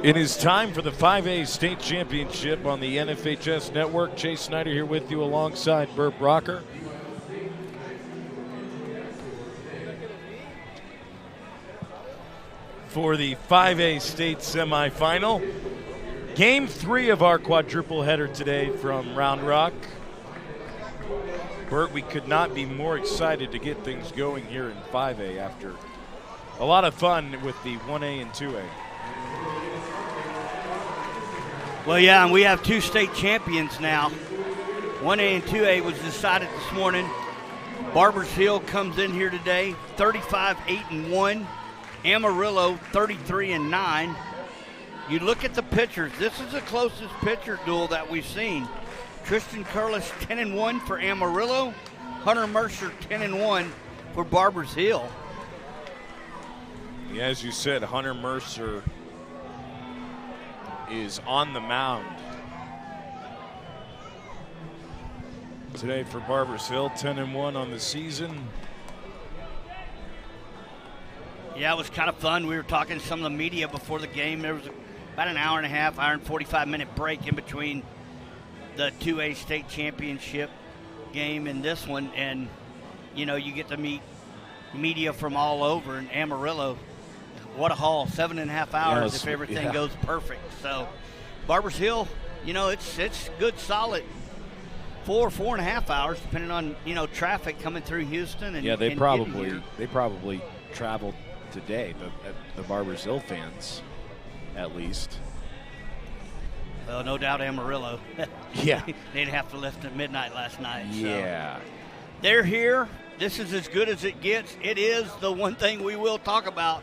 It is time for the 5A State Championship on the NFHS Network. Chase Snyder here with you alongside Burt Brocker. For the 5A State Semifinal. Game 3 of our quadruple header today from Round Rock. Burt, we could not be more excited to get things going here in 5A after a lot of fun with the 1A and 2A. Well, yeah, and we have two state champions now. 1A and 2A was decided this morning. Barbers Hill comes in here today, 35-8-1. Amarillo, 33-9. You look at the pitchers. This is the closest pitcher duel that we've seen. Tristan Curlis, 10-1 for Amarillo. Hunter Mercer, 10-1 for Barbers Hill. Yeah, as you said, Hunter Mercer is on the mound today for Barbers Hill, 10-1 on the season. Yeah, it was kind of fun. We were talking to some of the media before the game. There was about an hour and a half, hour and 45-minute break in between the 2A state championship game and this one. And, you know, you get to meet media from all over in Amarillo. What a haul, 7.5 hours if everything goes perfect. So Barbers Hill, you know, it's good, solid 4.5 hours, depending on, you know, traffic coming through Houston. And they probably traveled today, the Barbers Hill fans, at least. Well, no doubt Amarillo. Yeah. They'd have to left at midnight last night. Yeah. So they're here. This is as good as it gets. It is the one thing we will talk about.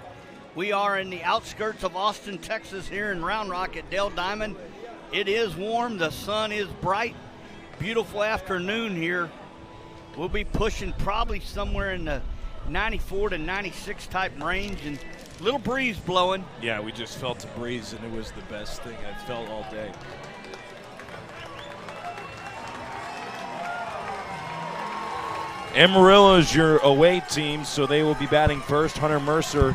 We are in the outskirts of Austin, Texas, here in Round Rock at Dell Diamond. It is warm. The sun is bright. Beautiful afternoon here. We'll be pushing probably somewhere in the 94 to 96 type range, and a little breeze blowing. Yeah, we just felt a breeze, and it was the best thing I've felt all day. Amarillo is your away team, so they will be batting first. Hunter Mercer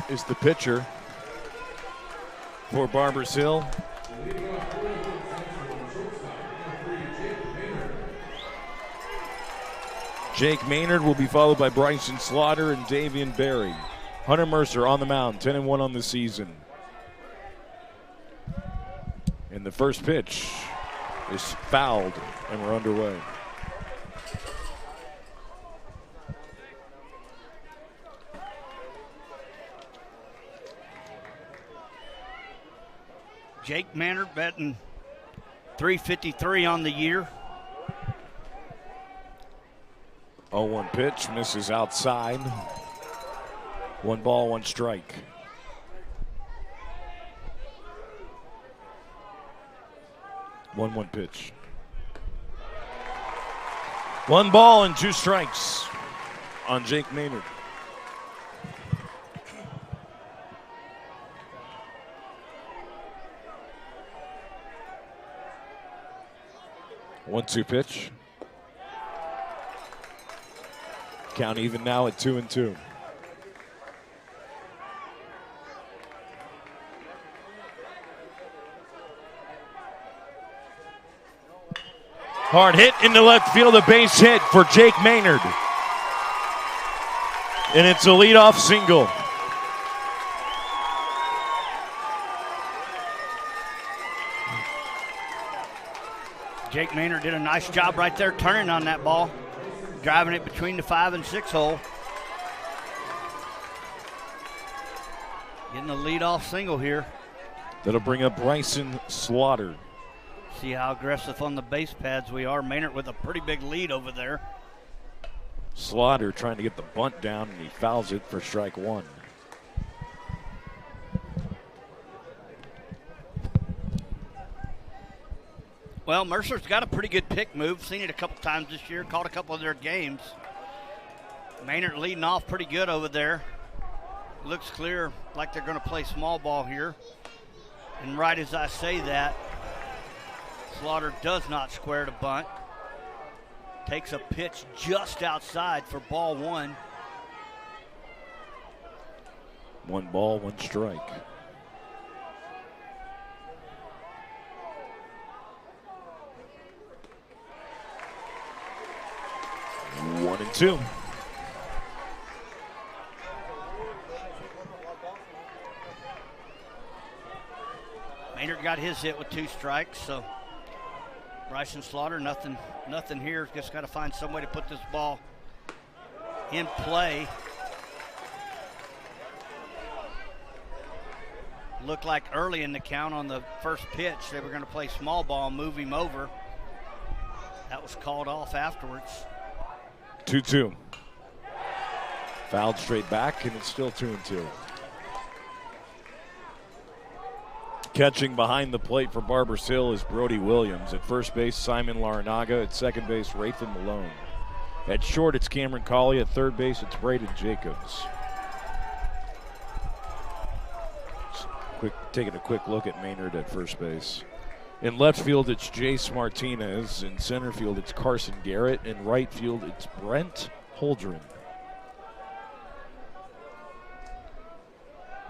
is the pitcher for Barbers Hill. Jake Maynard will be followed by Bryson Slaughter and Davian Berry. Hunter Mercer on the mound, 10-1 on the season. And the first pitch is fouled, and we're underway. Jake Maynard betting .353 on the year. 0-1 pitch, misses outside. 1 ball, 1 strike. One pitch. 1 ball and 2 strikes on Jake Maynard. One-two pitch. Count even now at 2-2. Hard hit into left field, a base hit for Jake Maynard. And it's a leadoff single. Jake Maynard did a nice job right there turning on that ball, driving it between the 5 and 6 hole. Getting a leadoff single here. That'll bring up Bryson Slaughter. See how aggressive on the base pads we are. Maynard with a pretty big lead over there. Slaughter trying to get the bunt down, and he fouls it for strike 1. Well, Mercer's got a pretty good pick move. Seen it a couple times this year. Caught a couple of their games. Maynard leading off pretty good over there. Looks clear like they're going to play small ball here. And right as I say that, Slaughter does not square to bunt. Takes a pitch just outside for ball 1. 1 ball, 1 strike. 1-2. Maynard got his hit with 2 strikes, so Bryson Slaughter, nothing here. Just got to find some way to put this ball in play. Looked like early in the count on the first pitch they were going to play small ball and move him over. That was called off afterwards. 2-2. Fouled straight back, and it's still 2-2. Catching behind the plate for Barbers Hill is Brody Williams. At first base, Simon Larinaga. At second base, Rathan Malone. At short, it's Cameron Colley. At third base, it's Braden Jacobs. Taking a quick look at Maynard at first base. In left field, it's Jace Martinez. In center field, it's Carson Garrett. In right field, it's Brent Holdren.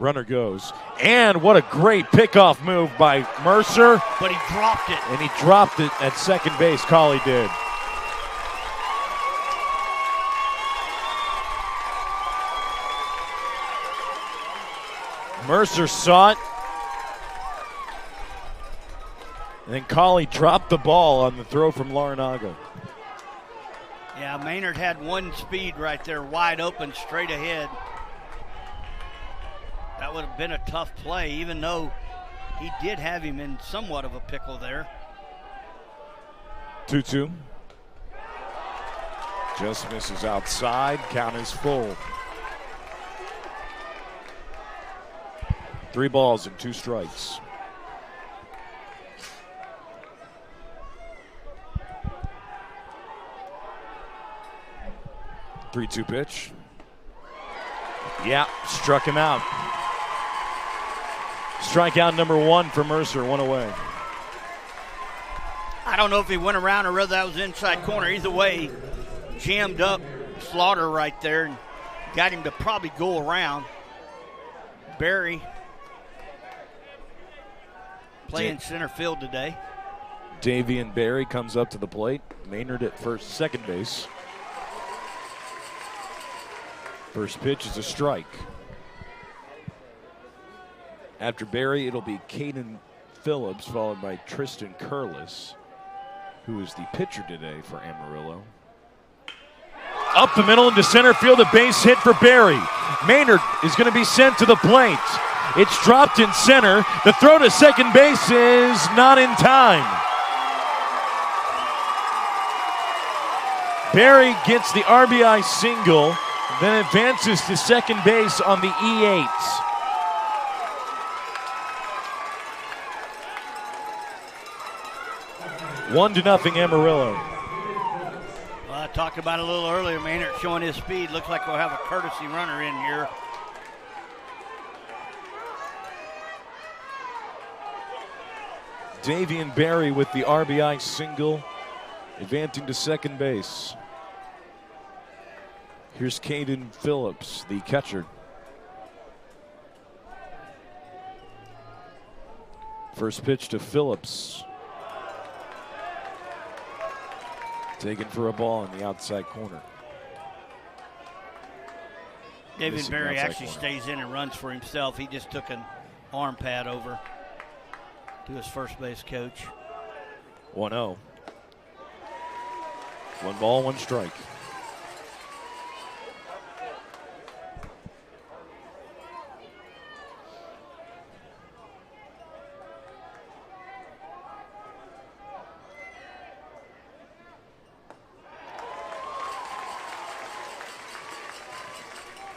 Runner goes. And what a great pickoff move by Mercer. But he dropped it. And he dropped it at second base. Colley did. Mercer saw it. And then Colley dropped the ball on the throw from Larinaga. Yeah, Maynard had one speed right there, wide open, straight ahead. That would have been a tough play, even though he did have him in somewhat of a pickle there. 2-2. Just misses outside. Count is full. 3 balls and 2 strikes. Three-two pitch. Yeah, struck him out. Strikeout number 1 for Mercer, 1 away. I don't know if he went around or whether that was inside corner. Either way, jammed up Slaughter right there and got him to probably go around. Barry playing center field today. Davian Barry comes up to the plate. Maynard at second base. First pitch is a strike. After Barry, it'll be Caden Phillips, followed by Tristan Curlis, who is the pitcher today for Amarillo. Up the middle into center field, a base hit for Barry. Maynard is going to be sent to the plate. It's dropped in center. The throw to second base is not in time. Barry gets the RBI single, then advances to second base on the E8. One to nothing Amarillo. Well, I talked about it a little earlier. Maynard showing his speed. Looks like we'll have a courtesy runner in here. Davian Barry with the RBI single, advancing to second base. Here's Caden Phillips, the catcher. First pitch to Phillips. Taken for a ball in the outside corner. David Barry actually stays in and runs for himself. He just took an arm pad over to his first base coach. 1-0. 1 ball, 1 strike.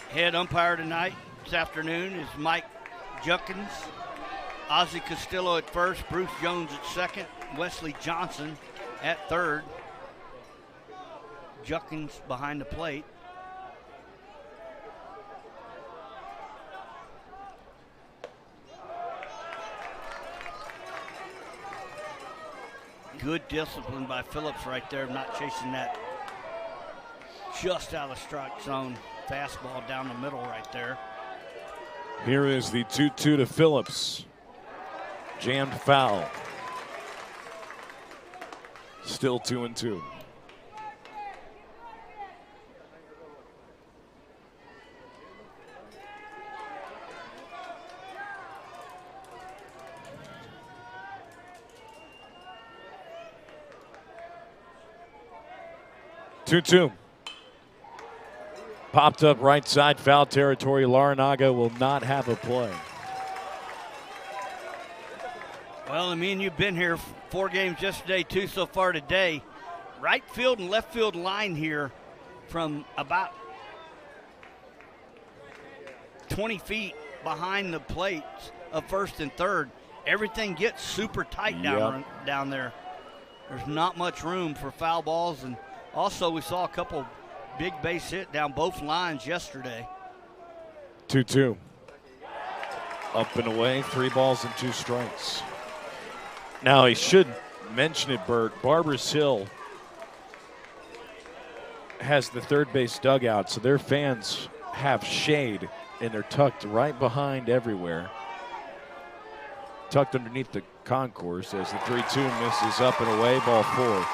Head umpire tonight, this afternoon, is Mike Junkins. Ozzie Castillo at first, Bruce Jones at second, Wesley Johnson at third. Junkins behind the plate. Good discipline by Phillips right there, not chasing that just out of the strike zone fastball down the middle right there. Here is the 2-2 to Phillips. Jammed foul. Still 2-2. Two-two. Popped up right side, foul territory. Larinaga will not have a play. Well, I mean, you've been here 4 games yesterday, 2 so far today. Right field and left field line here from about 20 feet behind the plates of first and third. Everything gets super tight down there. There's not much room for foul balls, and also we saw a couple big base hit down both lines yesterday. 2-2. Up and away, 3 balls and 2 strikes. Now, I should mention it, Bert. Barbers Hill has the third base dugout, so their fans have shade and they're tucked right behind everywhere. Tucked underneath the concourse as the 3-2 misses up and away, ball 4.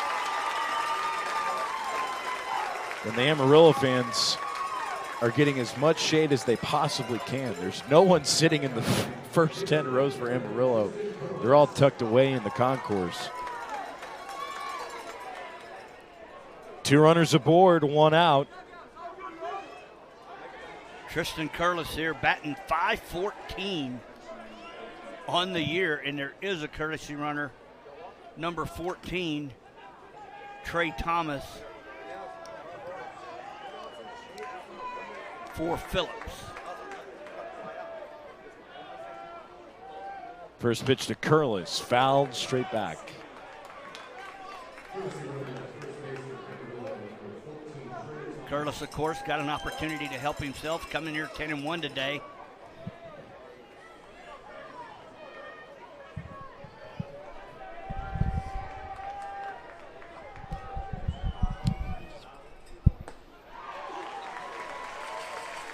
And the Amarillo fans are getting as much shade as they possibly can. There's no one sitting in the first 10 rows for Amarillo. They're all tucked away in the concourse. 2 runners aboard, 1 out. Tristan Curlis here batting .514 on the year, and there is a courtesy runner, number 14, Trey Thomas, for Phillips. First pitch to Curlis, fouled straight back. Curlis, of course, got an opportunity to help himself, coming here 10-1 today.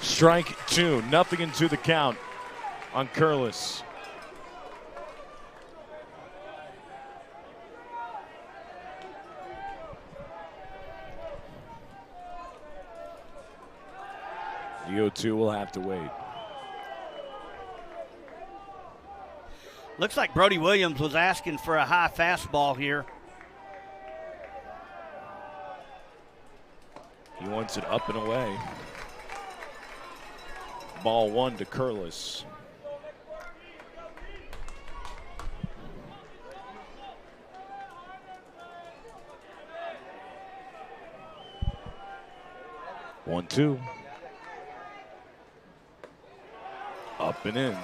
Strike 2, nothing into the count on Curlis. The 0-2 will have to wait. Looks like Brody Williams was asking for a high fastball here. He wants it up and away. Ball 1 to Curlis. One, 2. Up and in.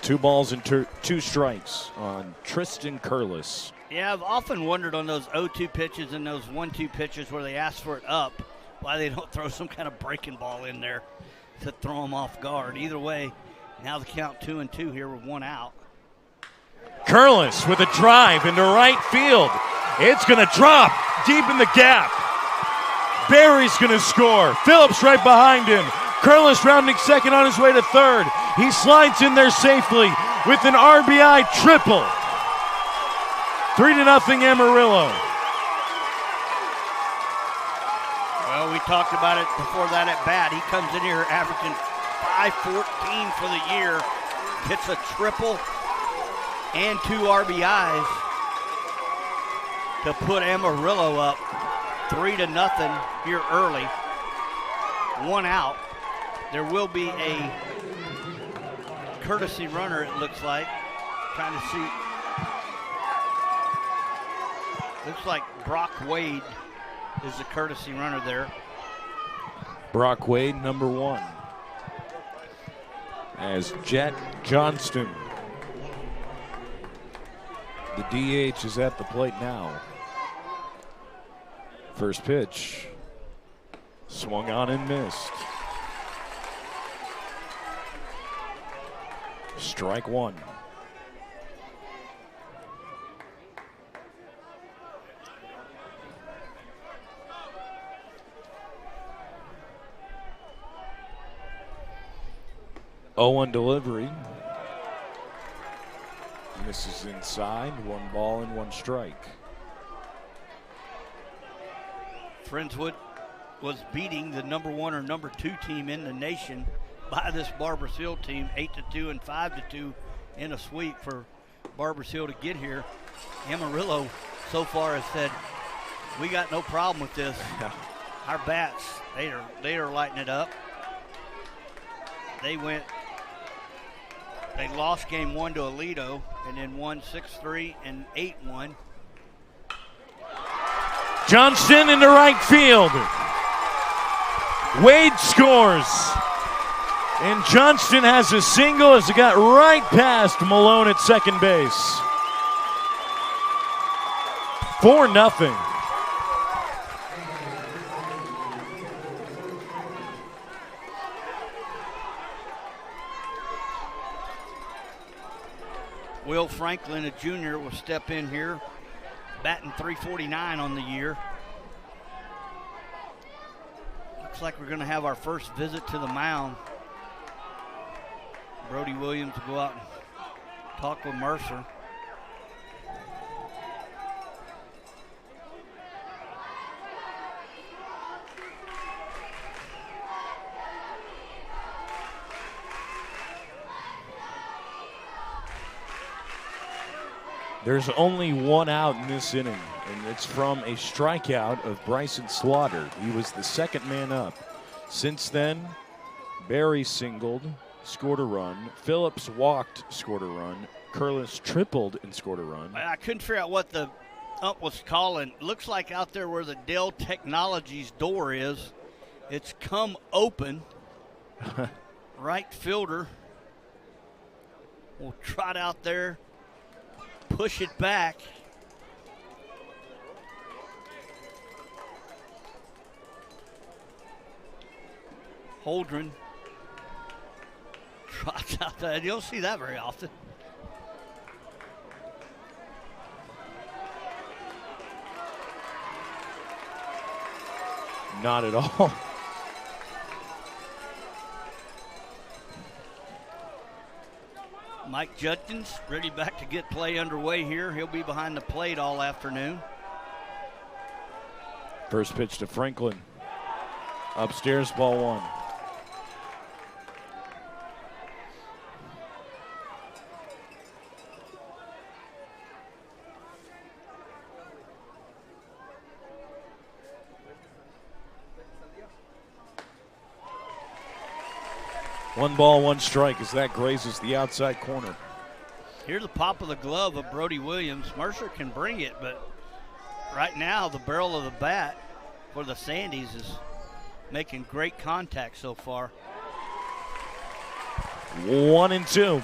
2 balls and 2 strikes on Tristan Curlis. Yeah, I've often wondered on those 0-2 pitches and those 1-2 pitches where they ask for it up, why they don't throw some kind of breaking ball in there to throw them off guard. Either way, now the count 2-2 here with 1 out. Curlis with a drive into right field. It's going to drop deep in the gap. Barry's going to score. Phillips right behind him. Curlis rounding second on his way to third. He slides in there safely with an RBI triple. 3-0 Amarillo. Well, we talked about it before that at bat. He comes in here averaging .514 for the year, hits a triple and 2 RBIs to put Amarillo up 3-0 here early. 1 out. There will be a courtesy runner, it looks like. Trying to see. Looks like Brock Wade is the courtesy runner there. Brock Wade, number 1. As Jet Johnston, the DH, is at the plate now. First pitch, swung on and missed. Strike 1. On delivery. Misses inside. 1 ball and 1 strike. Friendswood was beating the number 1 or number 2 team in the nation by this Barbers Hill team, 8-2 and 5-2 in a sweep for Barbers Hill to get here. Amarillo so far has said, we got no problem with this. Yeah. Our bats, they are lighting it up. They lost game 1 to Aledo and then won 6-3 and 8-1. Johnston into right field. Wade scores. And Johnston has a single as it got right past Malone at second base. 4-0. Will Franklin, a junior, will step in here, batting .349 on the year. Looks like we're going to have our first visit to the mound. Brody Williams will go out and talk with Mercer. There's only one out in this inning, and it's from a strikeout of Bryson Slaughter. He was the second man up. Since then, Barry singled, scored a run. Phillips walked, scored a run. Curlis tripled and scored a run. I couldn't figure out what the ump was calling. Looks like out there where the Dell Technologies door is, it's come open. Right fielder will trot out there, push it back. Holdren trots out there. You don't see that very often. Not at all. Mike Judkins ready back to get play underway here. He'll be behind the plate all afternoon. First pitch to Franklin. Upstairs, ball one. One ball, one strike as that grazes the outside corner. Here's the pop of the glove of Brody Williams. Mercer can bring it, but right now the barrel of the bat for the Sandies is making great contact so far. 1-2.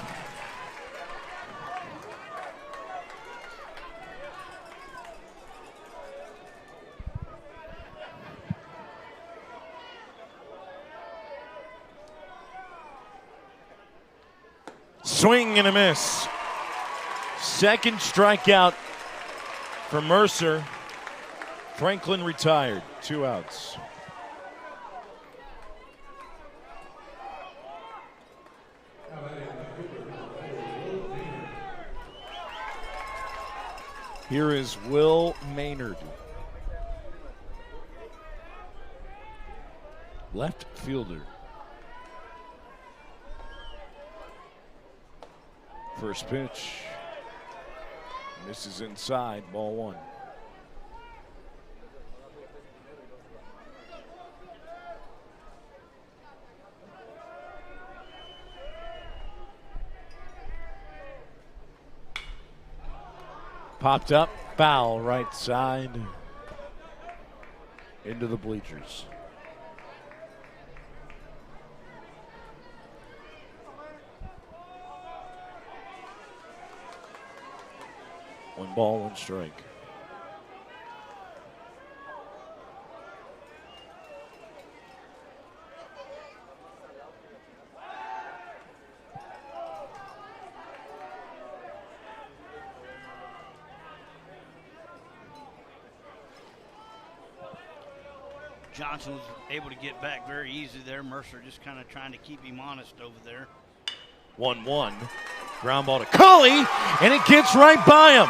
Swing and a miss. Second strikeout for Mercer. Franklin retired. 2 outs. Here is Will Maynard. Left fielder. First pitch. Misses inside, ball one. Popped up, foul right side into the bleachers. One ball, one strike. Johnson was able to get back very easy there. Mercer just kind of trying to keep him honest over there. 1-1. Ground ball to Cully, and it gets right by him.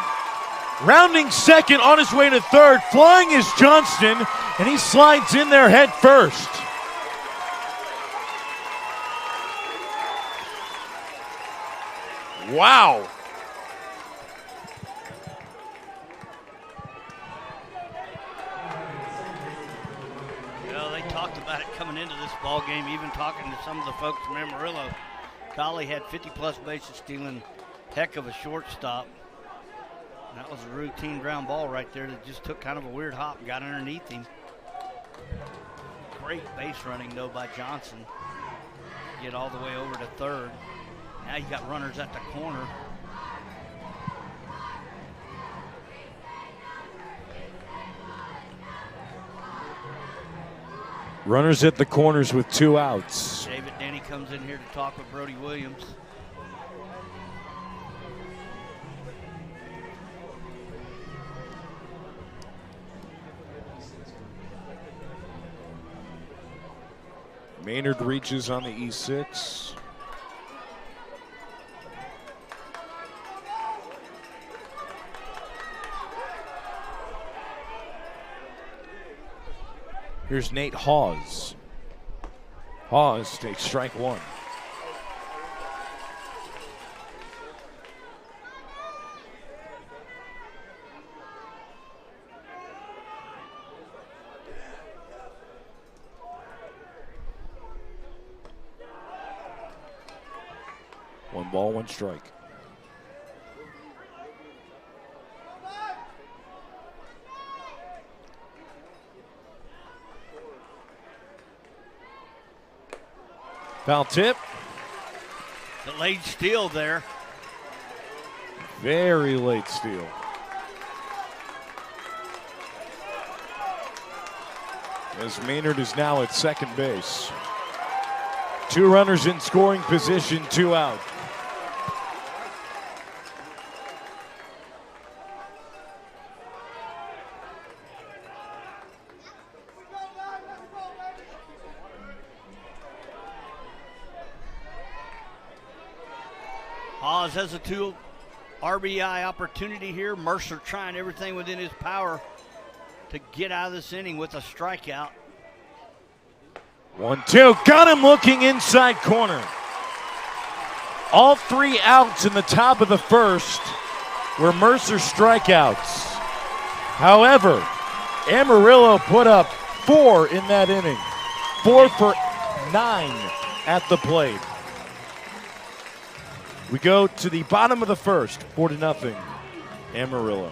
Rounding second on his way to third. Flying is Johnston, and he slides in there head first. Wow. Well, they talked about it coming into this ball game, even talking to some of the folks from Amarillo. Collie had 50-plus bases stealing, heck of a shortstop. That was a routine ground ball right there that just took kind of a weird hop and got underneath him. Great base running, though, by Johnson. Get all the way over to third. Now you got runners at the corner. Runners at the corners with 2 outs. David Denny comes in here to talk with Brody Williams. Maynard reaches on the E6. Here's Nate Hawes. Hawes takes strike one. One ball, one strike. Foul tip. The late steal there. Very late steal. As Maynard is now at second base. Two runners in scoring position, two out. Hawes has a 2 RBI opportunity here. Mercer trying everything within his power to get out of this inning with a strikeout. 1-2, got him looking inside corner. All 3 outs in the top of the first were Mercer strikeouts. However, Amarillo put up 4 in that inning. 4 for 9 at the plate. We go to the bottom of the first, 4-0, Amarillo.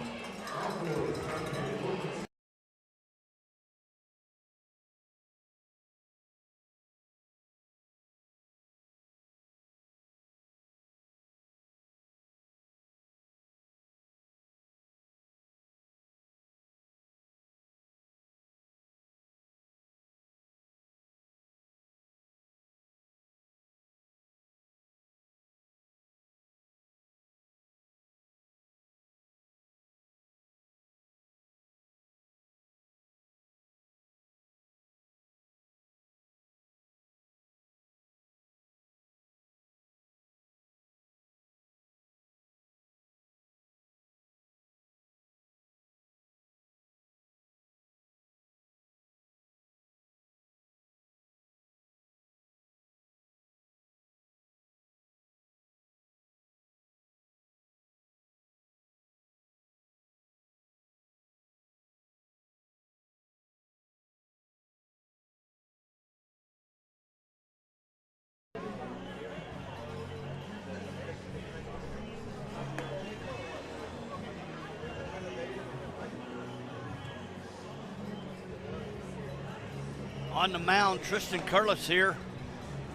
On the mound, Tristan Curlis here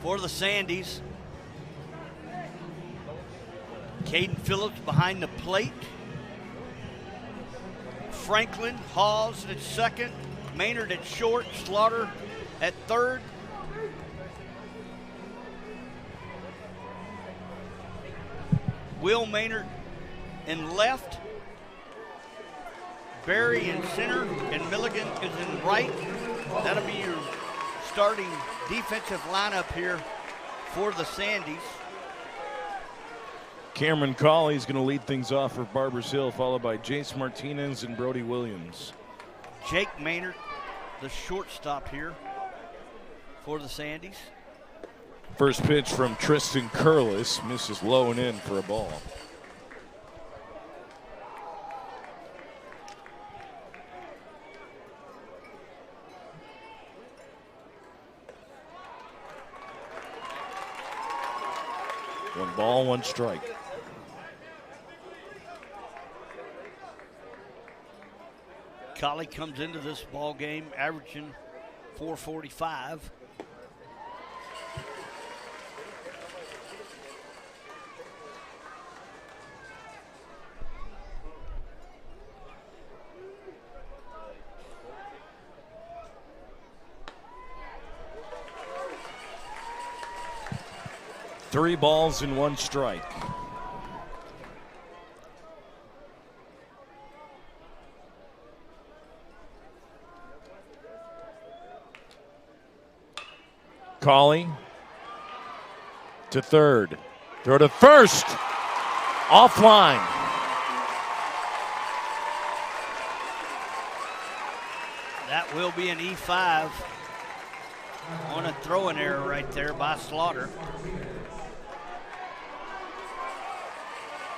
for the Sandies. Caden Phillips behind the plate. Franklin, Hawes at second, Maynard at short, Slaughter at third. Will Maynard in left. Barry in center, and Milligan is in right. That'll be your starting defensive lineup here for the Sandies. Cameron Cawley is going to lead things off for Barbers Hill, followed by Jace Martinez and Brody Williams. Jake Maynard, the shortstop here for the Sandies. First pitch from Tristan Curlis, misses low and in for a ball. One ball, one strike. Collie comes into this ball game averaging .445. Three balls and one strike. Cauley to third. Throw to first. Offline. That will be an E5 on a throwing error right there by Slaughter.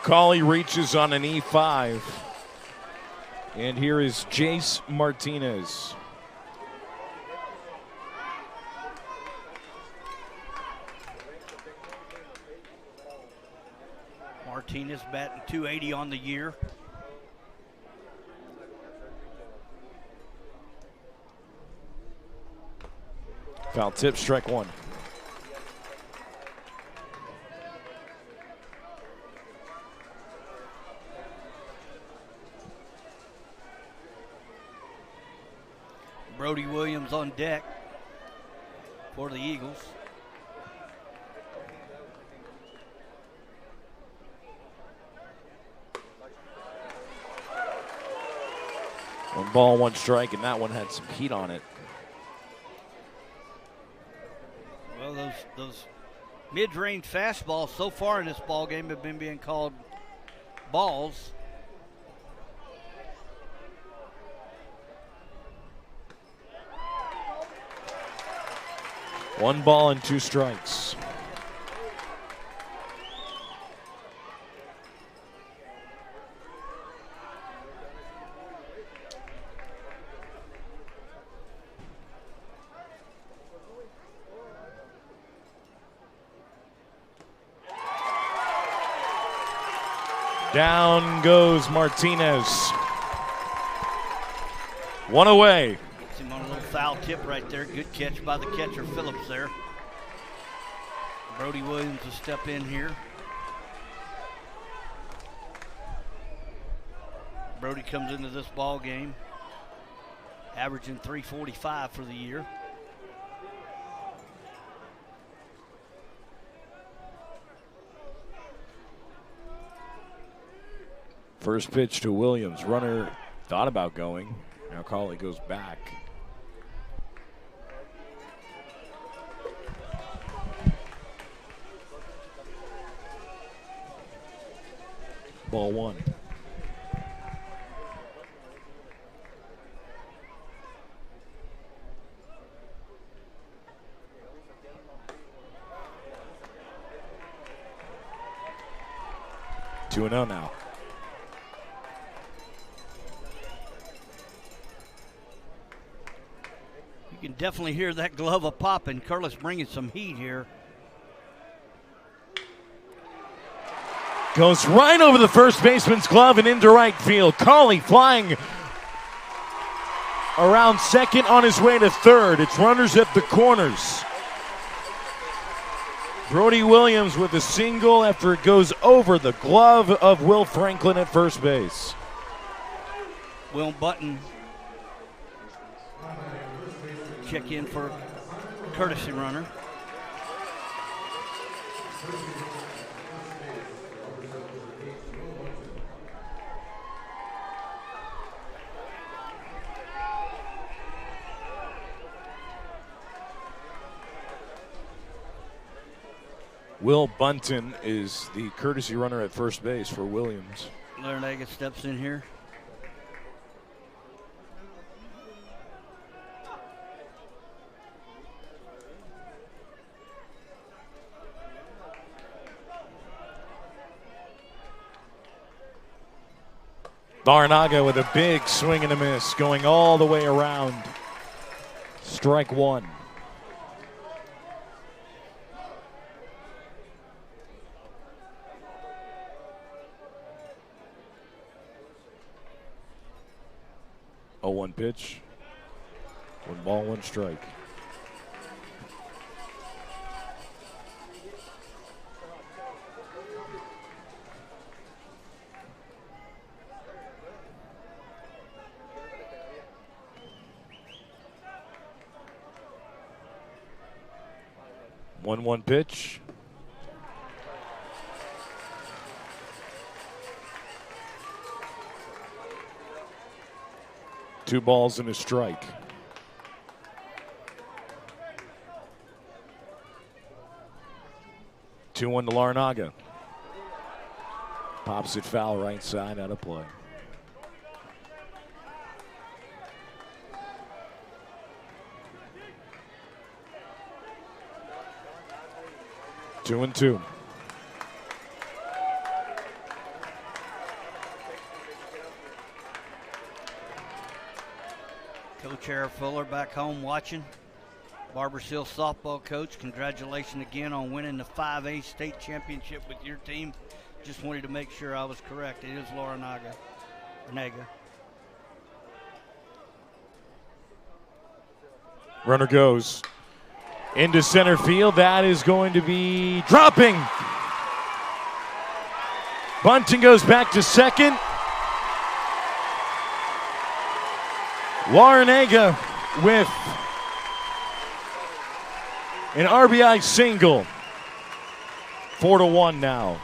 Cauley reaches on an E5. And here is Jace Martinez. Martinez batting .280 on the year. Foul tip, strike one. Brody Williams on deck for the Eagles. One ball, one strike, and that one had some heat on it. Well, those mid-range fastballs so far in this ball game have been being called balls. One ball and two strikes. Down goes Martinez. One away. Gets him on a little foul tip right there. Good catch by the catcher, Phillips there. Brody Williams will step in here. Brody comes into this ball game averaging .345 for the year. First pitch to Williams. Runner thought about going. Now Cauley goes back. Ball one. Two and oh now. You can definitely hear that glove a popping. Curtis bringing some heat here. Goes right over the first baseman's glove and into right field. Cauley flying around second on his way to third. It's runners at the corners. Brody Williams with a single after it goes over the glove of Will Franklin at first base. Will Button check in for courtesy runner. Will Bunton is the courtesy runner at first base for Williams. Larinaga steps in here. Larinaga with a big swing and a miss, going all the way around. Strike one. Oh, one pitch. One ball, one strike. One pitch. Two balls and a strike. 2-1 to Larnaga. Pops it foul right side, out of play. Two and two. Coach Eric Fuller back home watching. Barbers Hill softball coach, congratulations again on winning the 5A state championship with your team. Just wanted to make sure I was correct. It is Larnaga. Runner goes into center field. That is going to be dropping. Bunting goes back to second. Larnaga with an RBI single. 4-1 now.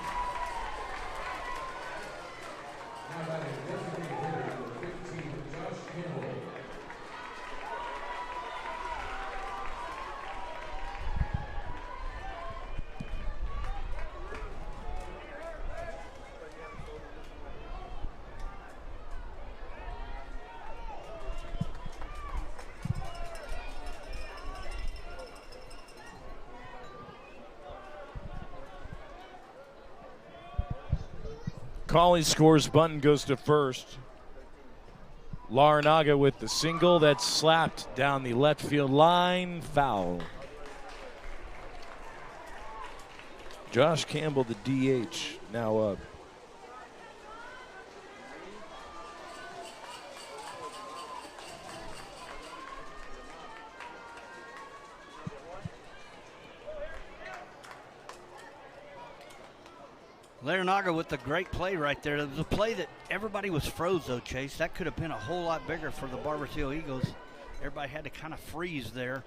Cawley scores, Bunton goes to first. Larnaga with the single that's slapped down the left field line, foul. Josh Campbell, the DH, now up. Larnaga with the great play right there. It was a play that everybody was froze, though, Chase. That could have been a whole lot bigger for the Barbers Hill Eagles. Everybody had to kind of freeze there.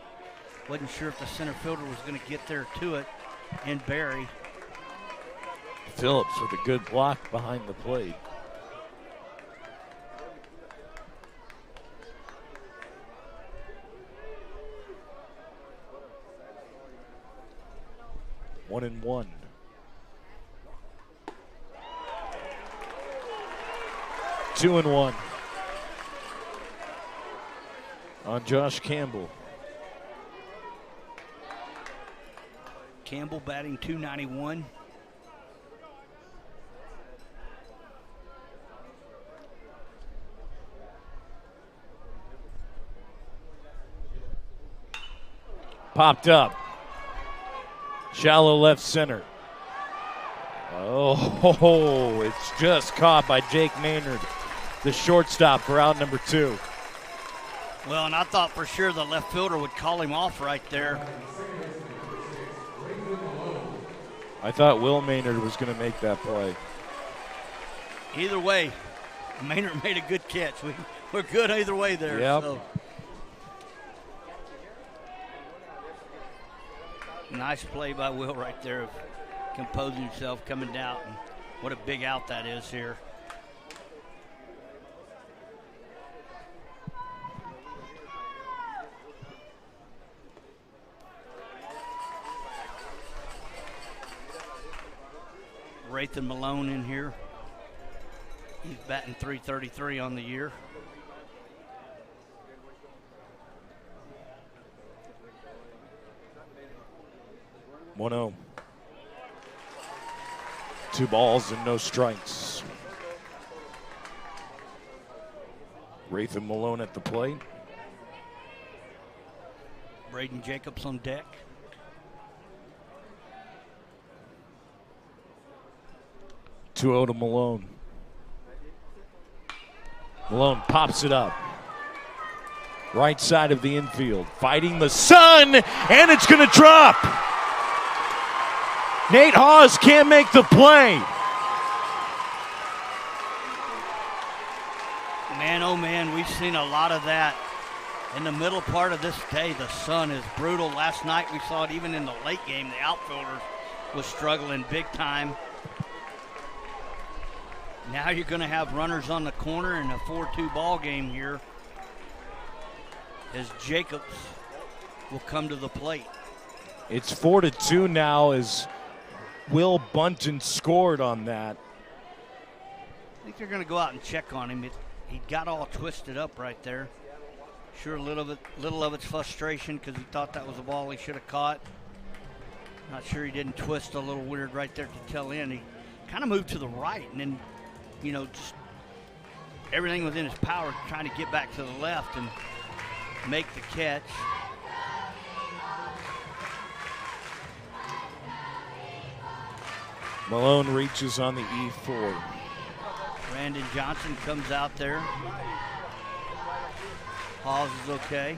Wasn't sure if the center fielder was going to get there to it. And Barry. Phillips with a good block behind the plate. One and one. Two and one on Josh Campbell. Campbell batting .291. Popped up. Shallow left center. Oh, it's just caught by Jake Maynard, the shortstop, for out number 2. Well, and I thought for sure the left fielder would call him off right there. I thought Will Maynard was going to make that play. Either way, Maynard made a good catch. We're good either way there. Yep. So. Nice play by Will right there of composing himself, coming down. And what a big out that is here. Rathan Malone in here. He's batting .333 on the year. One-0. 2 balls and no strikes. Rathan Malone at the plate. Braden Jacobs on deck. Two to Malone. Malone pops it up. Right side of the infield. Fighting the sun, and it's going to drop. Nate Hawes can't make the play. Man, oh man, we've seen a lot of that in the middle part of this day. The sun is brutal. Last night we saw it even in the late game. The outfielder was struggling big time. Now you're going to have runners on the corner in a 4-2 ball game here as Jacobs will come to the plate. It's 4-2 now as Will Bunton scored on that. I think they're going to go out and check on him. He got all twisted up right there. Sure, a little of it's frustration because he thought that was a ball he should have caught. Not sure he didn't twist a little weird right there to tail in. He kind of moved to the right and then, you know, just everything within his power trying to get back to the left and make the catch. Malone reaches on the E4. Brandon Johnson comes out there. Hawes is okay.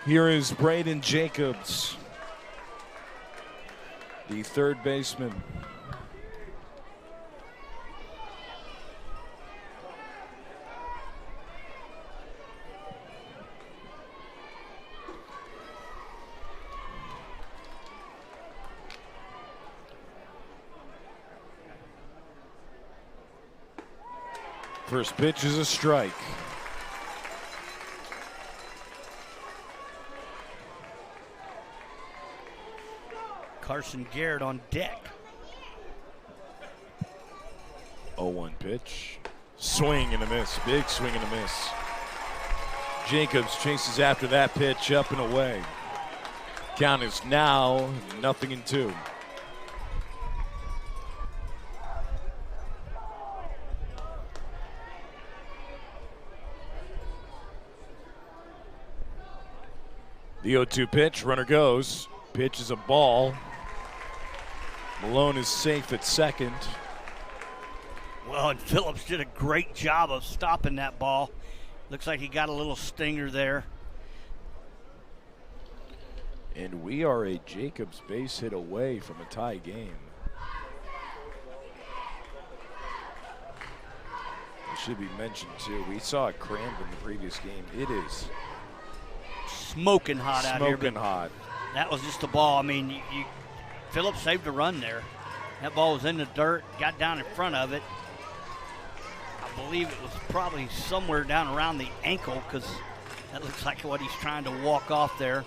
Here is Braden Jacobs, the third baseman. First pitch is a strike. Carson Garrett on deck. 0-1 pitch. Swing and a miss. Big swing and a miss. Jacobs chases after that pitch up and away. Count is now 0-2. The 0-2 pitch, runner goes. Pitch is a ball. Malone is safe at second. Well, and Phillips did a great job of stopping that ball. Looks like he got a little stinger there. And we are a Jacobs base hit away from a tie game. It should be mentioned too, we saw it crammed in the previous game. It is smoking hot out here. Smoking hot. That was just a ball. I mean, Phillips saved a run there. That ball was in the dirt, got down in front of it. I believe it was probably somewhere down around the ankle because that looks like what he's trying to walk off there.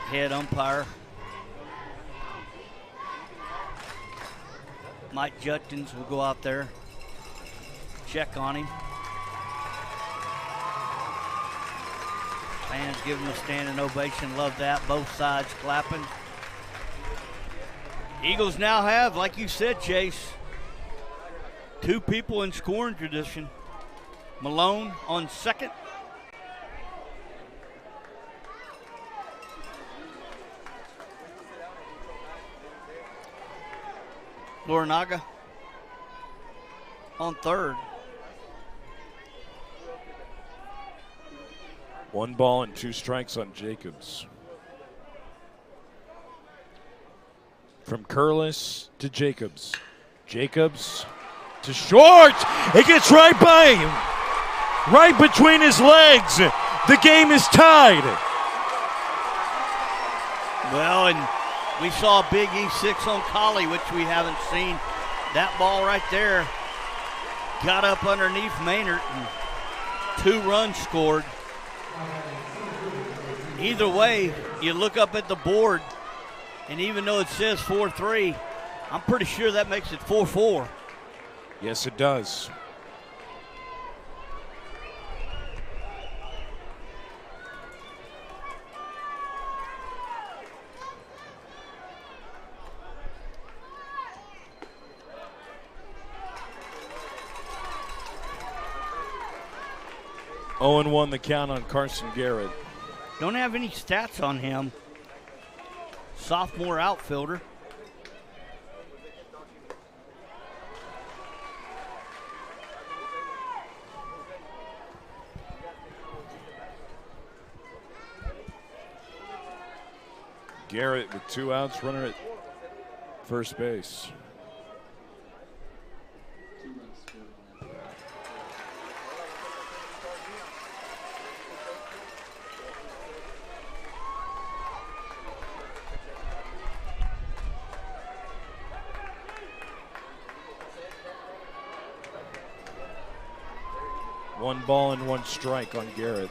Head umpire Mike Judkins will go out there, check on him. Fans give him a standing ovation. Love that. Both sides clapping. Eagles now have, like you said, Chase, two people in scoring tradition. Malone on second. Loranaga on third. 1 ball and 2 strikes on Jacobs. From Curlis to Jacobs. Jacobs to short. It gets right by him. Right between his legs. The game is tied. Well, and we saw a big E6 on Collie, which we haven't seen. That ball right there got up underneath Maynard and 2 runs scored. Either way, you look up at the board, and even though it says 4-3, I'm pretty sure that makes it 4-4. Yes, it does. Oh, 0-1 the count on Carson Garrett. Don't have any stats on him. Sophomore outfielder. Garrett with 2 outs, runner at first base. 1 ball and 1 strike on Garrett.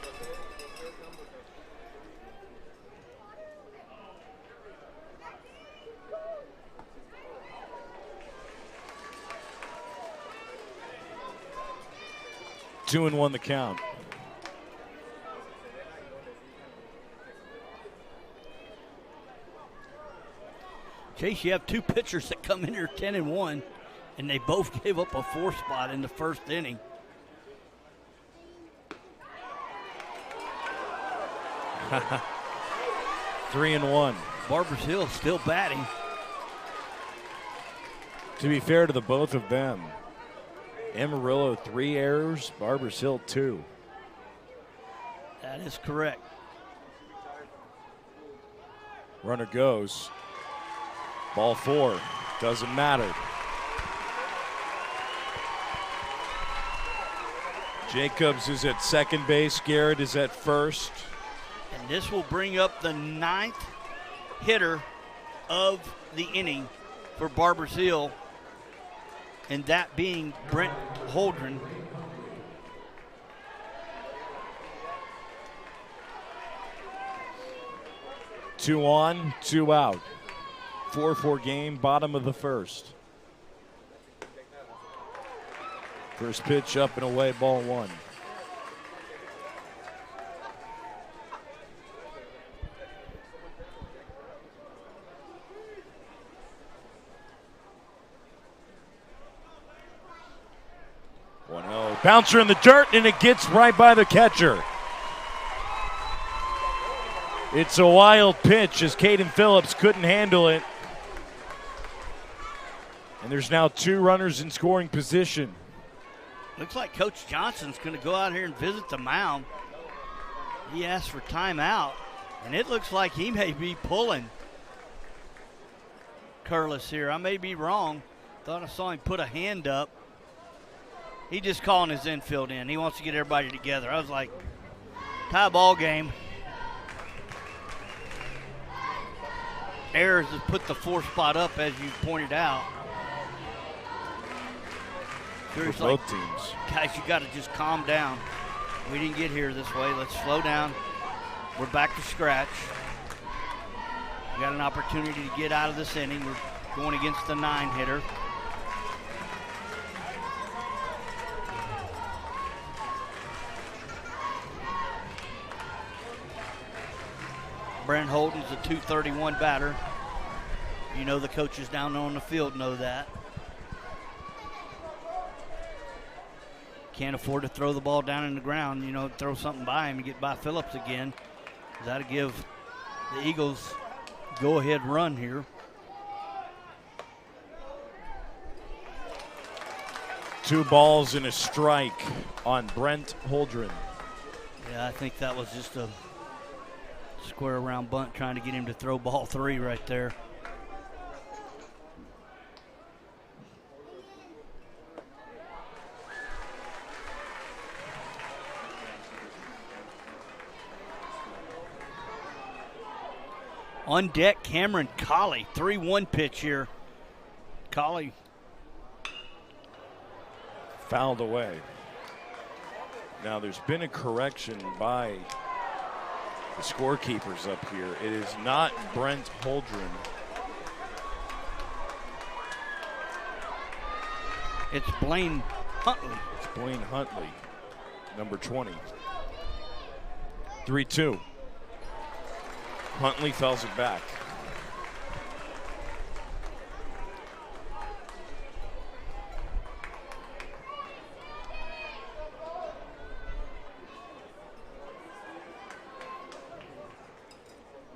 Two and 1 the count. Chase, you have 2 pitchers that come in here 10 and 1, and they both gave up a 4 spot in the first inning. Three and 1. Barbers Hill still batting. To be fair to the both of them, Amarillo 3 errors, Barbers Hill 2. That is correct. Runner goes. Ball 4. Doesn't matter. Jacobs is at second base. Garrett is at first. And this will bring up the 9th hitter of the inning for Barbers Hill, and that being Brent Holdren. Two on, 2 out. 4-4 game, bottom of the first. First pitch up and away, ball 1. Bouncer in the dirt, and it gets right by the catcher. It's a wild pitch as Caden Phillips couldn't handle it. And there's now 2 runners in scoring position. Looks like Coach Johnson's going to go out here and visit the mound. He asked for timeout, and it looks like he may be pulling Curlis here. I may be wrong. Thought I saw him put a hand up. He just calling his infield in. He wants to get everybody together. I was like, tie ball game. Ayers has put the 4 spot up, as you pointed out. For both like, teams. Guys, you got to just calm down. We didn't get here this way. Let's slow down. We're back to scratch. We got an opportunity to get out of this inning. We're going against the 9-hitter. Brent Holden's a .231 batter. You know the coaches down on the field know that. Can't afford to throw the ball down in the ground, you know, throw something by him and get by Phillips again. That'll give the Eagles go-ahead run here. Two balls and a strike on Brent Holdren. Yeah, I think that was just a square around bunt trying to get him to throw ball 3 right there. On deck, Cameron Colley, 3-1 pitch here. Colley fouled away. Now there's been a correction by the scorekeepers up here. It is not Brent Holdren. It's Blaine Huntley. It's Blaine Huntley, number 20. 3-2. Huntley fouls it back.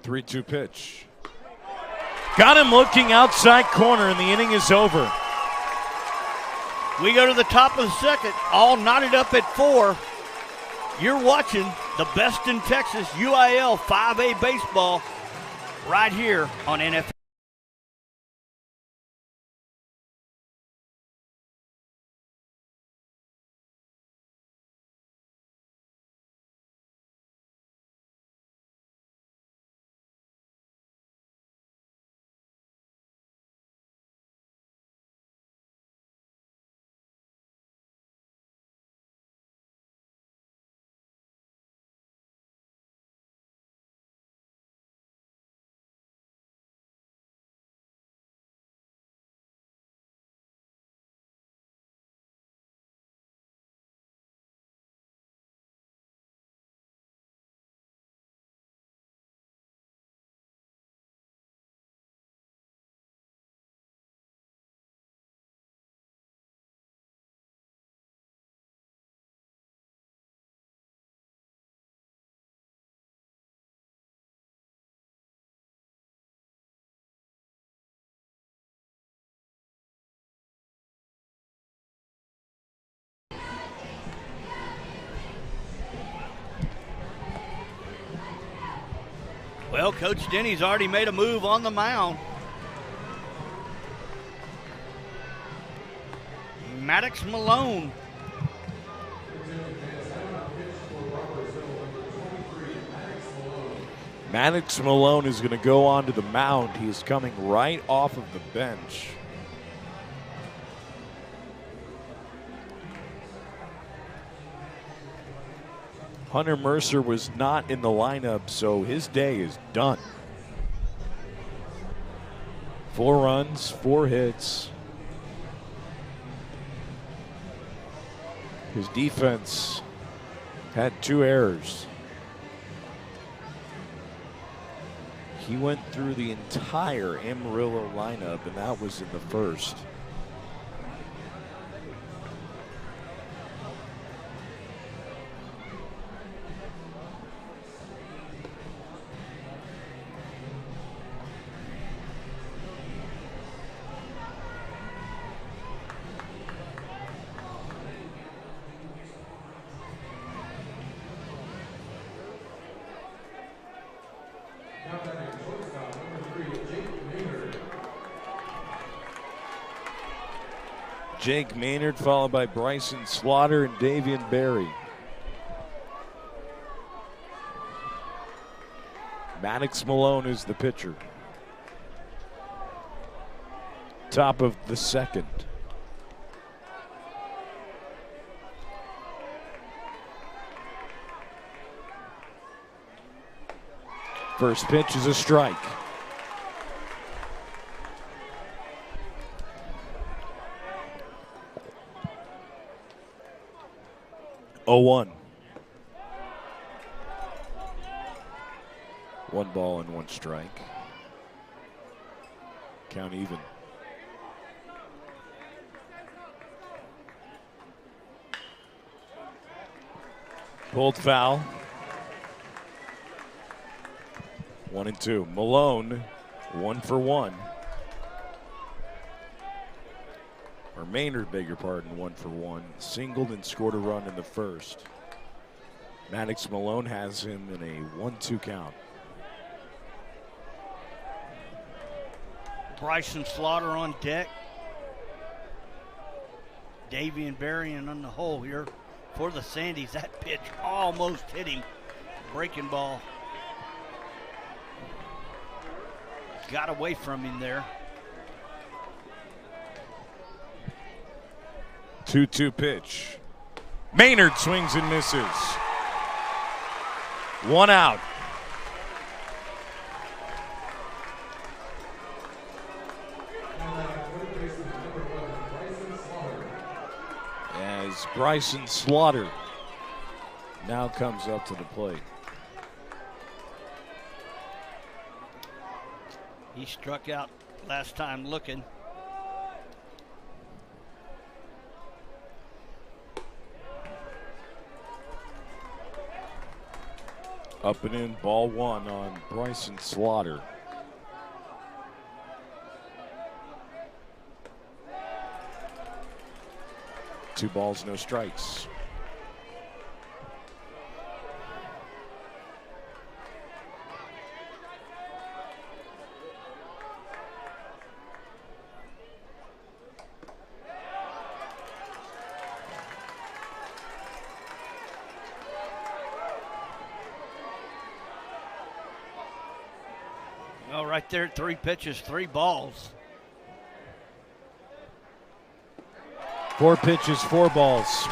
Three-two pitch. Got him looking outside corner, and the inning is over. We go to the top of the second, all knotted up at 4. You're watching the best in Texas UIL 5A baseball right here on NFL. Well, Coach Denny's already made a move on the mound. Maddox Malone. Maddox Malone is going to go onto the mound. He is coming right off of the bench. Hunter Mercer was not in the lineup, so his day is done. 4 runs, 4 hits. His defense had 2 errors. He went through the entire Amarillo lineup, and that was in the first. Jake Maynard, followed by Bryson Slaughter and Davian Berry. Maddox Malone is the pitcher. Top of the second. First pitch is a strike. Oh, 1. 1 ball and 1 strike. Count even. Pulled foul. 1 and 2. Malone, 1 for 1. Or Maynard, beg your pardon, 1 for 1. Singled and scored a run in the first. Maddox Malone has him in a 1-2 count. Bryson Slaughter on deck. Davian Berry on the hole here for the Sandies. That pitch almost hit him. Breaking ball. Got away from him there. 2-2 pitch. Maynard swings and misses. 1 out. As Bryson Slaughter now comes up to the plate. He struck out last time looking. Up and in, ball 1 on Bryson Slaughter. Two balls, no strikes. Well, right there, 3 pitches, 3 balls. 4 pitches, 4 balls.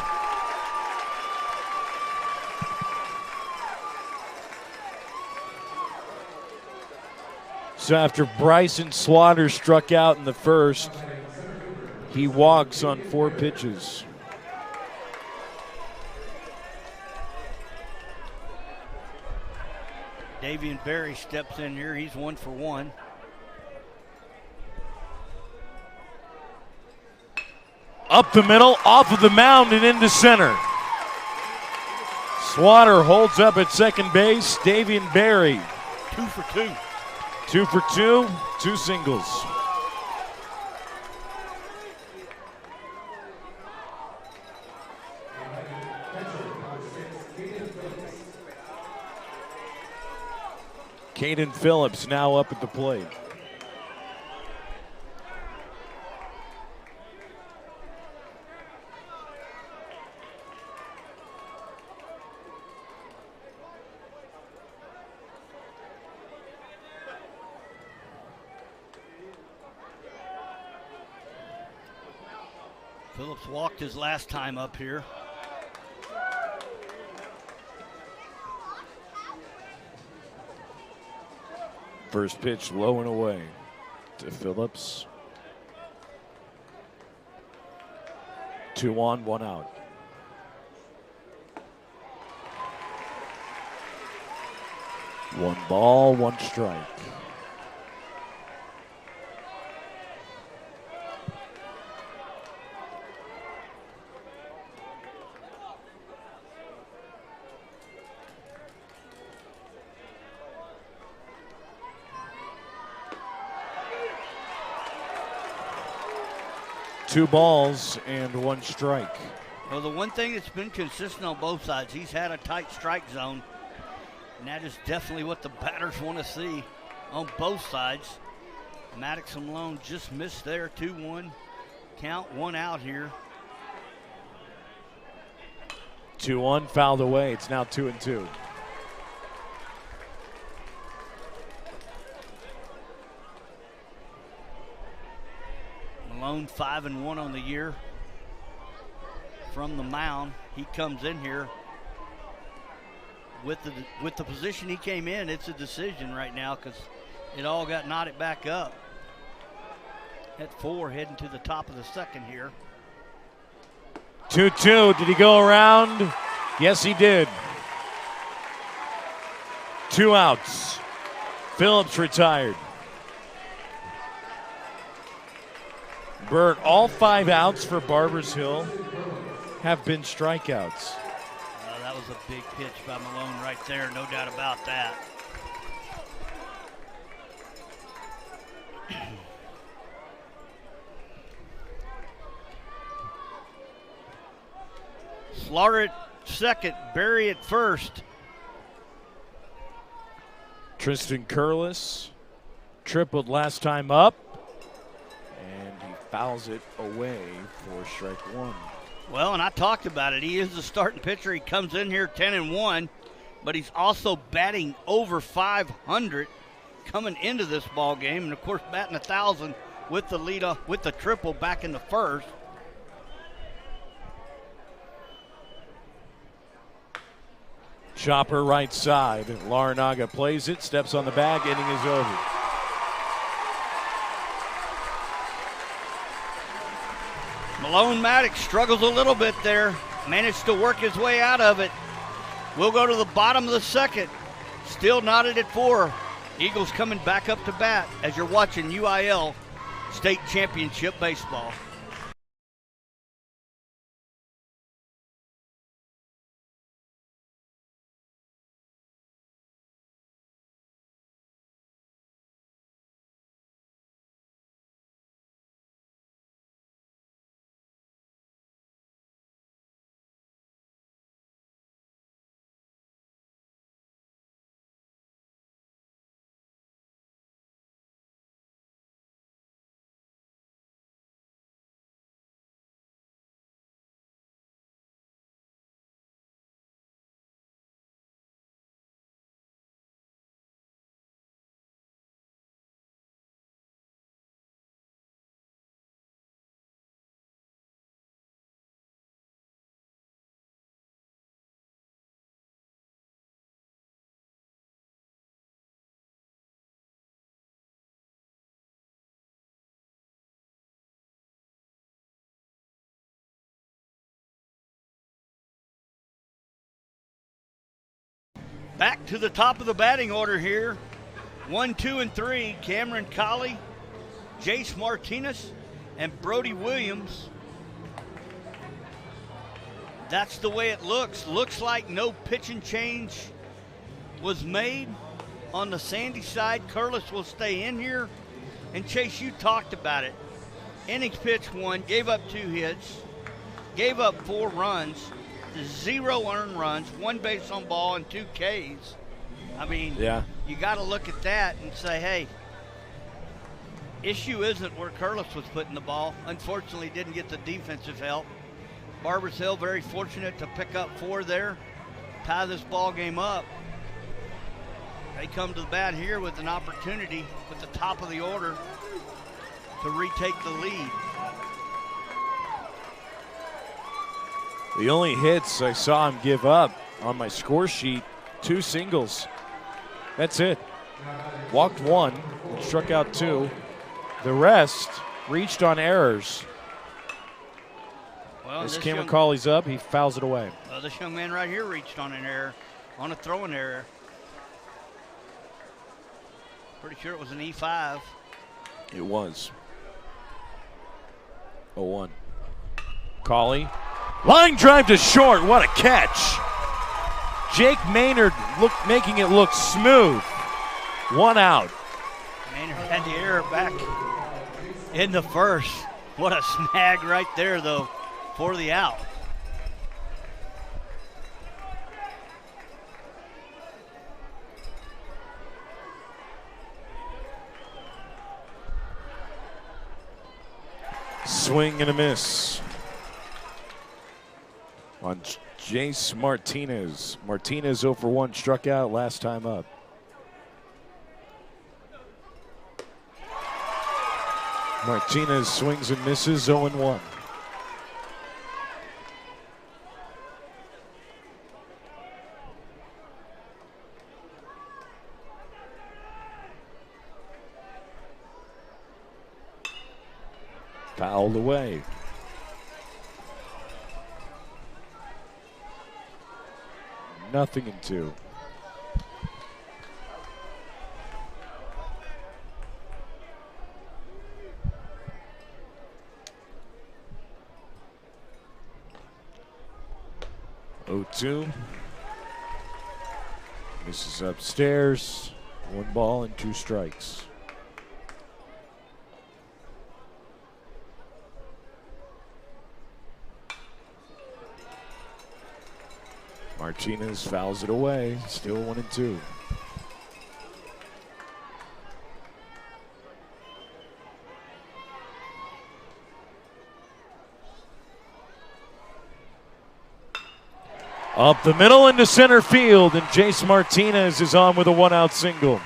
So after Bryson Slaughter struck out in the first, he walks on 4 pitches. Davian Berry steps in here. He's 1 for 1. Up the middle, off of the mound and into center. Slaughter holds up at second base. Davian Berry. 2 for 2. 2 for 2, 2 singles. Caden Phillips now up at the plate. Phillips walked his last time up here. First pitch low and away to Phillips. 2 on, 1 out. One ball, 1 strike. Two balls and 1 strike. Well, the one thing that's been consistent on both sides, he's had a tight strike zone. And that is definitely what the batters want to see on both sides. Maddox and Malone just missed there. 2-1. Count, 1 out here. 2-1, fouled away. It's now 2-2. Malone 5-1 on the year from the mound. He comes in here with the position he came in. It's a decision right now because it all got knotted back up. At 4, heading to the top of the second here. 2-2. Did he go around? Yes, he did. 2 outs. Phillips retired. Bert, all 5 outs for Barbers Hill have been strikeouts. That was a big pitch by Malone right there, no doubt about that. Slaughter at second, Barry at first. Tristan Curlis tripled last time up, and he fouls it away for strike 1. Well, and I talked about it. He is the starting pitcher. He comes in here 10-1, but he's also batting over 500 coming into this ball game, and of course batting 1,000 with the lead off with the triple back in the first. Chopper right side. Larinaga plays it, steps on the bag, inning is over. Malone Maddox struggles a little bit there, managed to work his way out of it. We'll go to the bottom of the second. Still knotted at 4. Eagles coming back up to bat as you're watching UIL State Championship Baseball. Back to the top of the batting order here. 1, 2, and 3. Cameron Colley, Jace Martinez, and Brody Williams. That's the way it looks. Looks like no pitching change was made on the Sandy side. Curlis will stay in here. And Chase, you talked about it. Innings pitched 1, gave up 2 hits, gave up 4 runs, 0 earned runs, 1 base on ball, and 2 Ks. I mean, Yeah. you got to look at that and say, hey, issue isn't where Curlis was putting the ball. Unfortunately, didn't get the defensive help. Barbers Hill very fortunate to pick up 4 there, tie this ball game up. They come to the bat here with an opportunity at the top of the order to retake the lead. The only hits I saw him give up on my score sheet, 2 singles. That's it. Walked 1 and struck out 2. The rest reached on errors. Well, As Cameron Cawley's up, he fouls it away. This young man right here reached on an error, on a throwing error. Pretty sure it was an E5. It was. 0-1. Cawley. Line drive to short. What a catch. Jake Maynard making it look smooth. 1 out. Maynard had the error back in the first. What a snag right there, though, for the out. Swing and a miss on Jace Martinez. Martinez 0 for 1, struck out last time up. Martinez swings and misses, 0 and 1. Fouled away. Nothing in 2. Oh-2. Misses upstairs. 1 ball and 2 strikes. Martinez fouls it away. Still 1 and 2. Up the middle into center field, and Jace Martinez is on with a 1-out single.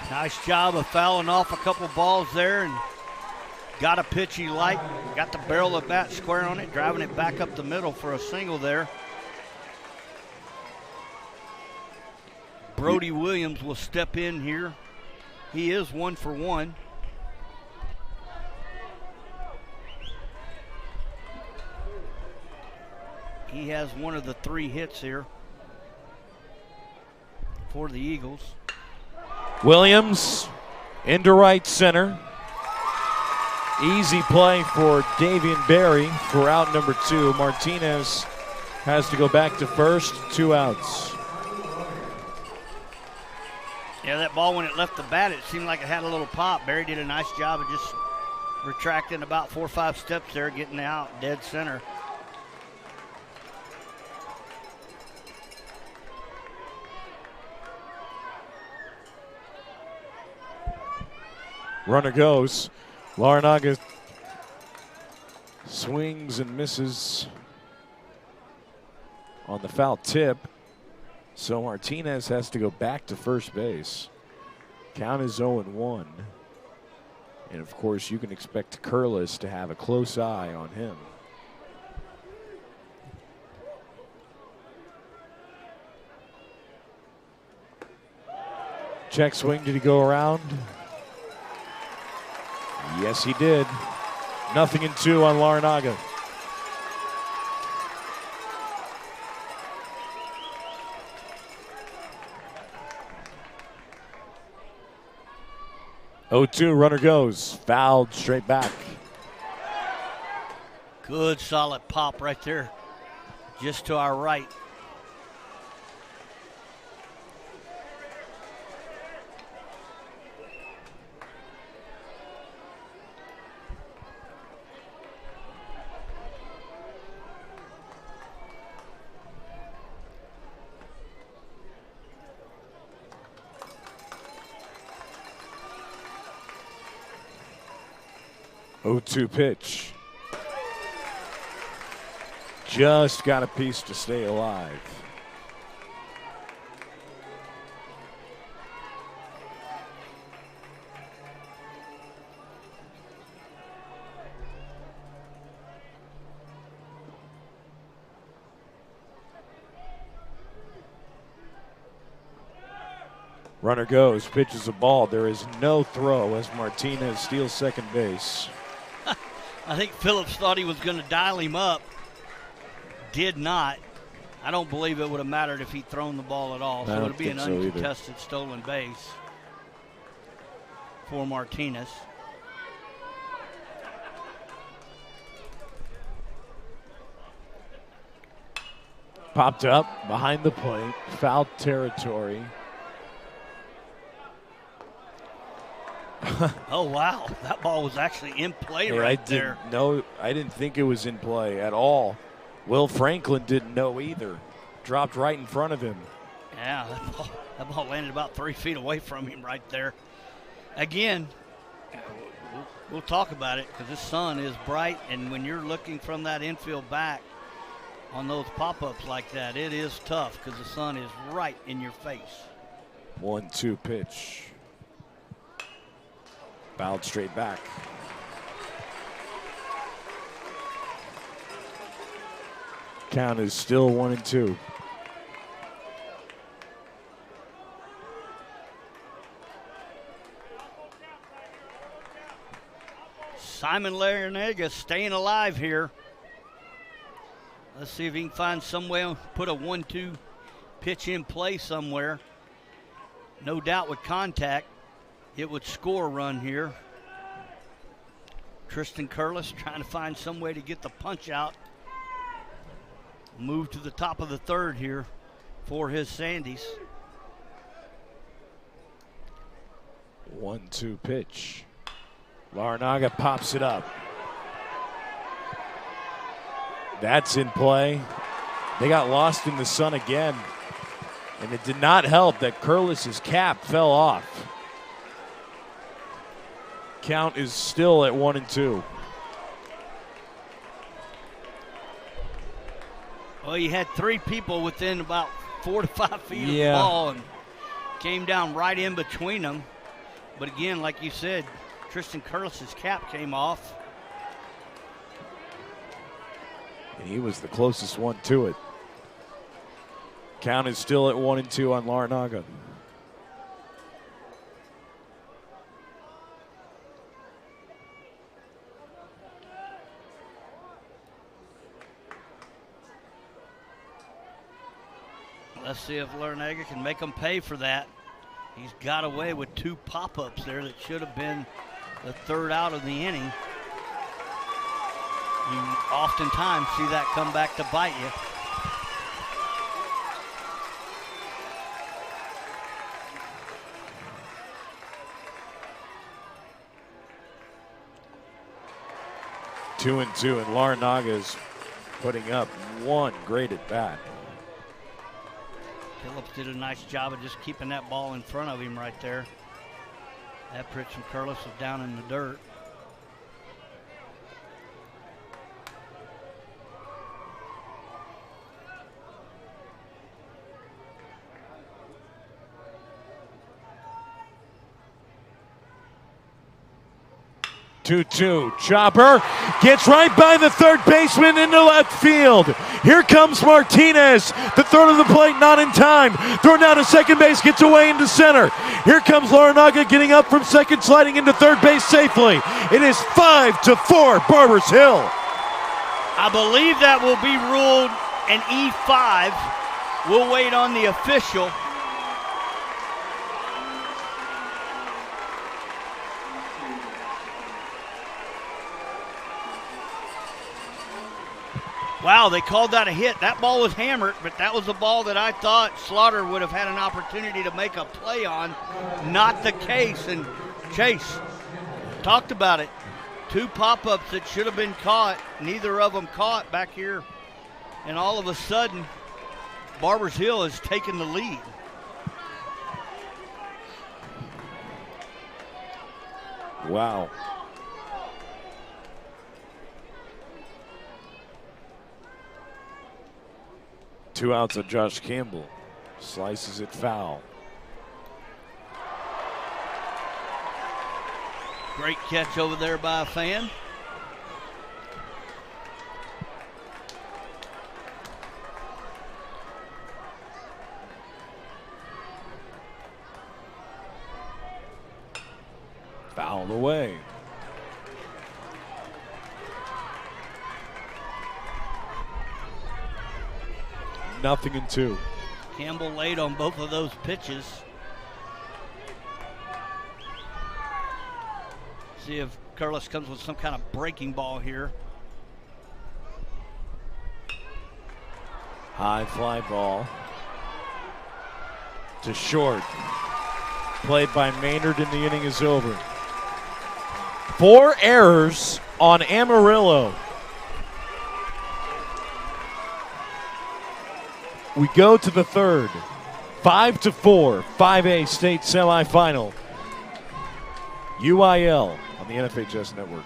Nice job of fouling off a couple balls there and got a pitch he liked. Got the barrel of the bat square on it, driving it back up the middle for a single there. Brody Williams will step in here. He is 1 for 1. He has one of the 3 hits here for the Eagles. Williams into right center. Easy play for Davian Berry for out number 2. Martinez has to go back to first, 2 outs. Yeah, that ball, when it left the bat, it seemed like it had a little pop. Berry did a nice job of just retracting about 4 or 5 steps there, getting out dead center. Runner goes. Larinaga swings and misses on the foul tip. So Martinez has to go back to first base. Count is 0-1. And of course, you can expect Curlis to have a close eye on him. Check swing, did he go around? Yes, he did. Nothing in 2 on Larinaga. Oh-2, runner goes. Fouled straight back. Good solid pop right there, just to our right. 0-2 pitch. Just got a piece to stay alive. Runner goes, pitches a ball. There is no throw as Martinez steals second base. I think Phillips thought he was going to dial him up. Did not. I don't believe it would have mattered if he'd thrown the ball at all. So it'll be an uncontested stolen base for Martinez. Popped up behind the plate, foul territory. Oh, wow. That ball was actually in play there. I didn't think it was in play at all. Will Franklin didn't know either. Dropped right in front of him. Yeah, that ball landed about 3 feet away from him right there. Again, we'll talk about it because the sun is bright, and when you're looking from that infield back on those pop-ups like that, it is tough because the sun is right in your face. 1-2 pitch. Fouled straight back. Count is still 1-2. Simon Larinaga staying alive here. Let's see if he can find some way to put a 1-2 pitch in play somewhere. No doubt with contact, it would score a run here. Tristan Curlis trying to find some way to get the punch out. Move to the top of the third here for his Sandys. 1-2 pitch. Larinaga pops it up. That's in play. They got lost in the sun again. And it did not help that Curlis's cap fell off. Count is still at 1-2. Well, you had three people within about 4 to 5 feet of the ball and came down right in between them. But again, like you said, Tristan Curlis's cap came off. And he was the closest one to it. Count is still at 1-2 on Larinaga. Let's see if Larinaga can make them pay for that. He's got away with 2 pop-ups there that should have been the third out of the inning. You oftentimes see that come back to bite you. Two and Larinaga's putting up one great at bat. Phillips did a nice job of just keeping that ball in front of him right there. That pitch from Curlis was down in the dirt. Two-two. Chopper gets right by the third baseman into left field. Here comes Martinez. The throw to the plate, not in time. Thrown down to second base, gets away into center. Here comes Larinaga getting up from second, sliding into third base safely. It is 5-4, Barbers Hill. I believe that will be ruled an E5. We'll wait on the official. Wow, they called that a hit. That ball was hammered, but that was a ball that I thought Slaughter would have had an opportunity to make a play on. Not the case, and Chase talked about it. 2 pop-ups that should have been caught. Neither of them caught back here. And all of a sudden, Barbers Hill has taken the lead. Wow. 2 outs on Josh Campbell. Slices it foul. Great catch over there by a fan. Fouled away. Nothing in 2. Campbell late on both of those pitches. See if Curlis comes with some kind of breaking ball here. High fly ball to short. Played by Maynard, and the inning is over. 4 errors on Amarillo. We go to the 3rd. 5-4, 5A state semifinal. UIL on the NFHS Network.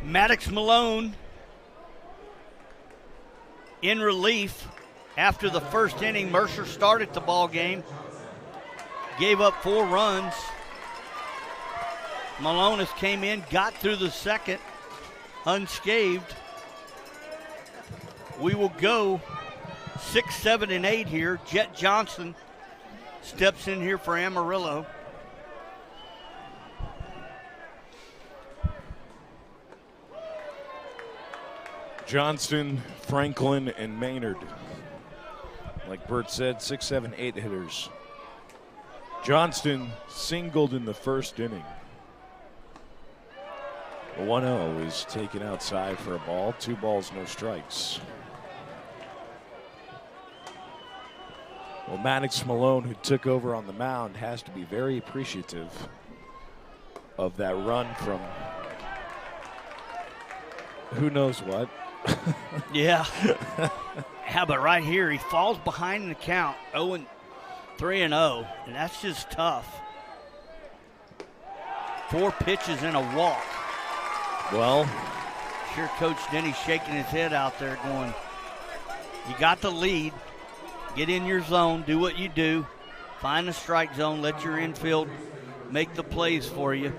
Maddox Malone in relief after the first inning. Mercer started the ball game, gave up 4 runs. Malone has came in, got through the second unscathed. We will go 6, 7, and 8 here. Jet Johnson steps in here for Amarillo. Johnston, Franklin, and Maynard. Like Bert said, 6, 7, 8 hitters. Johnston singled in the first inning. 1-0 is taken outside for a ball. 2 balls, no strikes. Well, Maddox Malone, who took over on the mound, has to be very appreciative of that run from who knows what. Yeah. Yeah, but right here, he falls behind in the count, 0-3-0, and that's just tough. 4 pitches and a walk. Well, sure, Coach Denny's shaking his head out there going, you got the lead. Get in your zone, do what you do. Find the strike zone, let your infield make the plays for you.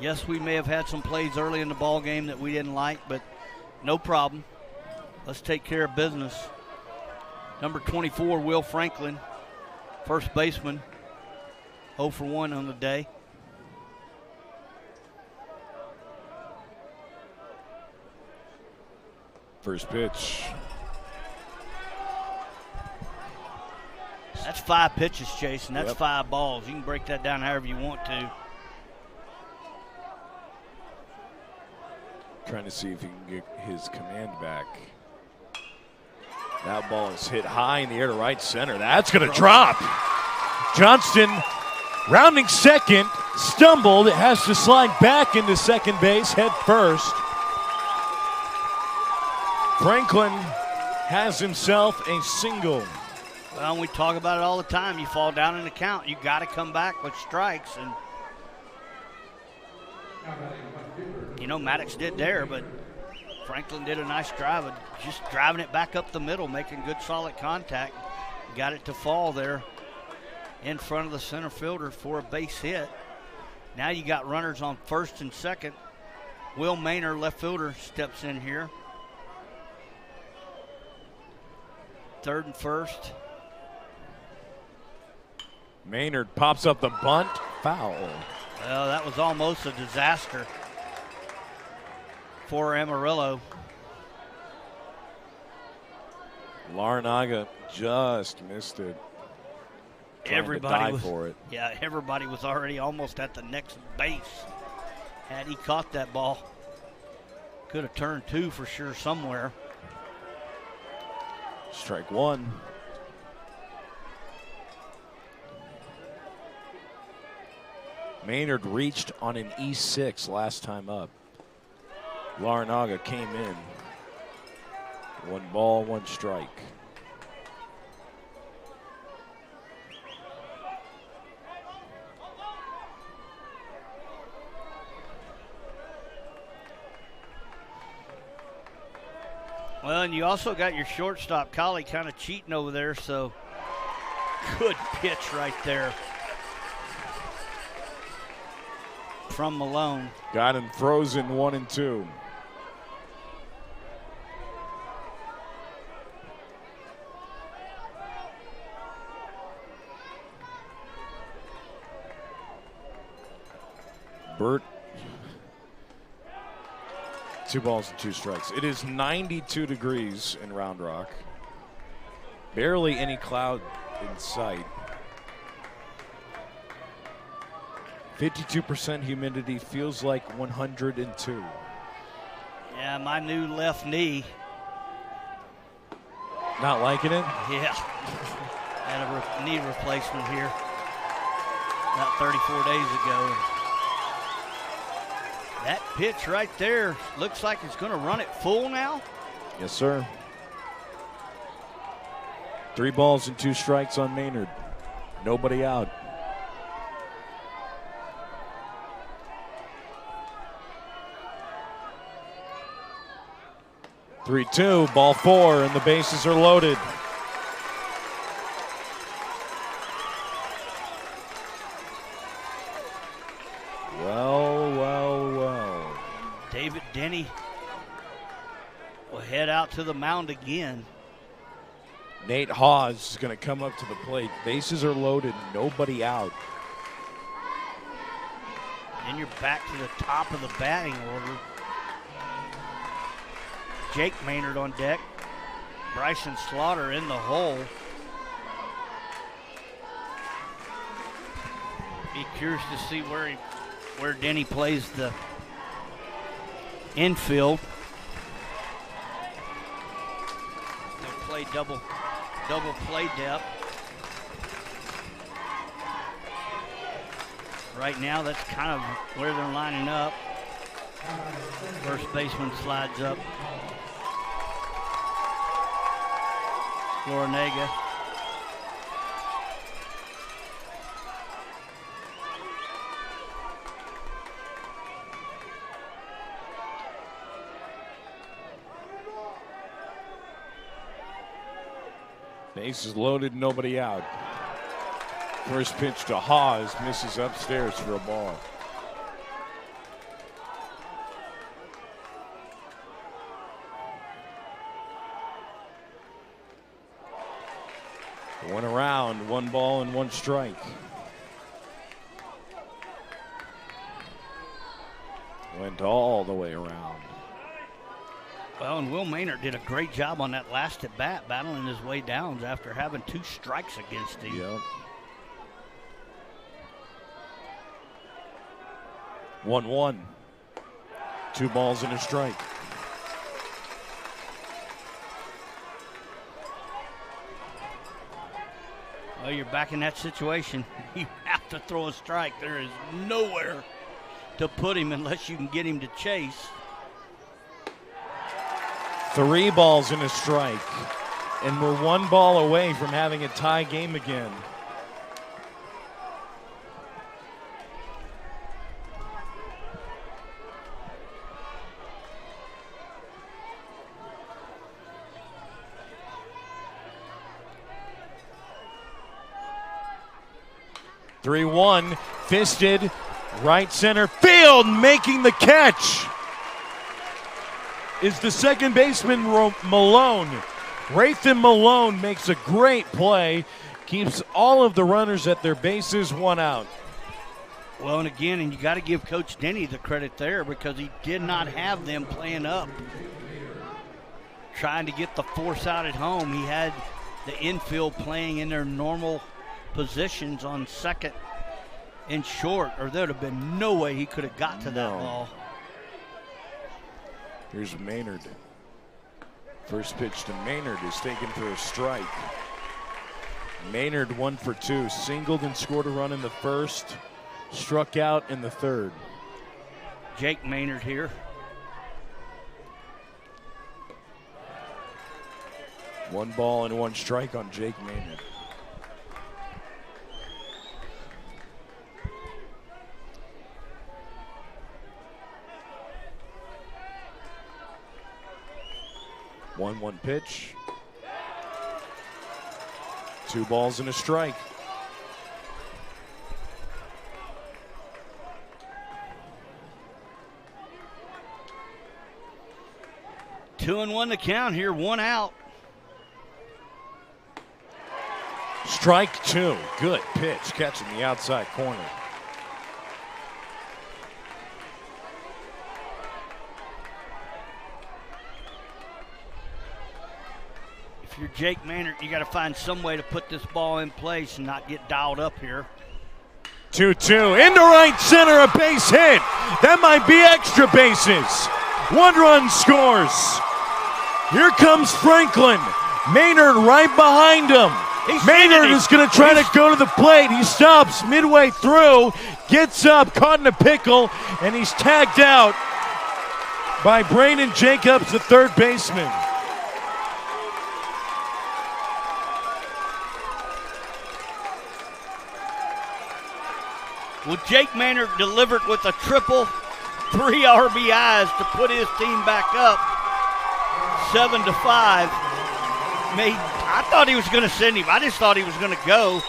Yes, we may have had some plays early in the ball game that we didn't like, but no problem. Let's take care of business. Number 24, Will Franklin, first baseman, 0 for 1 on the day. First pitch. That's 5 pitches, Chase, and that's Yep. 5 balls. You can break that down however you want to. Trying to see if he can get his command back. That ball is hit high in the air to right center. That's going to drop. Johnston, rounding second, stumbled. It has to slide back into second base, head first. Franklin has himself a single. Well, we talk about it all the time. You fall down in the count, you got to come back with strikes. And You know, Maddox did there, but Franklin did a nice drive, just driving it back up the middle, making good solid contact. Got it to fall there in front of the center fielder for a base hit. Now you got runners on first and second. Will Maynard, left fielder, steps in here. Third and first. Maynard pops up the bunt, foul. Well, that was almost a disaster for Amarillo. Larnaga just missed it. Everybody was for it. Yeah, everybody was already almost at the next base. Had he caught that ball, could have turned two for sure somewhere. Strike one. Maynard reached on an E6 last time up. Larnaga came in. 1 ball, 1 strike. Well, and you also got your shortstop, Collie, kind of cheating over there, so good pitch right there from Malone. Got him frozen 1 and 2. Bert, 2 balls and 2 strikes. It is 92 degrees in Round Rock. Barely any cloud in sight. 52% humidity, feels like 102. Yeah, my new left knee. Not liking it? Yeah. Had a knee replacement here about 34 days ago. That pitch right there looks like it's going to run it full now. Yes, sir. 3 balls and 2 strikes on Maynard. Nobody out. Three-two, ball 4, and the bases are loaded. Well. David Denny will head out to the mound again. Nate Hawes is going to come up to the plate. Bases are loaded, nobody out. Then you're back to the top of the batting order. Jake Maynard on deck. Bryson Slaughter in the hole. Be curious to see where Denny plays the infield. They'll play double play depth. Right now, that's kind of where they're lining up. First baseman slides up. Larnaga. Bases loaded, nobody out. First pitch to Hawes, misses upstairs for a ball. One around, 1 ball and 1 strike. Went all the way around. Well, and Will Maynard did a great job on that last at bat, battling his way down after having 2 strikes against him. Yep. 1-1. 2 balls and a strike. Well, you're back in that situation. You have to throw a strike. There is nowhere to put him unless you can get him to chase. 3 balls and a strike. And we're 1 ball away from having a tie game again. 3-1, fisted, right center field, making the catch is the second baseman, Malone. Rathan Malone makes a great play, keeps all of the runners at their bases, 1 out. Well, and again, and you got to give Coach Denny the credit there because he did not have them playing up, trying to get the force out at home. He had the infield playing in their normal positions on second and short, or there would have been no way he could have got to that ball. Here's Maynard. First pitch to Maynard is taken for a strike. Maynard 1 for 2, singled and scored a run in the first, struck out in the third. Jake Maynard here. One ball and 1 strike on Jake Maynard. One pitch. 2 balls and a strike. Two and 1 to count here, 1 out. Strike 2. Good pitch, catching the outside corner. If you're Jake Maynard, you got to find some way to put this ball in place and not get dialed up here. 2-2 into right center, a base hit. That might be extra bases. 1 run scores. Here comes Franklin. Maynard right behind him. Maynard is going to try to go to the plate. He stops midway through, gets up, caught in a pickle, and he's tagged out by Brandon Jacobs, the third baseman. Well, Jake Maynard delivered with a triple, 3 RBIs to put his team back up 7-5. I thought he was going to send him. I just thought he was going to go.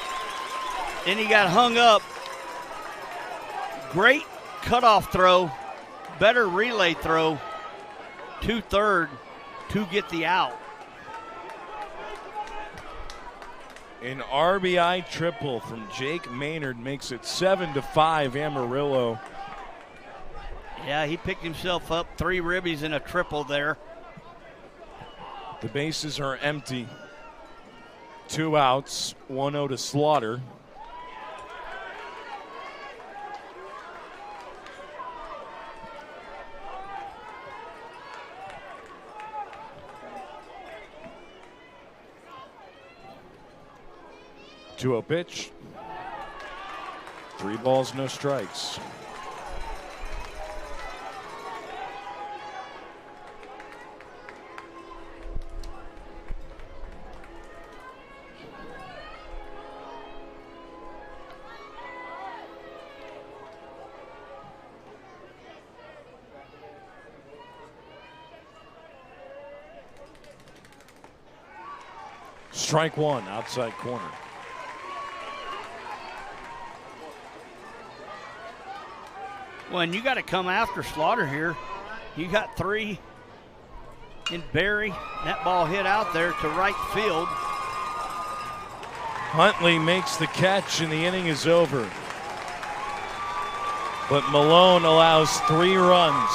Then he got hung up. Great cutoff throw, better relay throw to third to get the out. An RBI triple from Jake Maynard makes it 7-5 Amarillo. Yeah, he picked himself up 3 ribbies and a triple there. The bases are empty. 2 outs, 1-0 to Slaughter. Two-0 pitch. 3 balls, no strikes. Strike 1, outside corner. Well, and you got to come after Slaughter here. You got 3 in Barry. That ball hit out there to right field. Huntley makes the catch and the inning is over. But Malone allows 3 runs.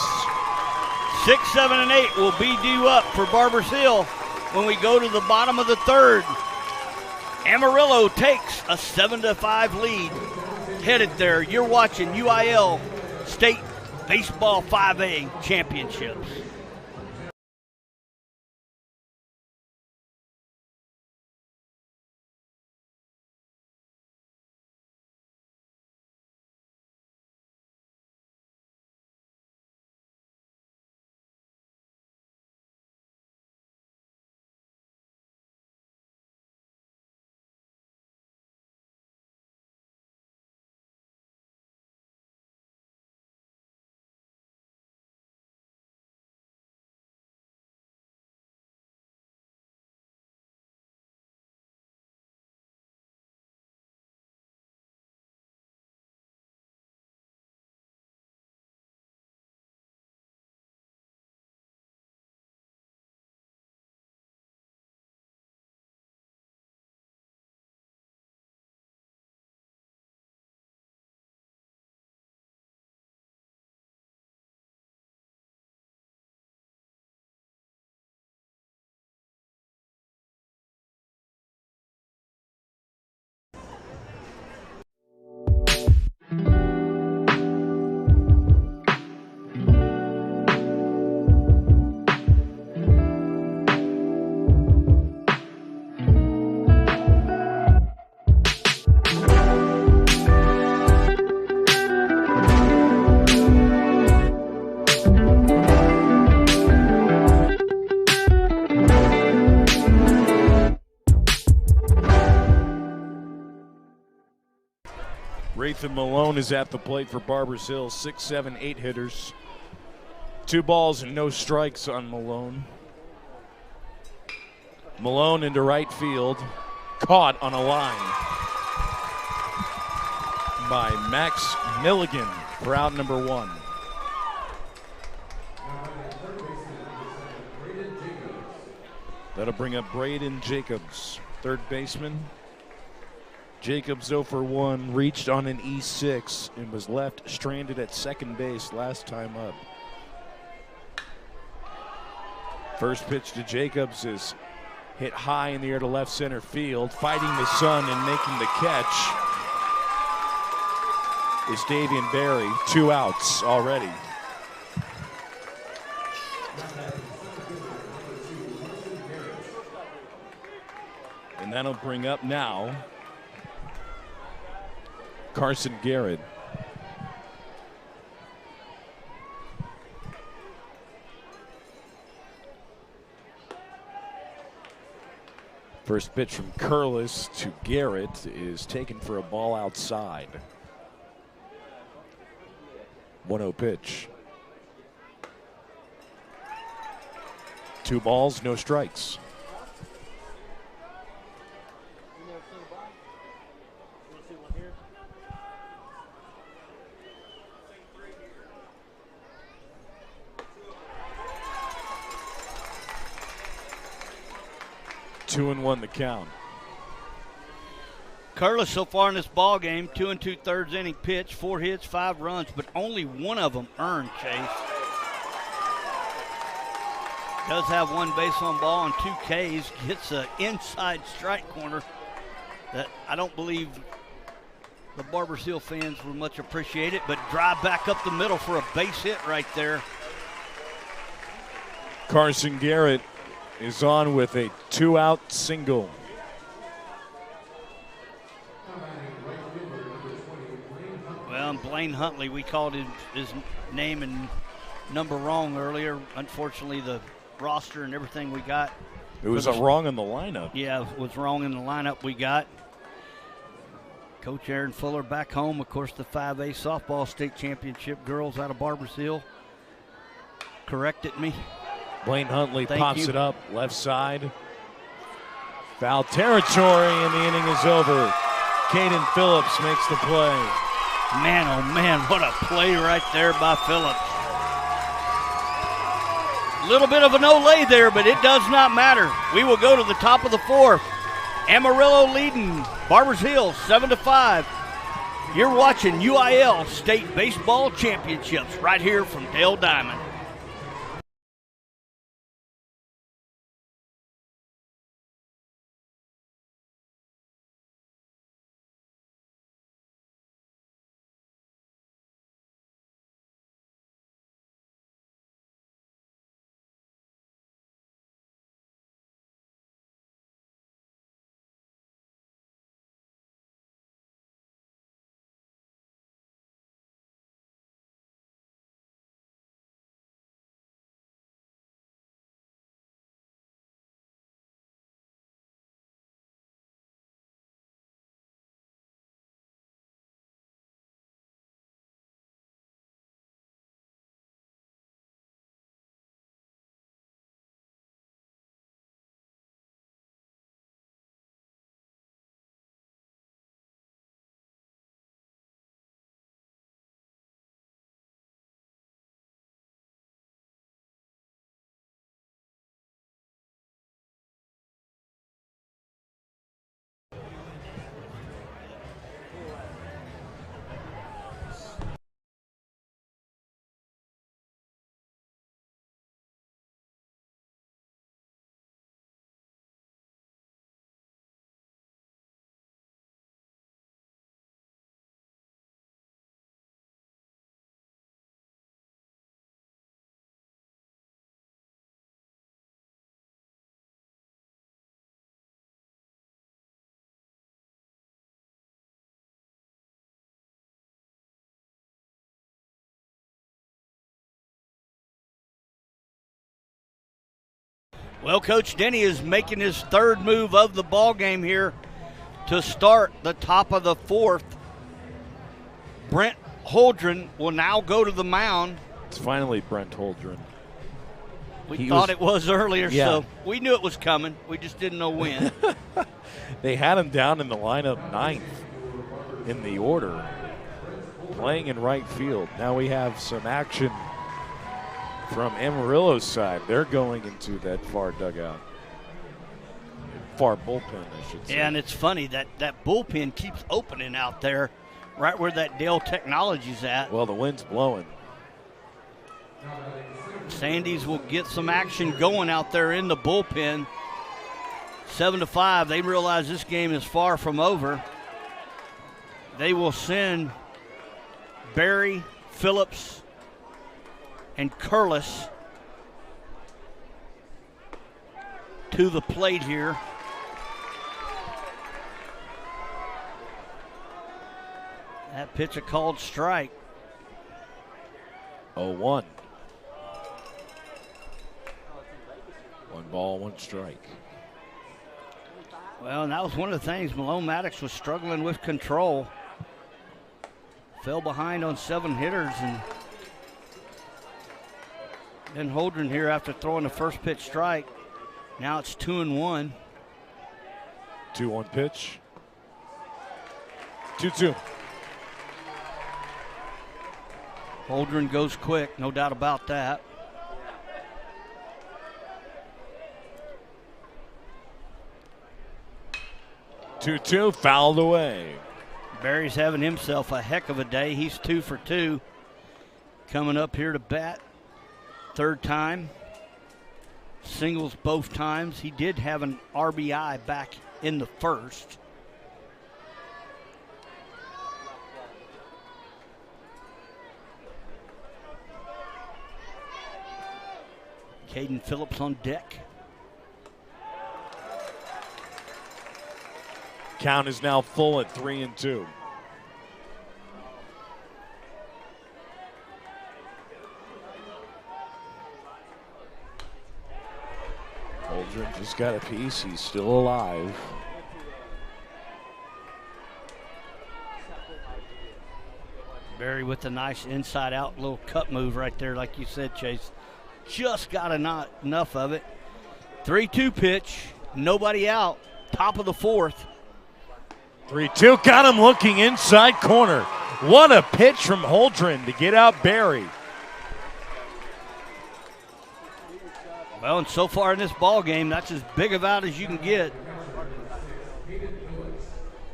6, 7, and 8 will be due up for Barbers Hill when we go to the bottom of the third. Amarillo takes a 7-5 lead. Headed there, you're watching UIL State Baseball 5A Championships. Nathan Malone is at the plate for Barbers Hill. 6, 7, 8 hitters. 2 balls and no strikes on Malone. Malone into right field. Caught on a line by Max Milligan for out number 1. That'll bring up Braden Jacobs, third baseman. Jacobs 0 for 1, reached on an E6 and was left stranded at second base last time up. First pitch to Jacobs is hit high in the air to left center field. Fighting the sun and making the catch is Davian Berry. 2 outs already. And that'll bring up now Carson Garrett. First pitch from Curlis to Garrett is taken for a ball outside. 1-0 pitch. 2 balls, no strikes. Two and 1 the count. Curlis so far in this ball game, 2 2/3 inning pitch, 4 hits, 5 runs, but only 1 of them earned, Chase. Does have 1 base on ball and 2 Ks. Gets an inside strike corner that I don't believe the Barbers Hill fans will much appreciate it, but drive back up the middle for a base hit right there. Carson Garrett is on with a 2-out single. Well, Blaine Huntley, we called his name and number wrong earlier. Unfortunately, the roster and everything we got. It was wrong in the lineup. Yeah, it was wrong in the lineup we got. Coach Aaron Fuller back home. Of course, the 5A softball state championship girls out of Barbers Hill corrected me. Blaine Huntley Thank pops you. it up, left side. Foul territory, and the inning is over. Caden Phillips makes the play. Man, oh man, what a play right there by Phillips. Little bit of an olay there, but it does not matter. We will go to the top of the 4th. Amarillo leading Barbers Hill 7-5. You're watching UIL State Baseball Championships right here from Dale Diamond. Well, Coach Denny is making his 3rd move of the ball game here to start the top of the 4th. Brent Holdren will now go to the mound. It's finally Brent Holdren. We thought it was earlier, yeah. So we knew it was coming. We just didn't know when. They had him down in the lineup 9th in the order, playing in right field. Now we have some action from Amarillo's side. They're going into that far dugout. Far bullpen, I should say. Yeah, and it's funny that bullpen keeps opening out there right where that Dell Technology's at. Well, the wind's blowing. Sandies will get some action going out there in the bullpen. 7-5. They realize this game is far from over. They will send Barry, Phillips, and Curlis to the plate here. That pitch a called strike. 0-1. 1 ball, 1 strike. Well, and that was one of the things. Malone Maddox was struggling with control. Fell behind on 7 hitters, and then Holdren here after throwing the first pitch strike. Now it's 2-1. 2-1 pitch. 2-2. Holdren goes quick, no doubt about that. Two, fouled away. Barry's having himself a heck of a day. He's 2 for 2. Coming up here to bat. 3rd time. Singles both times. He did have an RBI back in the first. Caden Phillips on deck. Count is now full at 3-2. Holdren just got a piece. He's still alive. Barry with a nice inside-out little cut move right there, like you said, Chase. Just got enough of it. 3-2 pitch. Nobody out. Top of the 4th. 3-2. Got him looking inside corner. What a pitch from Holdren to get out Barry. Well, and so far in this ball game, that's as big of out as you can get.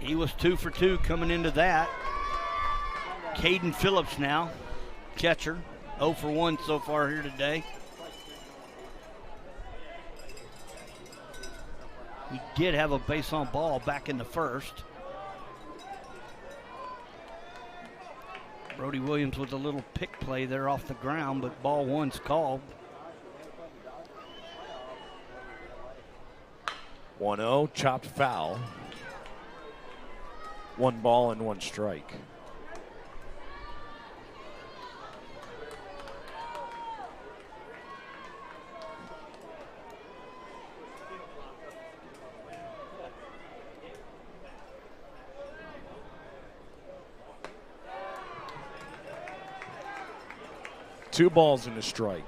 He was 2 for 2 coming into that. Caden Phillips now, catcher. 0 for 1 so far here today. He did have a base on ball back in the first. Brody Williams with a little pick play there off the ground, but ball 1's called. 1-0, chopped foul. 1 ball and 1 strike. Two balls and a strike.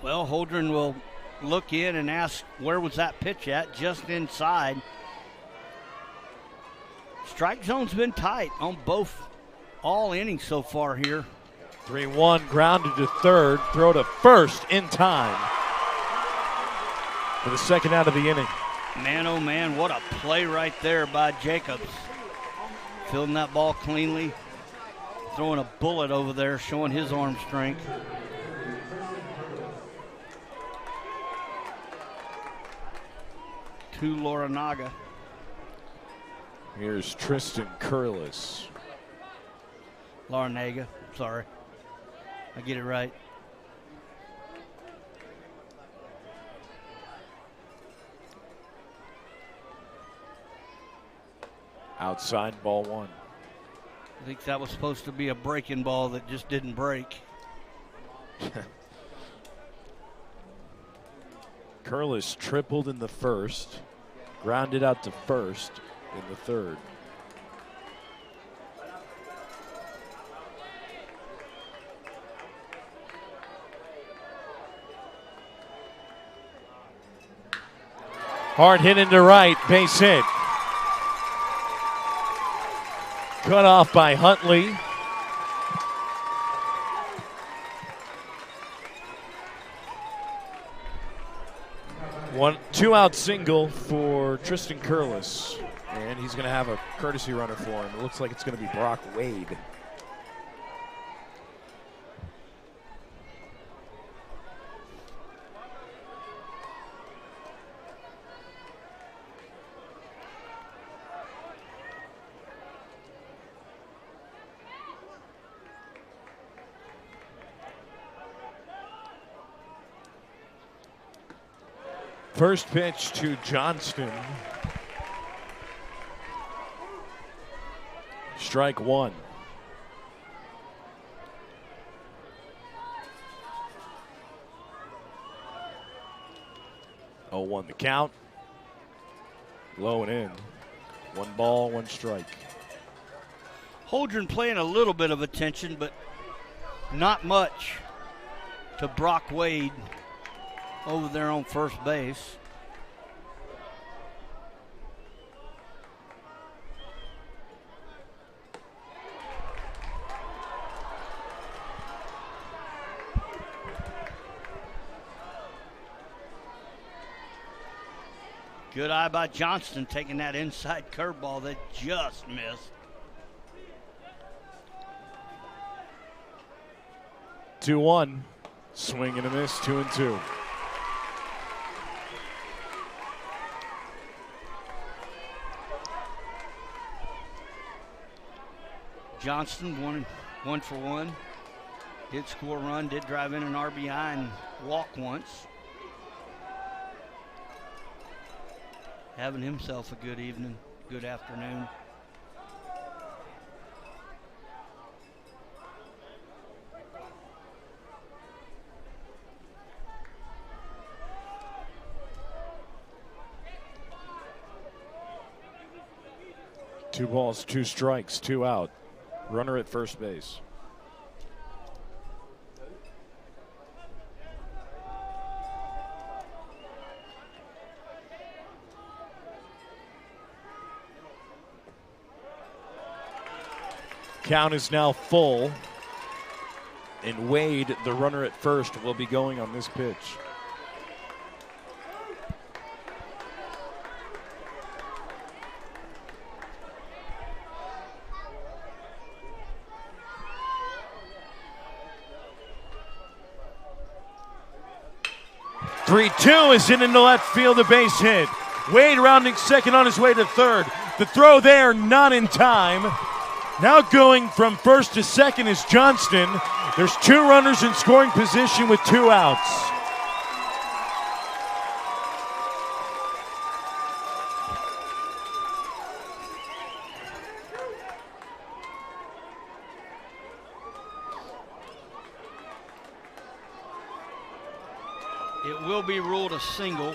Well, Holdren will look in and ask where was that pitch at, just inside. Strike zone's been tight on all innings so far here. 3-1, grounded to third, throw to first in time for the second out of the inning. Man, oh man, what a play right there by Jacobs. Fielding that ball cleanly, throwing a bullet over there, showing his arm strength. To Laranaga. Here's Tristan Curlis. Laranaga, sorry. I get it right. Outside, ball 1. I think that was supposed to be a breaking ball that just didn't break. Curlis tripled in the first, grounded out to first in the third. Hard hit into right, base hit. Cut off by Huntley. Two out single for Tristan Curlis, and he's going to have a courtesy runner for him. It looks like it's going to be Brock Wade. First pitch to Johnston. Strike one. 0-1 the count. Low and in. 1 ball, 1 strike. Holdren playing a little bit of attention, but not much to Brock Wade over there on first base. Good eye by Johnston, taking that inside curveball that just missed. 2-1. Swing and a miss, 2-2. Johnston one for one. Did score a run, did drive in an RBI and walk once. Having himself a good evening, good afternoon. Two balls, 2 strikes, 2 out. Runner at first base. Count is now full, and Wade, the runner at first, will be going on this pitch. Three-two is in into left field, a base hit. Wade rounding second on his way to third. The throw there, not in time. Now going from first to second is Johnston. There's 2 runners in scoring position with 2 outs. It will be ruled a single.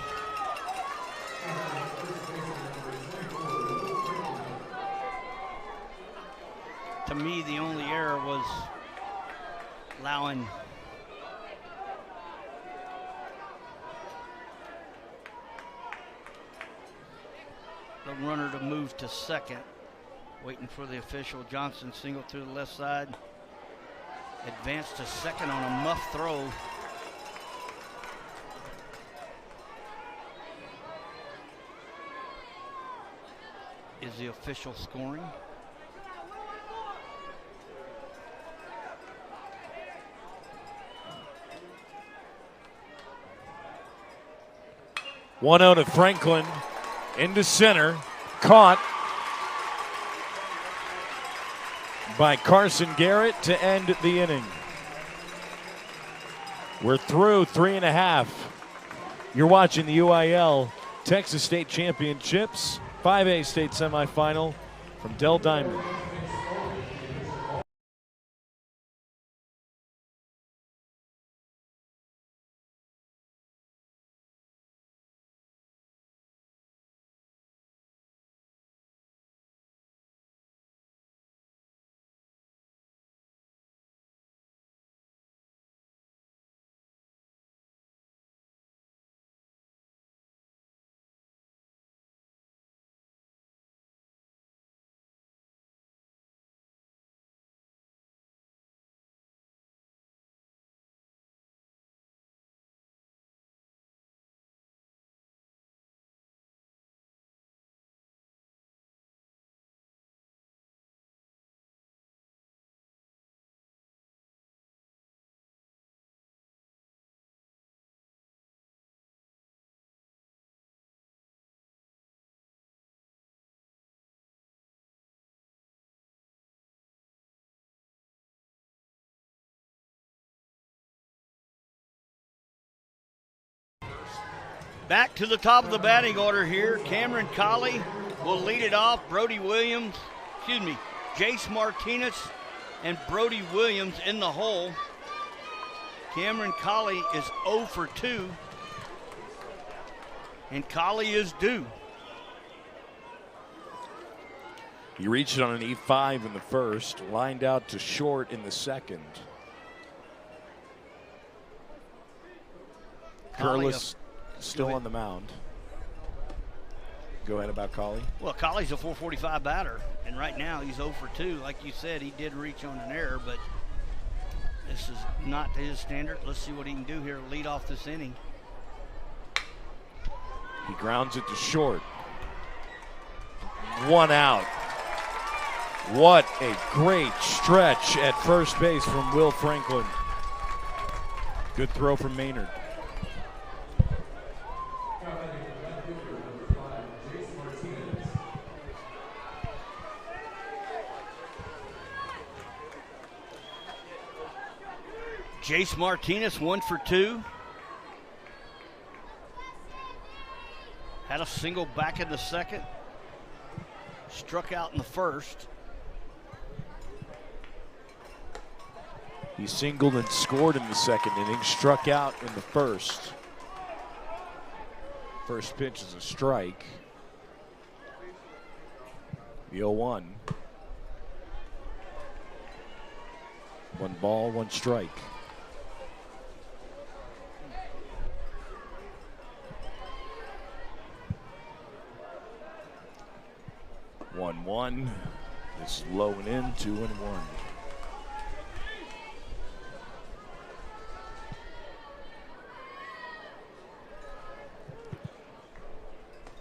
To me, the only error was allowing the runner to move to second. Waiting for the official. Johnson single through the left side. Advanced to second on a muff throw. Is the official scoring? One out of Franklin into center, caught by Carson Garrett to end the inning. We're through 3.5. You're watching the UIL Texas State Championships 5A state semifinal from Dell Diamond. Back to the top of the batting order here. Cameron Colley will lead it off. Jace Martinez and Brody Williams in the hole. Cameron Colley is 0 for 2. And Colley is due. He reached it on an E5 in the first, lined out to short in the second. Curlis still on the mound. Go ahead about Colley. Well, Colley's a 445 batter, and right now he's 0 for 2. Like you said, he did reach on an error, but this is not to his standard. Let's see what he can do here to lead off this inning. He grounds it to short. 1 out. What a great stretch at first base from Will Franklin. Good throw from Maynard. Jace Martinez, 1 for 2. Had a single back in the second. Struck out in the first. He singled and scored in the second inning, struck out in the first. First pitch is a strike. The 0-1. 1 ball, 1 strike. One. This is low and in, 2-1.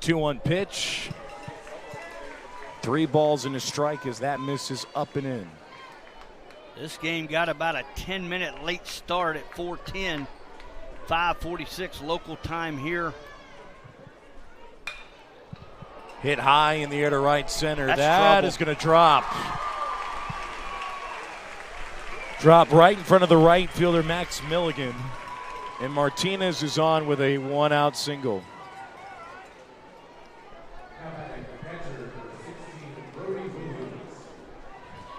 2-1 pitch. 3 balls and a strike as that misses up and in. This game got about a 10-minute late start at 4:10. 5:46 local time here. Hit high in the air to right center. That's that trouble. is going to drop. Drop right in front of the right fielder, Max Milligan. And Martinez is on with a 1-out single.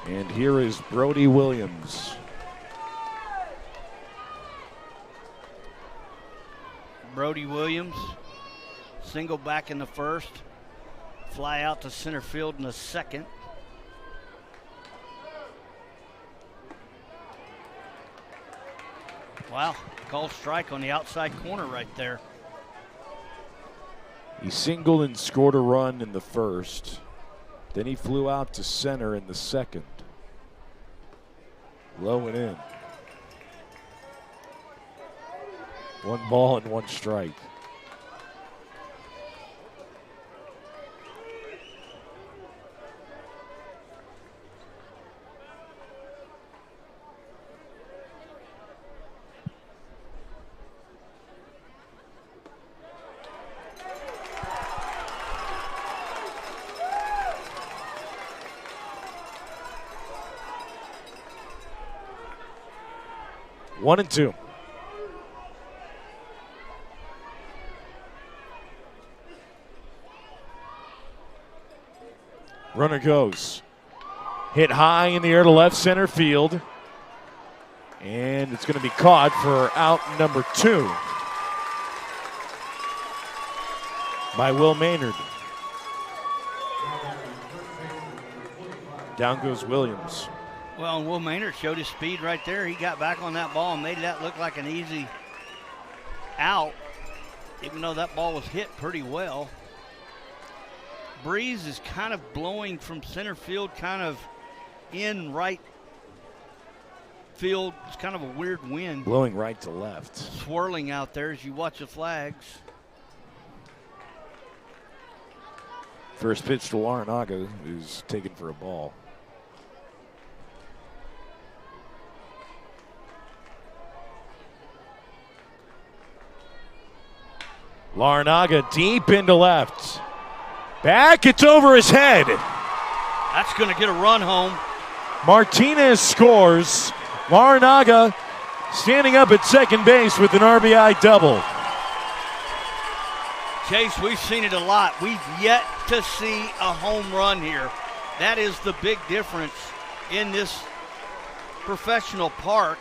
And here is Brody Williams. Brody Williams, single back in the first. Fly out to center field in the second. Wow, called strike on the outside corner right there. He singled and scored a run in the first. Then he flew out to center in the second. Low and in. 1 ball and 1 strike. One and 2. Runner goes. Hit high in the air to left center field. And it's going to be caught for out number 2 by Will Maynard. Down goes Williams. Well, and Will Maynard showed his speed right there. He got back on that ball and made that look like an easy out, even though that ball was hit pretty well. Breeze is kind of blowing from center field, kind of in right field. It's kind of a weird wind. Blowing right to left. Swirling out there as you watch the flags. First pitch to Larinaga is taken for a ball. Larinaga deep into left. Back, it's over his head. That's going to get a run home. Martinez scores. Larinaga standing up at second base with an RBI double. Chase, we've seen it a lot. We've yet to see a home run here. That is the big difference in this professional park.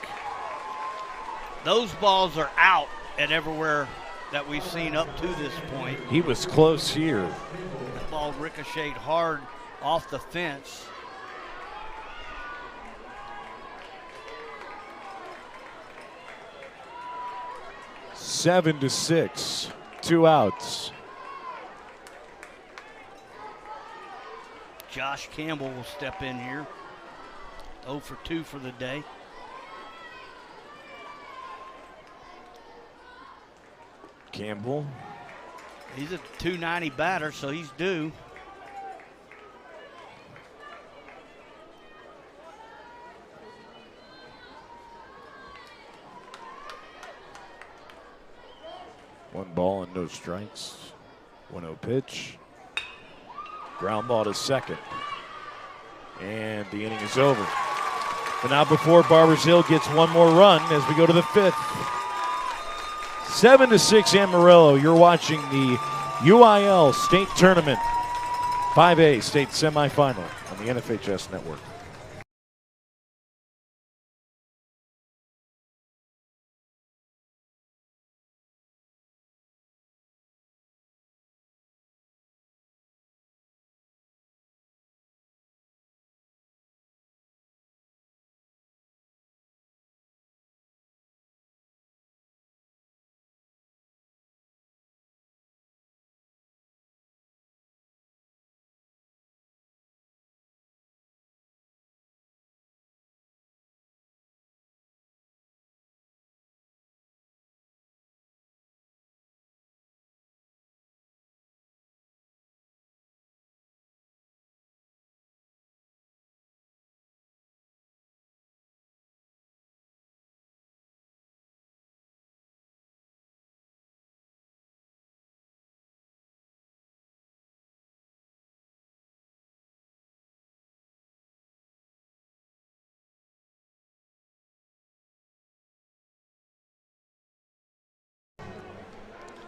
Those balls are out at everywhere that we've seen up to this point. He was close here. That ball ricocheted hard off the fence. Seven to 6, 2 outs. Josh Campbell will step in here. 0 for 2 for the day. Campbell. He's a .290 batter, so he's due. One ball and no strikes. 1-0 pitch. Ground ball to second. And the inning is over. But now before Barbers Hill gets one more run as we go to the fifth. 7 to 6 Amarillo. You're watching the UIL State Tournament 5A State Semifinal on the NFHS Network.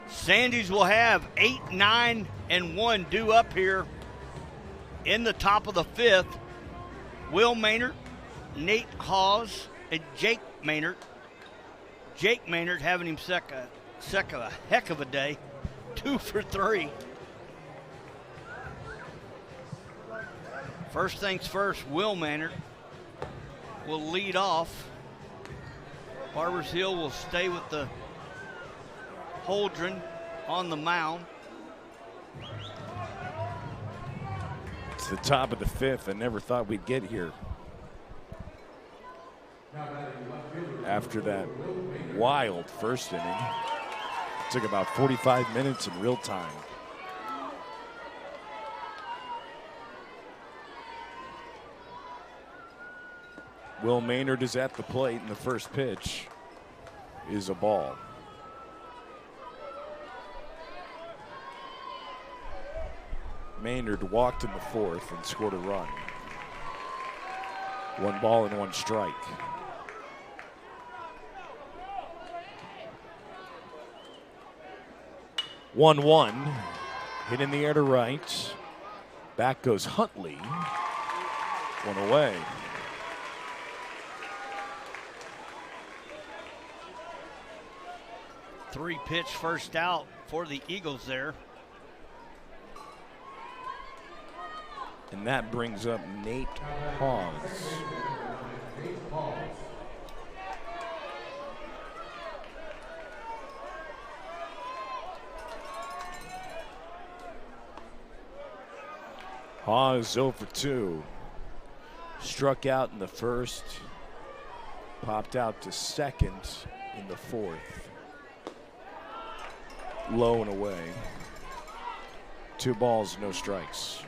Sandys will have 8, 9, and 1 due up here in the top of the fifth. Will Maynard, Nate Hawes, and Jake Maynard. Jake Maynard having himself a heck of a day. 2 for 3. First things first, Will Maynard will lead off. Barbers Hill will stay with the Holdren on the mound. It's the top of the fifth. I never thought we'd get here. After that wild first inning, it took about 45 minutes in real time. Will Maynard is at the plate, and the first pitch is a ball. Maynard walked in the fourth and scored a run. 1 ball and 1 strike. One, hit in the air to right. Back goes Huntley. 1 away. Three pitch first out for the Eagles there. And that brings up Nate Hawes. Hawes 0 for 2. Struck out in the first. Popped out to second in the fourth. Low and away. 2 balls, no strikes.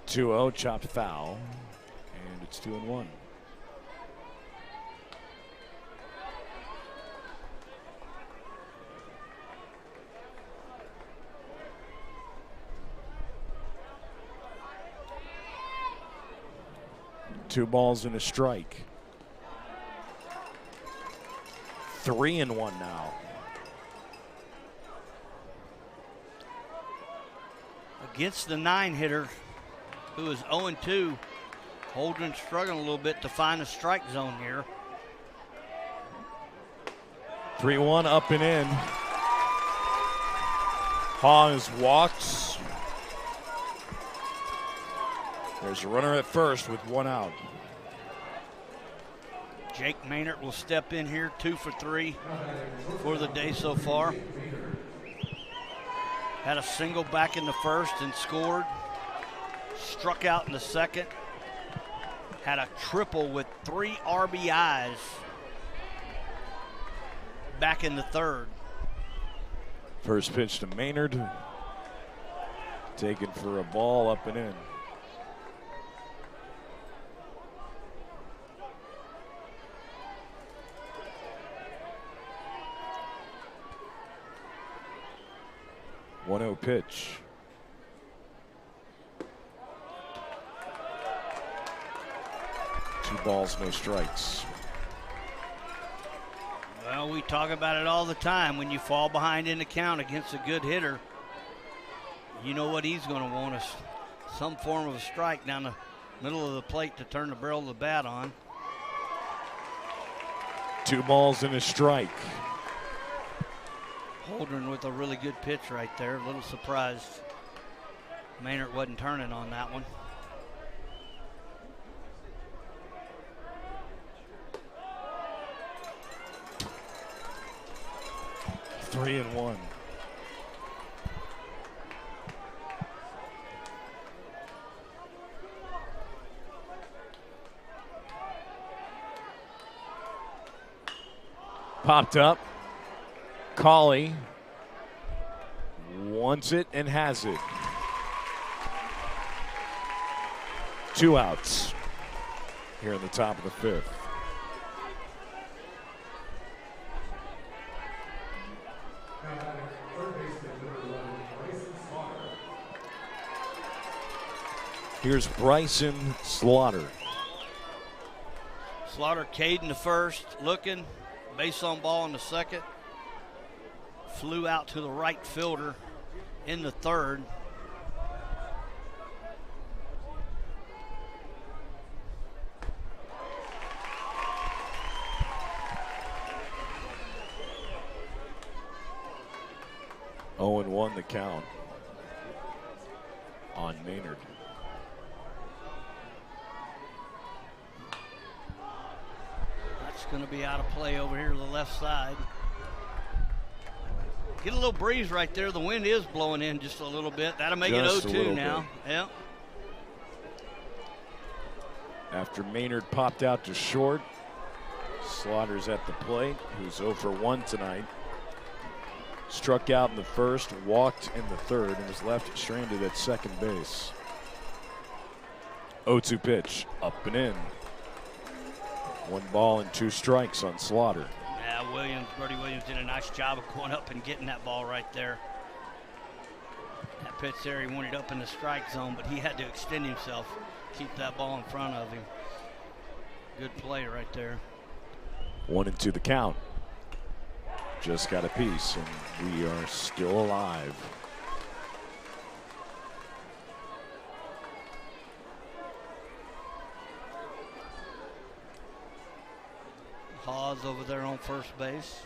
2-0, chopped foul, and it's 2-1. Two balls and a strike. 3-1 now. Against the 9-hitter, who is 0-2, Holdren struggling a little bit to find a strike zone here. 3-1 up and in. Hawes walks. There's a runner at first with 1 out. Jake Maynard will step in here, 2 for 3 for the day so far. Had a single back in the first and scored. Struck out in the second. Had a triple with 3 RBIs back in the third. First pitch to Maynard. Taken for a ball up and in. One-0 pitch. Two balls, no strikes. Well, we talk about it all the time. When you fall behind in the count against a good hitter, you know what he's going to want is some form of a strike down the middle of the plate to turn the barrel of the bat on. 2 balls and a strike. Holdren with a really good pitch right there. A little surprised Maynard wasn't turning on that one. Three and one. Popped up. Cauley wants it and has it. 2 outs here in the top of the 5th. Here's Bryson Slaughter. Slaughter Cade in the first, looking, base on ball in the second. Flew out to the right fielder in the third. Oh, and 1 the count on Maynard. That's going to be out of play over here to the left side. Get a little breeze right there. The wind is blowing in just a little bit. That'll make Just it a 0-2 little now. bit. Yep. After Maynard popped out to short, Slaughter's at the plate, who's 0 for 1 tonight. Struck out in the first, walked in the third, and was left stranded at second base. 0-2 pitch, up and in. 1 ball and 2 strikes on Slaughter. Yeah, Brody Williams did a nice job of going up and getting that ball right there. That pitch there, he wanted up in the strike zone, but he had to extend himself, keep that ball in front of him. Good play right there. 1-2 the count. Just got a piece, and we are still alive. Hawes over there on first base.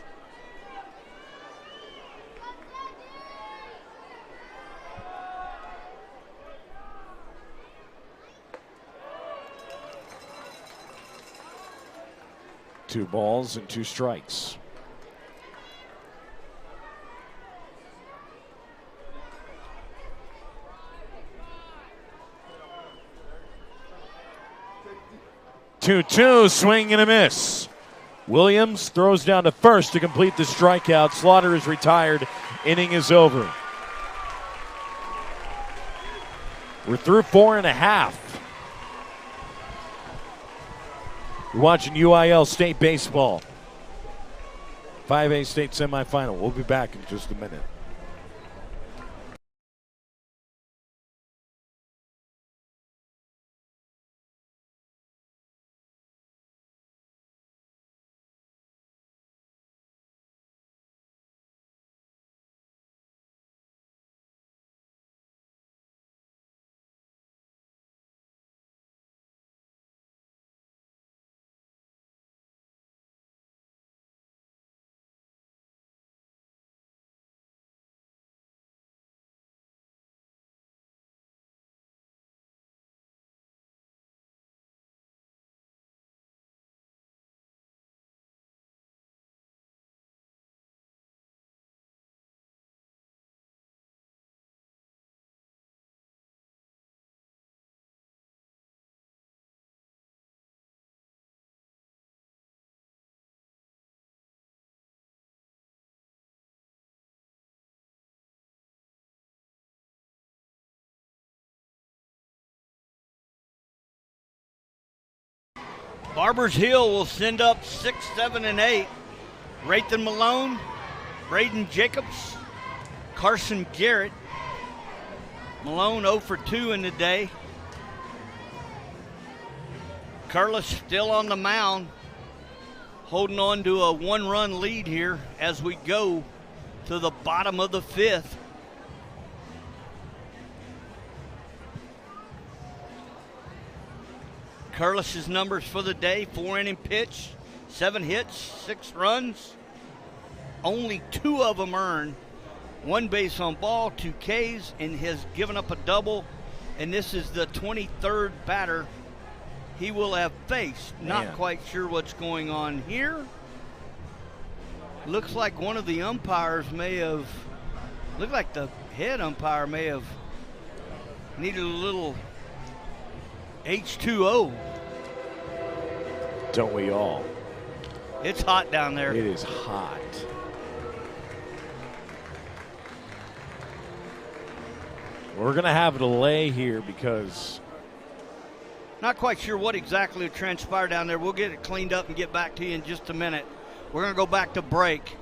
Two balls and 2 strikes. Two, swing and a miss. Williams throws down to first to complete the strikeout. Slaughter is retired. Inning is over. We're through 4.5. You're watching UIL State Baseball. 5A State Semifinal. We'll be back in just a minute. Barbers Hill will send up 6, 7, and 8. Rathan Malone, Braden Jacobs, Carson Garrett. Malone 0 for 2 in the day. Carlos still on the mound, holding on to a 1-run lead here as we go to the bottom of the 5th. Carlos's numbers for the day: 4-inning pitch, 7 hits, 6 runs. Only 2 of them earned. 1 base on ball, 2 Ks, and has given up a double. And this is the 23rd batter he will have faced. Not quite sure what's going on here. Looks like one of the umpires may have, looked like the head umpire may have needed a little H2O. Don't we all? It's hot down there. It is hot. We're going to have a delay here because not quite sure what exactly transpired down there. We'll get it cleaned up and get back to you in just a minute. We're going to go back to break.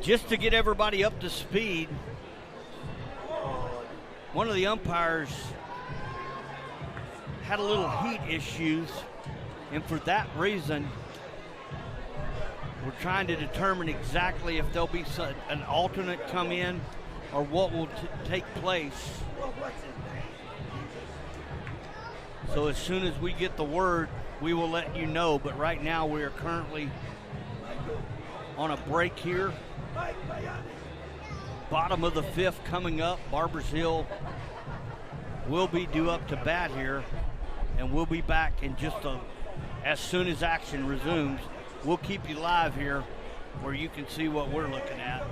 Just to get everybody up to speed, one of the umpires had a little heat issues, and for that reason, we're trying to determine exactly if there'll be an alternate come in or what will take place. So as soon as we get the word, we will let you know. But right now we are currently on a break here. Bottom of the fifth coming up. Barbers Hill will be due up to bat here, and we'll be back in as soon as action resumes. We'll keep you live here where you can see what we're looking at.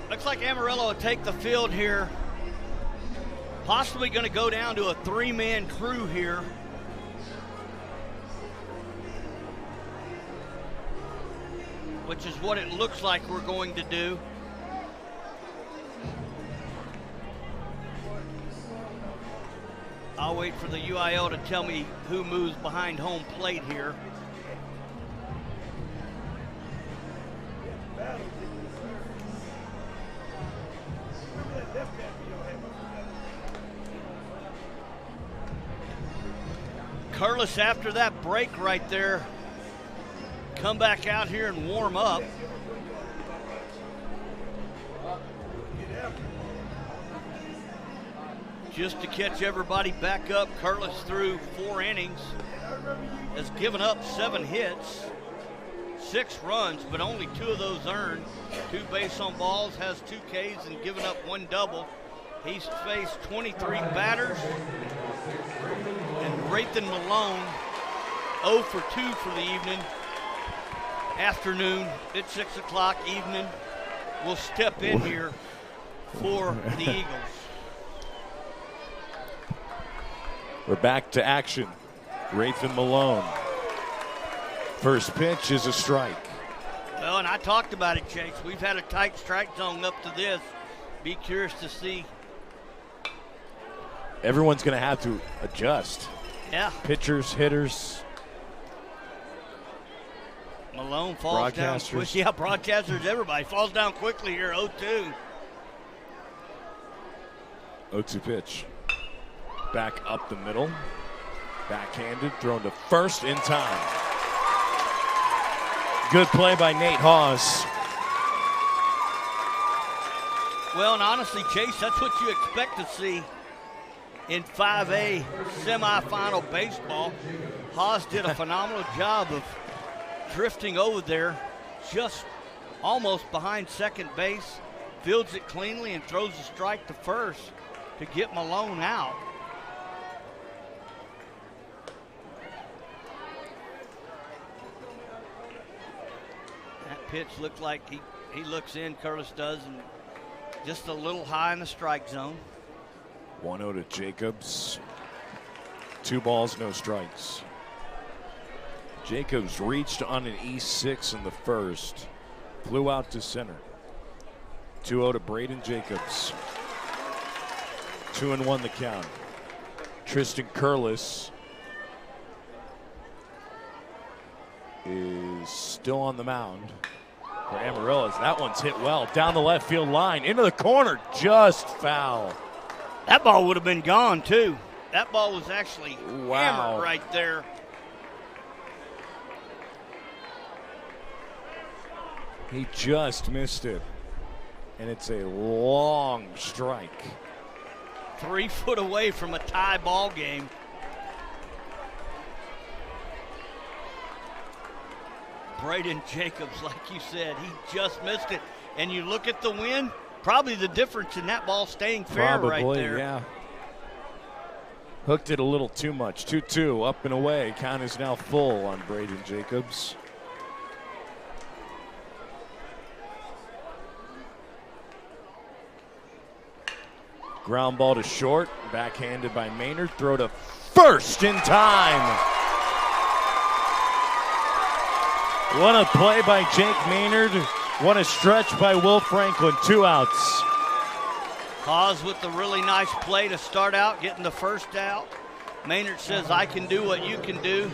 Looks like Amarillo will take the field here. Possibly going to go down to a three-man crew here. Which is what it looks like we're going to do. I'll wait for the UIL to tell me who moves behind home plate here. Carlos, after that break right there, come back out here and warm up. Just to catch everybody back up, Carlos threw 4 innings, has given up 7 hits, 6 runs, but only 2 of those earned. 2 base on balls, has 2 Ks and given up 1 double. He's faced 23 batters. And Rathan Malone, 0 for 2 for the afternoon at 6 o'clock evening, will step in here for the Eagles. We're back to action. Rathan Malone. First pitch is a strike. Well, and I talked about it, Chase. We've had a tight strike zone up to this. Be curious to see. Everyone's going to have to adjust. Yeah. Pitchers, hitters. Malone falls down quickly. Yeah, broadcasters, everybody falls down quickly here, 0-2. 0-2 pitch. Back up the middle. Backhanded, thrown to first in time. Good play by Nate Hawes. Well, and honestly, Chase, that's what you expect to see in 5A semifinal baseball. Haas did a phenomenal job of drifting over there, just almost behind second base, fields it cleanly and throws a strike to first to get Malone out. That pitch looked like he looks in, Curtis does, and just a little high in the strike zone. 1-0 to Jacobs. 2 balls, no strikes. Jacobs reached on an E6 in the first, flew out to center. 2-0 to Braden Jacobs. 2-1 the count. Tristan Curlis is still on the mound for Amarillo. That one's hit well down the left field line into the corner, just foul. That ball would have been gone too. That ball was actually hammered right there. He just missed it, and it's a long strike. 3 foot away from a tie ball game. Braden Jacobs, like you said, he just missed it. And you look at the wind, probably the difference in that ball staying fair right there. Yeah. Hooked it a little too much. 2-2, up and away. Count is now full on Braden Jacobs. Ground ball to short, backhanded by Maynard. Throw to first in time. What a play by Jake Maynard. What a stretch by Will Franklin. 2 outs. Haas with the really nice play to start out, getting the first out. Maynard says, I can do what you can do.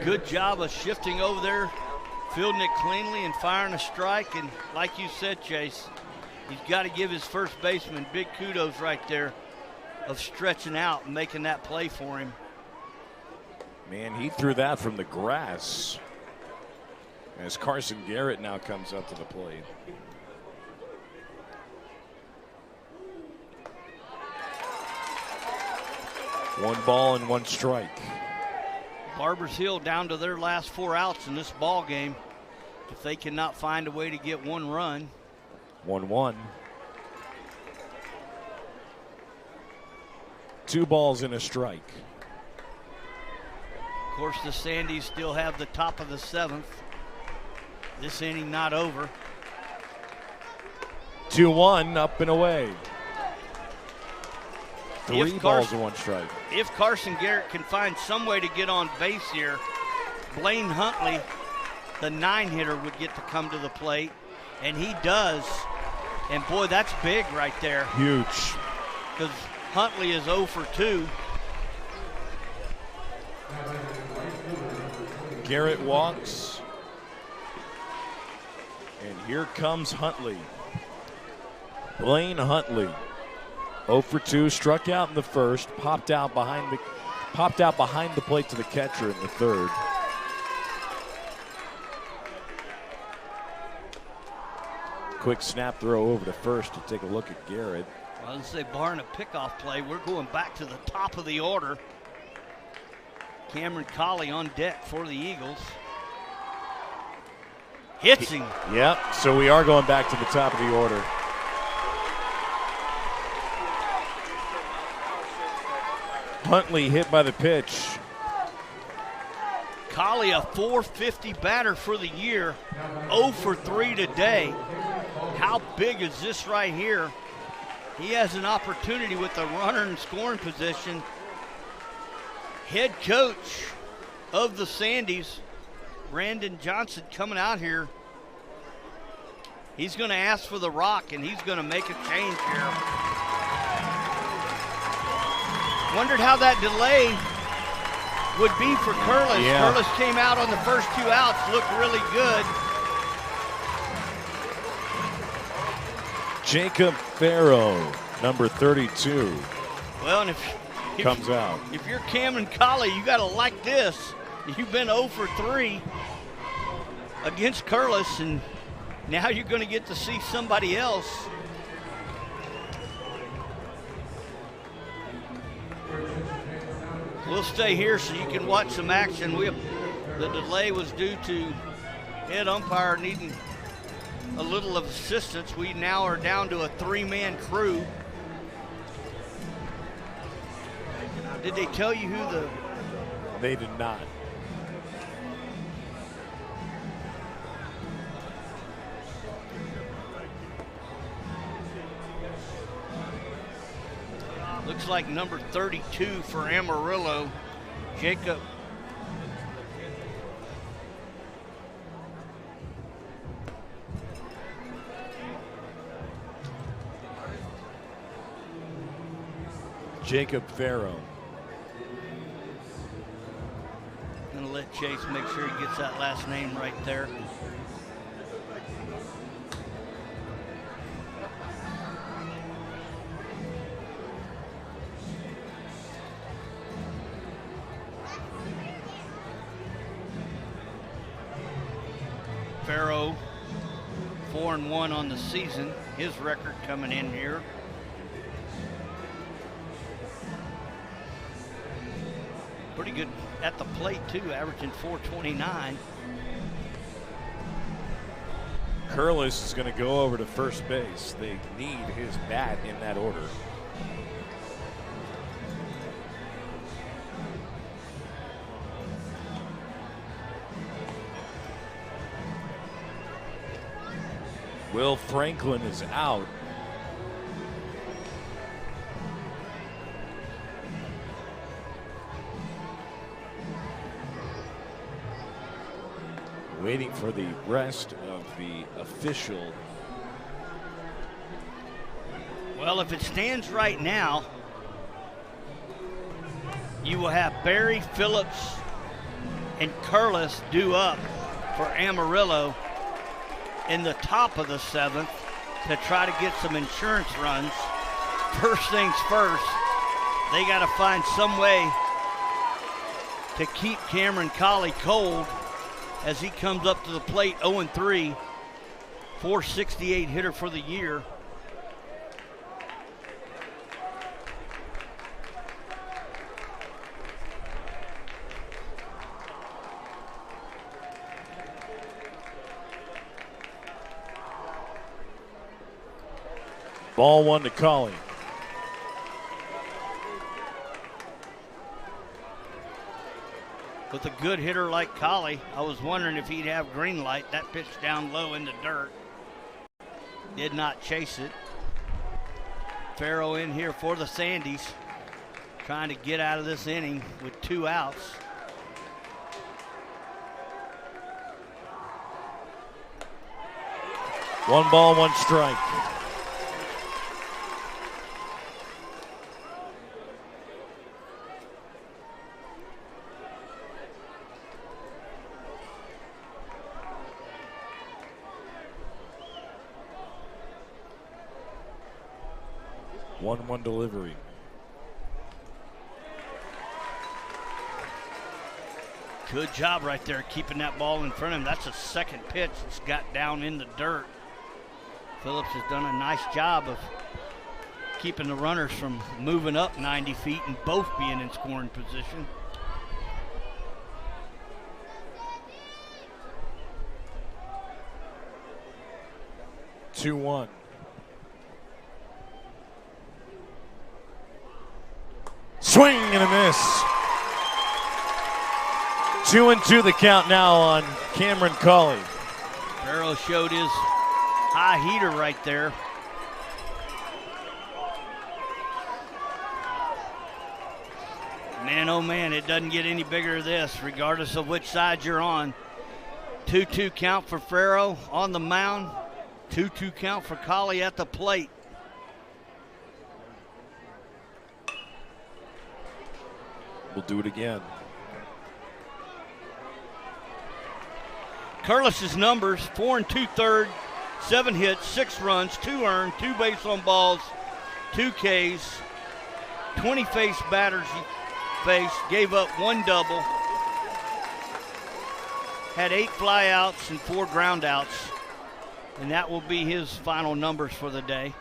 Good job of shifting over there, fielding it cleanly and firing a strike. And like you said, Chase, he's got to give his first baseman big kudos right there of stretching out and making that play for him. Man, he threw that from the grass. As Carson Garrett now comes up to the plate. One ball and 1 strike. Barbers Hill down to their last 4 outs in this ball game. If they cannot find a way to get 1 run. 1-1. 2 balls and a strike. Of course, the Sandys still have the top of the 7th. This inning not over. 2-1, up and away. 3 balls and 1 strike. If Carson Garrett can find some way to get on base here, Blaine Huntley, the 9-hitter, would get to come to the plate, and he does. And boy, that's big right there. Huge. Because Huntley is 0 for 2. Garrett walks. And here comes Huntley. Blaine Huntley, 0 for 2, struck out in the first, popped out behind the plate to the catcher in the third. Quick snap throw over to first to take a look at Garrett. Well, let's say barring a pickoff play, we're going back to the top of the order. Cameron Colley on deck for the Eagles. Hits him. Yep, so we are going back to the top of the order. Huntley hit by the pitch. Colley, a .450 batter for the year, 0 for 3 today. How big is this right here? He has an opportunity with the runner in scoring position. Head coach of the Sandys, Brandon Johnson, coming out here. He's going to ask for the rock, and he's going to make a change here. Wondered how that delay would be for Curlis. Yeah. Curlis came out on the first 2 outs, looked really good. Jacob Farrow, number 32, Well, and if comes out. If you're Cameron Colley, you got to like this. You've been 0 for 3 against Curlis, and now you're going to get to see somebody else. We'll stay here so you can watch some action. The delay was due to head umpire needing a little of assistance. We now are down to a 3-man crew. Did they tell you who the... They did not. Looks like number 32 for Amarillo, Jacob. Jacob Farrow. Gonna let Chase make sure he gets that last name right there. Farrow, 4-1 on the season. His record coming in here. Pretty good at the plate too, averaging 429. Curlis is going to go over to first base. They need his bat in that order. Will Franklin is out. Waiting for the rest of the official. Well, if it stands right now, you will have Barry, Phillips, and Curlis due up for Amarillo in the top of the 7th to try to get some insurance runs. First things first, they got to find some way to keep Cameron Colley cold as he comes up to the plate. 0-3, 468 hitter for the year. Ball 1 to Colley. With a good hitter like Colley, I was wondering if he'd have green light. That pitch down low in the dirt. Did not chase it. Farrow in here for the Sandies, trying to get out of this inning with 2 outs. One ball, 1 strike. One delivery. Good job right there keeping that ball in front of him. That's a second pitch that's got down in the dirt. Phillips has done a nice job of keeping the runners from moving up 90 feet and both being in scoring position. Two one. Swing and a miss. 2-2 the count now on Cameron Colley. Farrow showed his high heater right there. Man, oh man, it doesn't get any bigger than this, regardless of which side you're on. 2-2 count for Farrow on the mound. 2-2 count for Colley at the plate. We'll do it again. Curlis's numbers: 4 2/3, 7 hits, 6 runs, 2 earned, 2 base on balls, 2 Ks, 20 face batters he faced, gave up 1 double, had 8 flyouts and 4 groundouts, and that will be his final numbers for the day.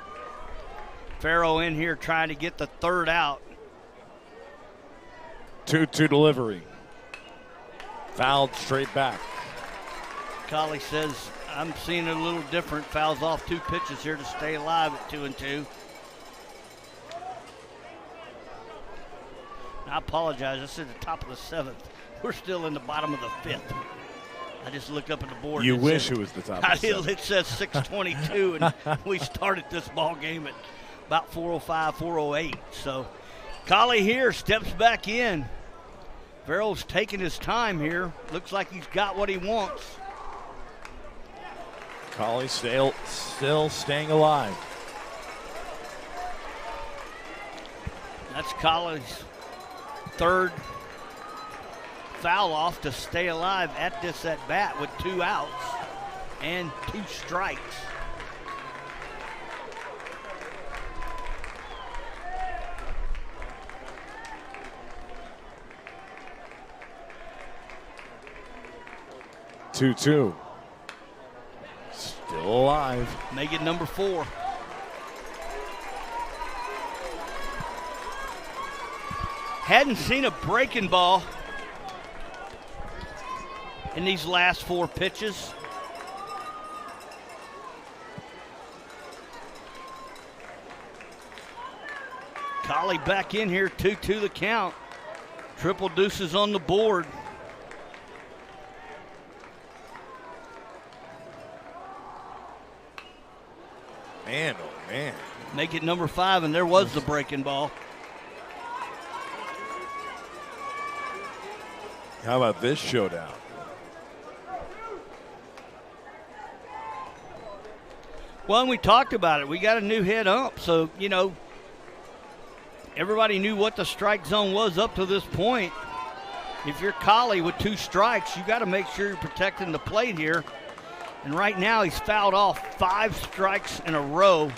Farrow in here trying to get the 3rd out. 2-2 delivery. Fouled straight back. Collie says, I'm seeing it a little different. Fouls off 2 pitches here to stay alive at 2-2. I apologize. This is the top of the 7th. We're still in the bottom of the 5th. I just looked up at the board. You wish it was the top of the 7th. It says 6:22, and we started this ball game at about 4:05, 4:08. So Collie here steps back in. Farrell's taking his time here. Looks like he's got what he wants. Collie still staying alive. That's Collie's 3rd foul off to stay alive at this at bat with 2 outs and 2 strikes. Two. Still alive. Make it number 4. Hadn't seen a breaking ball in these last 4 pitches. Collie back in here, 2-2 the count. Triple deuces on the board. Man, oh man. Make it number 5, and there was the breaking ball. How about this showdown? Well, and we talked about it. We got a new head ump, so, you know, everybody knew what the strike zone was up to this point. If you're Collie with 2 strikes, you got to make sure you're protecting the plate here. And right now he's fouled off 5 strikes in a row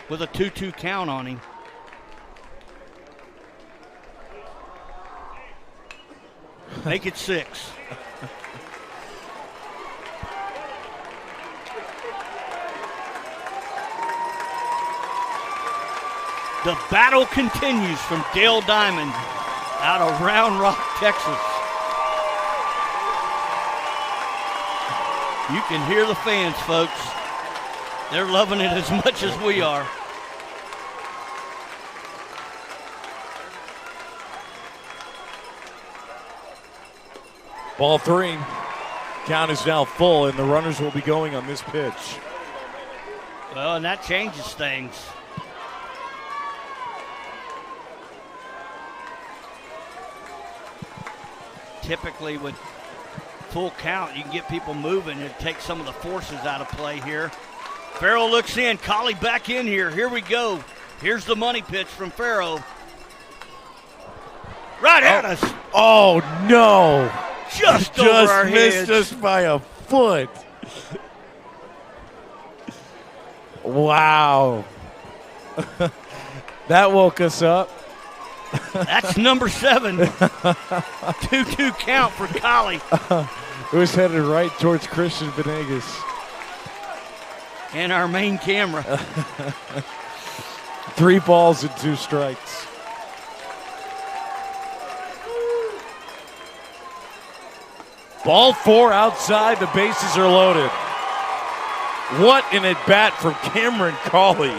with a 2-2 count on him. Make it 6. The battle continues from Dale Diamond out of Round Rock, Texas. You can hear the fans, folks. They're loving it as much as we are. Ball 3. Count is now full, and the runners will be going on this pitch. Well, and that changes things. Typically with full count, you can get people moving and take some of the forces out of play here. Farrell looks in, Collie back in here. Here we go. Here's the money pitch from Farrell. Right at us. Oh, no. Just over our heads. Missed us by a foot. Wow. That woke us up. That's number 7. 2-2 count for Collie. It was headed right towards Christian Venegas. And our main camera. 3 balls and 2 strikes. Ball 4 outside. The bases are loaded. What an at-bat from Cameron Cawley.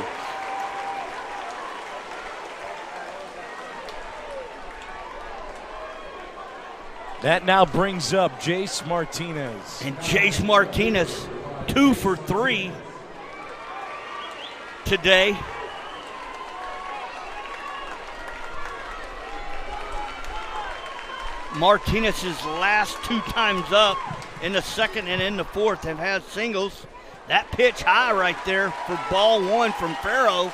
That now brings up Jace Martinez. And Jace Martinez, 2 for 3 today. Martinez's last 2 times up in the 2nd and in the 4th have had singles. That pitch high right there for ball 1 from Farrow.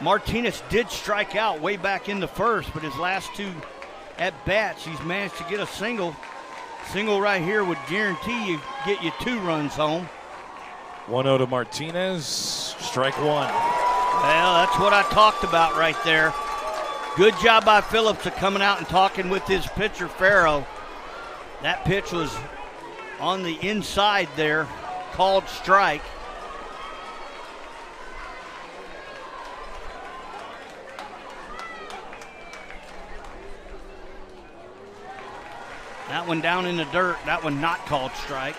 Martinez did strike out way back in the 1st, but his last 2 at bats, he's managed to get a single. Single right here would guarantee you get you 2 runs home. 1-0 to Martinez, strike 1. Well, that's what I talked about right there. Good job by Phillips of coming out and talking with his pitcher, Farrow. That pitch was on the inside there, called strike. that one down in the dirt. That one not called strike.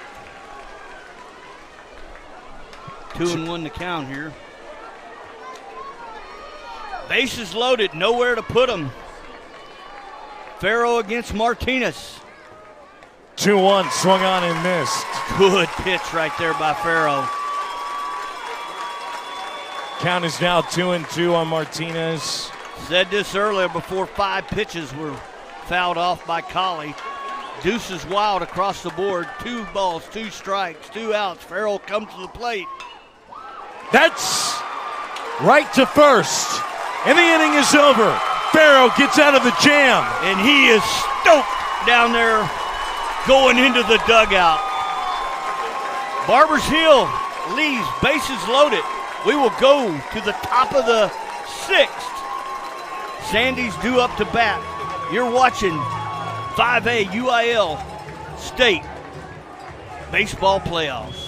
2-1 to count here. Bases loaded, nowhere to put them. Farrow against Martinez. 2-1, swung on and missed. Good pitch right there by Farrow. Count is now 2-2 on Martinez. Said this earlier before 5 pitches were fouled off by Colley. Deuces wild across the board. 2 balls, 2 strikes, 2 outs. Farrell comes to the plate. That's right to first. And the inning is over. Farrow gets out of the jam. And he is stoked down there going into the dugout. Barbers Hill leaves, bases loaded. We will go to the top of the 6th. Sandy's due up to bat. You're watching 5A UIL State Baseball Playoffs.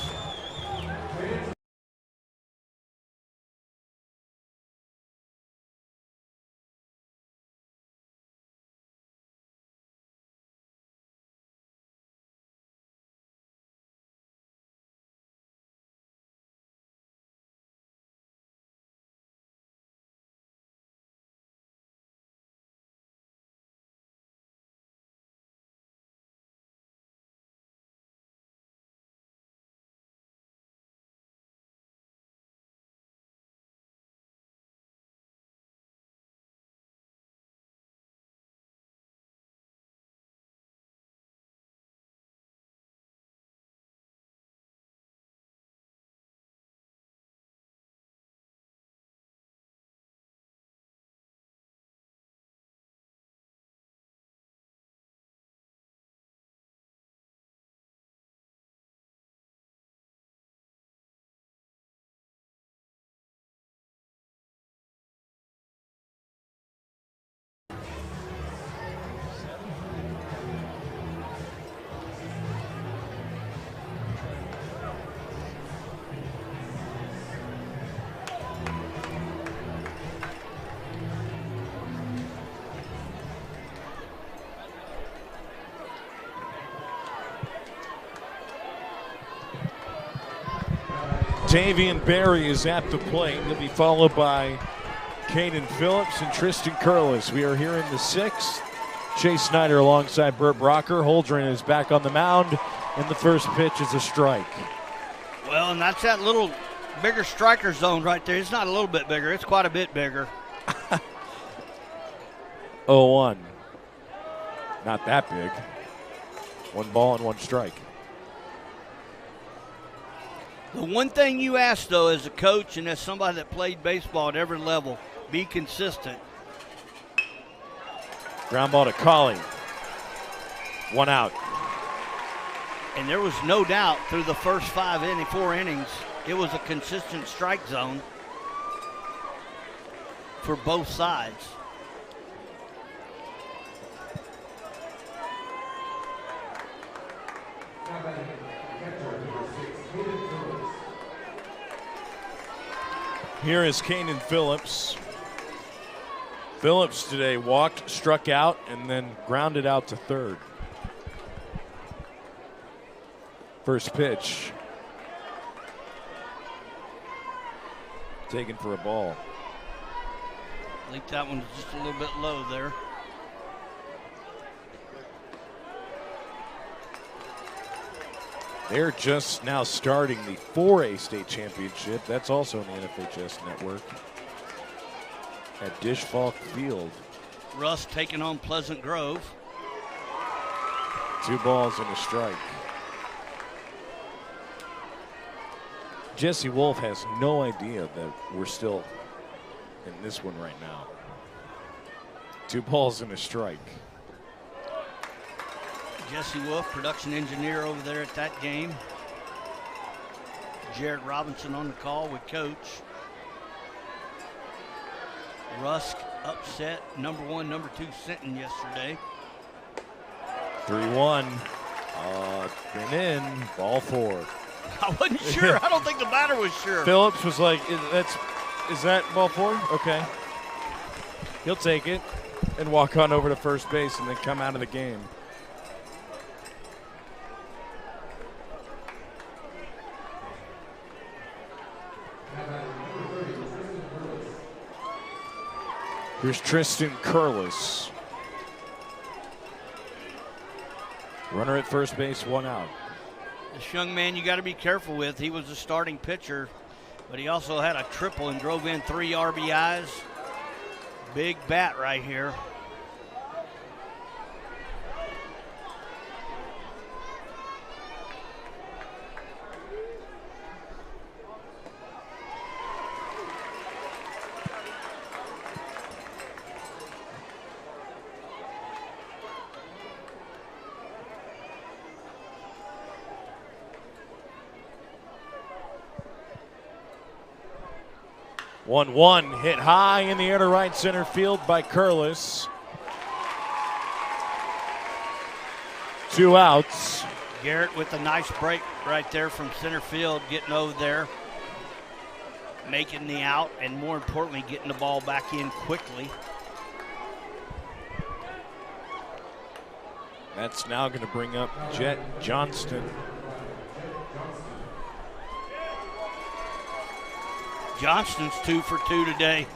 Tavian Berry is at the plate. He'll be followed by Caden Phillips and Tristan Curlis. We are here in the 6th. Chase Snyder alongside Burt Brocker. Holdren is back on the mound, and the first pitch is a strike. Well, and that's that little bigger striker zone right there. It's not a little bit bigger. It's quite a bit bigger. 0-1. Not that big. 1 ball and 1 strike. The one thing you ask, though, as a coach and as somebody that played baseball at every level, be consistent. Ground ball to Colley. 1 out. And there was no doubt through the first 4 innings, it was a consistent strike zone for both sides. Here is Kanan Phillips. Phillips today walked, struck out, and then grounded out to third. First pitch. Taken for a ball. I think that one's just a little bit low there. They're just now starting the 4A state championship. That's also on the NFHS network at Dish Falk Field. Russ taking on Pleasant Grove. 2 balls and a strike. Jesse Wolf has no idea that we're still in this one right now. 2 balls and a strike. Jesse Wolf, production engineer over there at that game. Jared Robinson on the call with Coach. Rusk upset number 1, number 2 Sinton yesterday. 3-1. Been in. Ball 4. I wasn't sure. I don't think the batter was sure. Phillips was like, is that ball 4? Okay. He'll take it and walk on over to first base and then come out of the game. Here's Tristan Curlis. Runner at first base, 1 out. This young man you got to be careful with. He was a starting pitcher, but he also had a triple and drove in 3 RBIs. Big bat right here. One hit high in the air to right center field by Curlis. 2 outs. Garrett with a nice break right there from center field, getting over there, making the out, and more importantly, getting the ball back in quickly. That's now going to bring up Jet Johnston. Johnston's 2 for 2 today.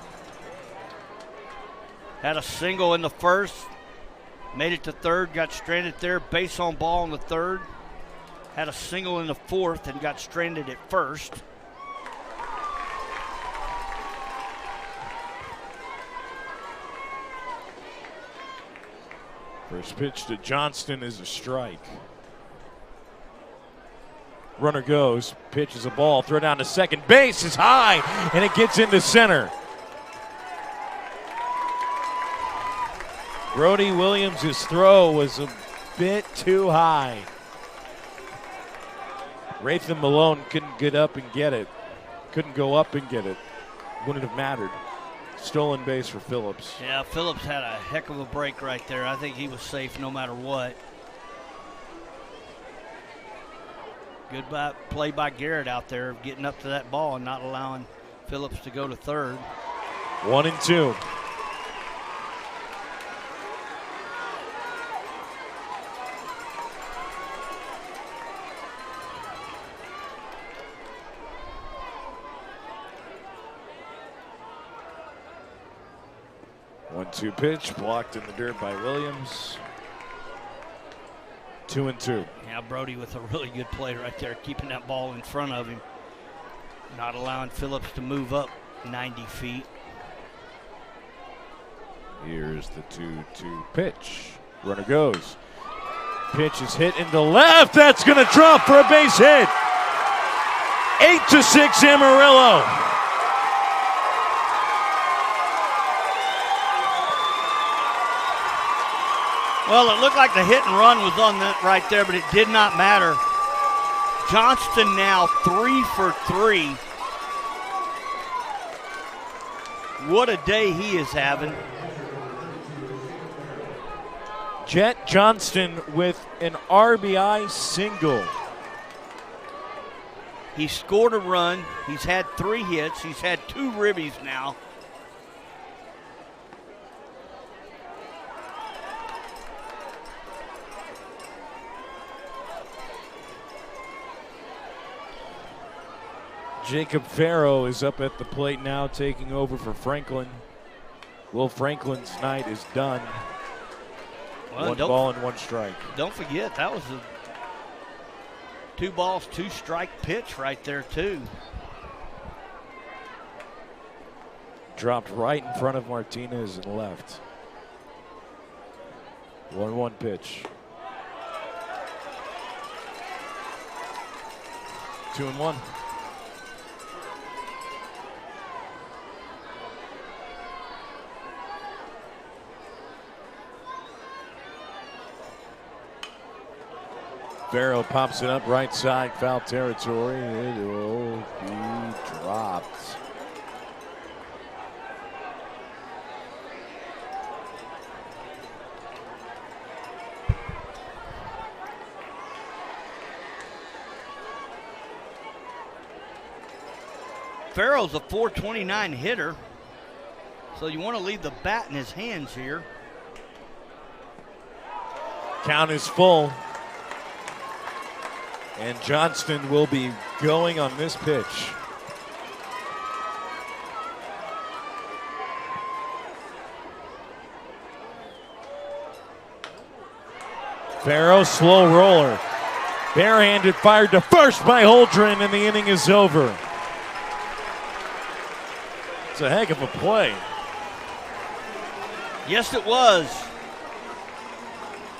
Had a single in the first, made it to third, got stranded there, base on ball in the third. Had a single in the fourth and got stranded at first. First pitch to Johnston is a strike. Runner goes, pitches a ball, throw down to second base is high, and it gets into center. Brody Williams' throw was a bit too high. Rathan Malone couldn't get up and get it. Couldn't go up and get it. Wouldn't have mattered. Stolen base for Phillips. Yeah, Phillips had a heck of a break right there. I think he was safe no matter what. Good play by Garrett out there, getting up to that ball and not allowing Phillips to go to third. 1-2. One-two pitch, blocked in the dirt by Williams. 2-2. Yeah, Brody with a really good play right there, keeping that ball in front of him, not allowing Phillips to move up 90 feet. Here's the 2-2 pitch. Runner goes. Pitch is hit into left. That's going to drop for a base hit. 8-6 Amarillo. Well, it looked like the hit and run was on that right there, but it did not matter. Johnston now 3 for 3. What a day he is having. Jet Johnston with an RBI single. He scored a run. He's had 3 hits. He's had 2 ribbies now. Jacob Farrow is up at the plate now, taking over for Franklin. Will Franklin's night is done. Well, 1 ball and 1 strike. Don't forget, that was a 2 balls, 2 strike pitch right there, too. Dropped right in front of Martinez and left. 1-1 pitch. 2-1. Farrow pops it up right side, foul territory. It will be dropped. Farrow's a .429 hitter, so you want to leave the bat in his hands here. Count is full. And Johnston will be going on this pitch. Farrow, slow roller. Barehanded, fired to first by Holdren, and the inning is over. It's a heck of a play. Yes, it was.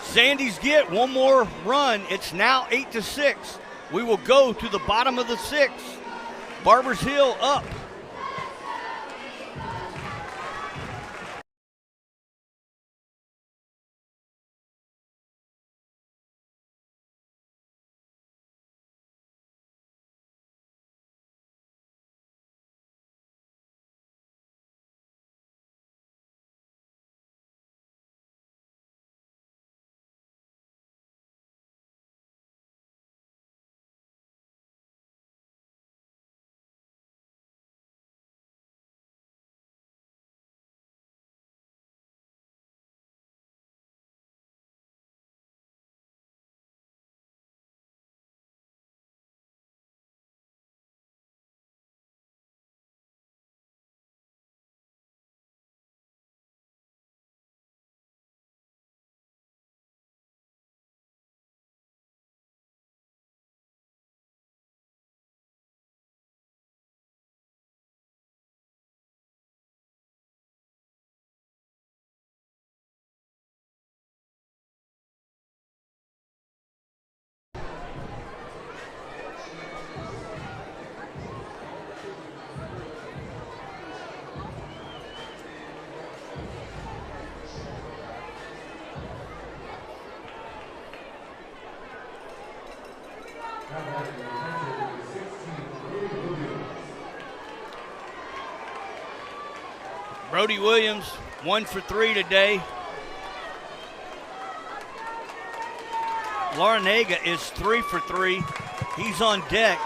Sandy's get one more run. It's now 8-6. We will go to the bottom of the sixth. Barbers Hill up. Brody Williams, 1 for 3 today. Larinaga is 3 for 3. He's on deck.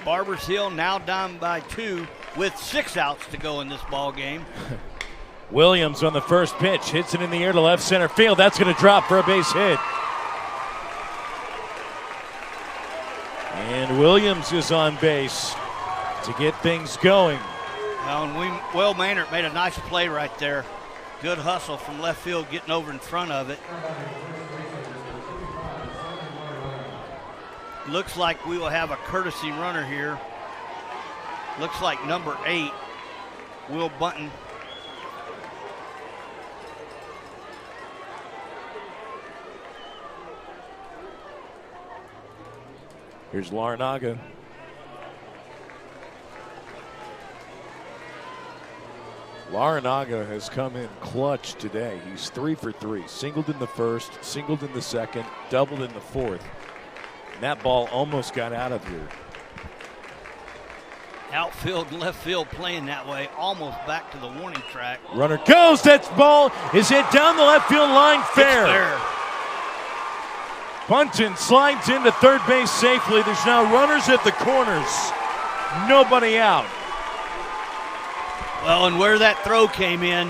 Barbers Hill now down by 2 with 6 outs to go in this ball game. Williams on the first pitch, hits it in the air to left center field. That's going to drop for a base hit. And Williams is on base to get things going. Well, and Will Maynard made a nice play right there. Good hustle from left field, getting over in front of it. Looks like we will have a courtesy runner here. Looks like number 8, Will Bunton. Here's Larinaga. Larinaga has come in clutch today. He's 3 for 3. Singled in the first, singled in the second, doubled in the fourth. And that ball almost got out of here. Outfield and left field playing that way, almost back to the warning track. Runner goes. That ball is hit down the left field line, fair. Bunton slides into third base safely. There's now runners at the corners. Nobody out. Well, and where that throw came in,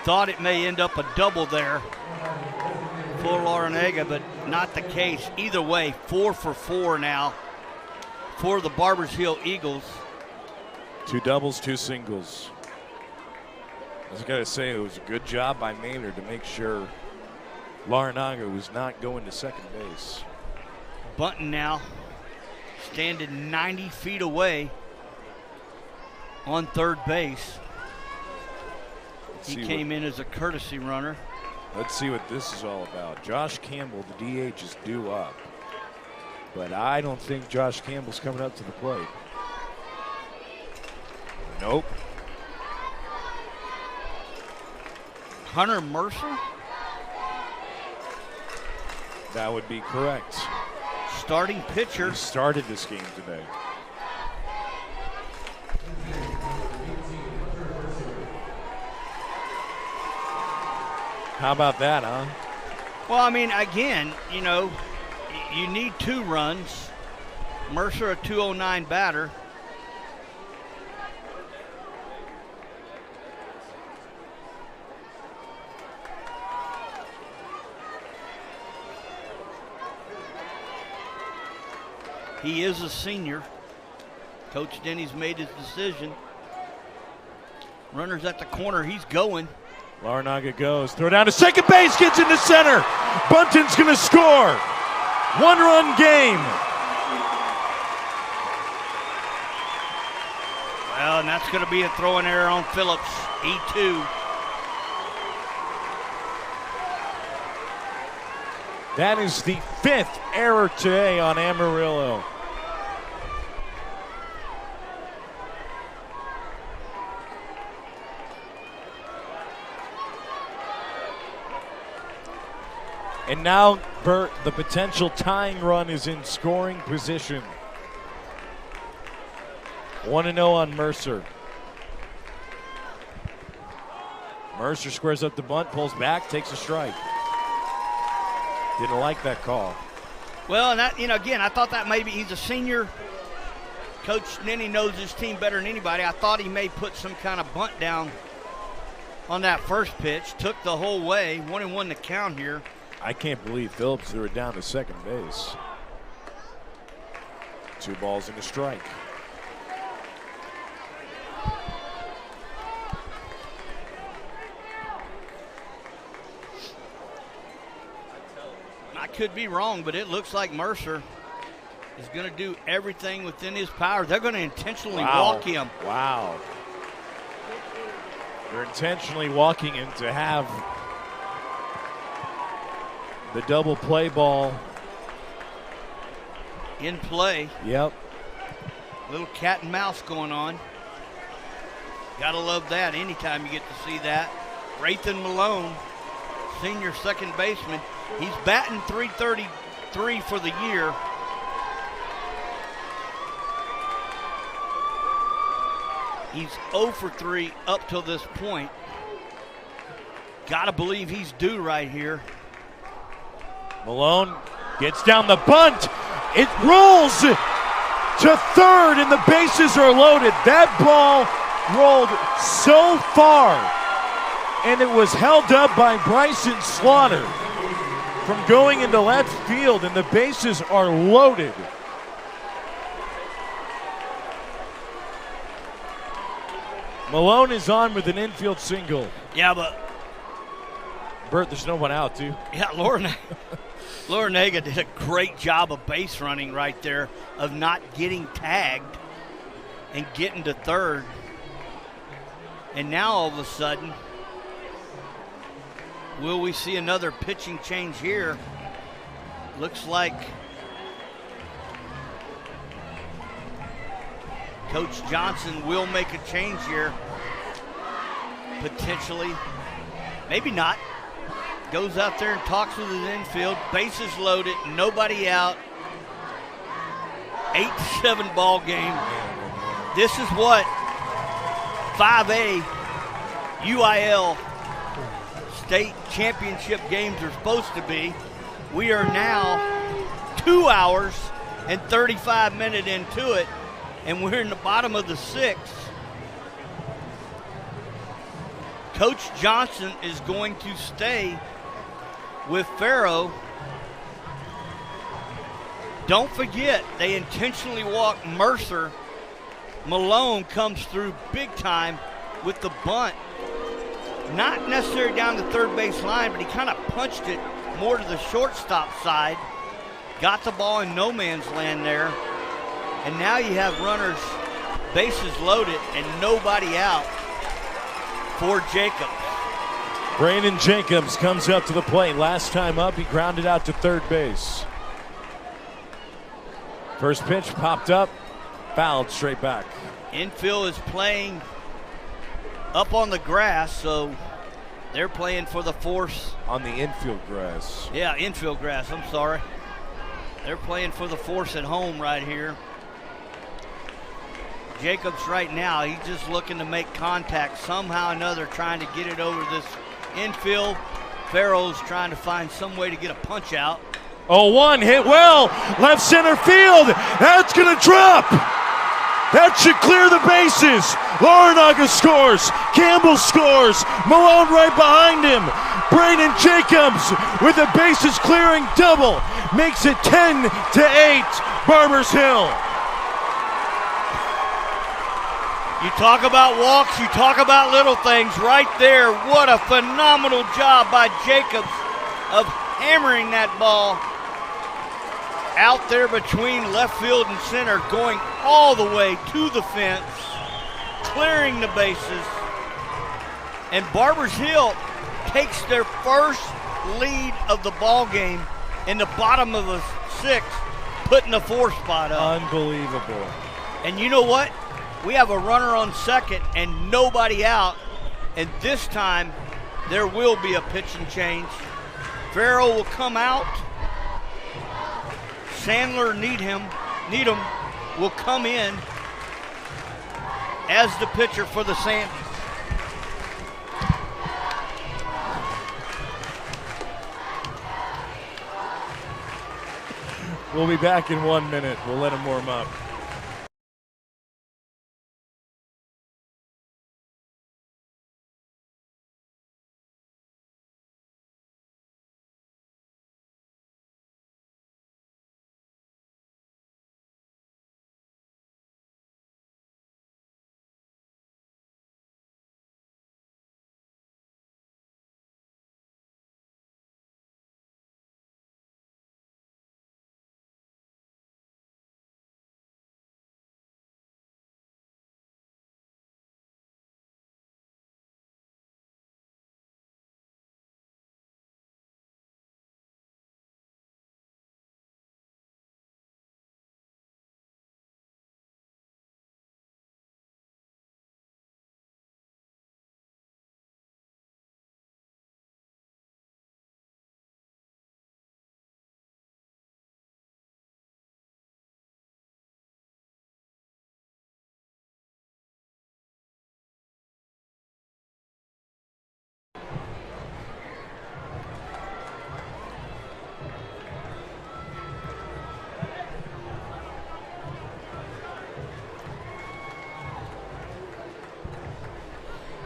thought it may end up a double there for Larinaga, but not the case. Either way, 4 for 4 now for the Barbers Hill Eagles. 2 doubles, 2 singles. I was going to say it was a good job by Maynard to make sure Larinaga was not going to second base. Bunton now standing 90 feet away on third base. He came in as a courtesy runner. Let's see what this is all about. Josh Campbell, the DH, is due up. But I don't think Josh Campbell's coming up to the plate. Nope. Hunter Mercer? That would be correct. Starting pitcher. He started this game today. How about that, huh? Well, I mean, again, you know, you need 2 runs. Mercer, a 209 batter. He is a senior. Coach Denny's made his decision. Runner's at the corner. He's going. Larnaga goes. Throw down to second base. Gets into center. Bunton's going to score. 1-run game. Well, and that's going to be a throwing error on Phillips. E2. That is the 5th error today on Amarillo. And now, Bert, the potential tying run is in scoring position. 1-0 on Mercer. Mercer squares up the bunt, pulls back, takes a strike. Didn't like that call. Well, and that, again, I thought that maybe he's a senior. Coach Nenny knows his team better than anybody. I thought he may put some kind of bunt down on that first pitch. Took the whole way. 1-1 to count here. I can't believe Phillips threw it down to second base. 2 balls and a strike. I could be wrong, but it looks like Mercer is going to do everything within his power. They're going to intentionally walk him. Wow. They're intentionally walking him to have the double play ball in play. Yep. Little cat and mouse going on. Gotta love that anytime you get to see that. Rathan Malone, senior second baseman. He's batting .333 for the year. He's 0 for 3 up till this point. Gotta believe he's due right here. Malone gets down the bunt. It rolls to third, and the bases are loaded. That ball rolled so far, and it was held up by Bryson Slaughter from going into left field, and the bases are loaded. Malone is on with an infield single. Yeah, but Bert, there's no one out, too. Yeah, Larnaga did a great job of base running right there, of not getting tagged and getting to third. And now all of a sudden, will we see another pitching change here? Looks like Coach Johnson will make a change here, potentially. Maybe not. Goes out there and talks with his infield. Bases loaded, nobody out. 8-7 ball game. This is what 5A UIL state championship games are supposed to be. We are now 2 hours and 35 minutes into it, and we're in the bottom of the 6th. Coach Johnson is going to stay with Farrow. Don't forget, they intentionally walk Mercer. Malone comes through big time with the bunt. Not necessarily down the third base line, but he kind of punched it more to the shortstop side. Got the ball in no man's land there. And now you have runners, bases loaded, and nobody out for Jacobs. Brandon Jacobs comes up to the plate. Last time up, he grounded out to third base. First pitch popped up, fouled straight back. Infield is playing up on the grass, so they're playing for the force. On the infield grass. Yeah, infield grass, I'm sorry. They're playing for the force at home right here. Jacobs right now, he's just looking to make contact somehow or another, trying to get it over this infield. Farrow's trying to find some way to get a punch out. 0-1 hit well, left center field. That's going to drop. That should clear the bases. Larnaga scores. Campbell scores. Malone right behind him. Brandon Jacobs with a bases clearing double makes it 10-8. Barbers Hill. You talk about walks, you talk about little things right there. What a phenomenal job by Jacobs of hammering that ball out there between left field and center, going all the way to the fence, clearing the bases. And Barbers Hill takes their first lead of the ball game in the bottom of the sixth, putting the 4 spot up. Unbelievable. And you know what? We have a runner on second and nobody out. And this time, there will be a pitching change. Farrell will come out. Sandler Needham will come in as the pitcher for the Sanders. We'll be back in 1 minute. We'll let him warm up.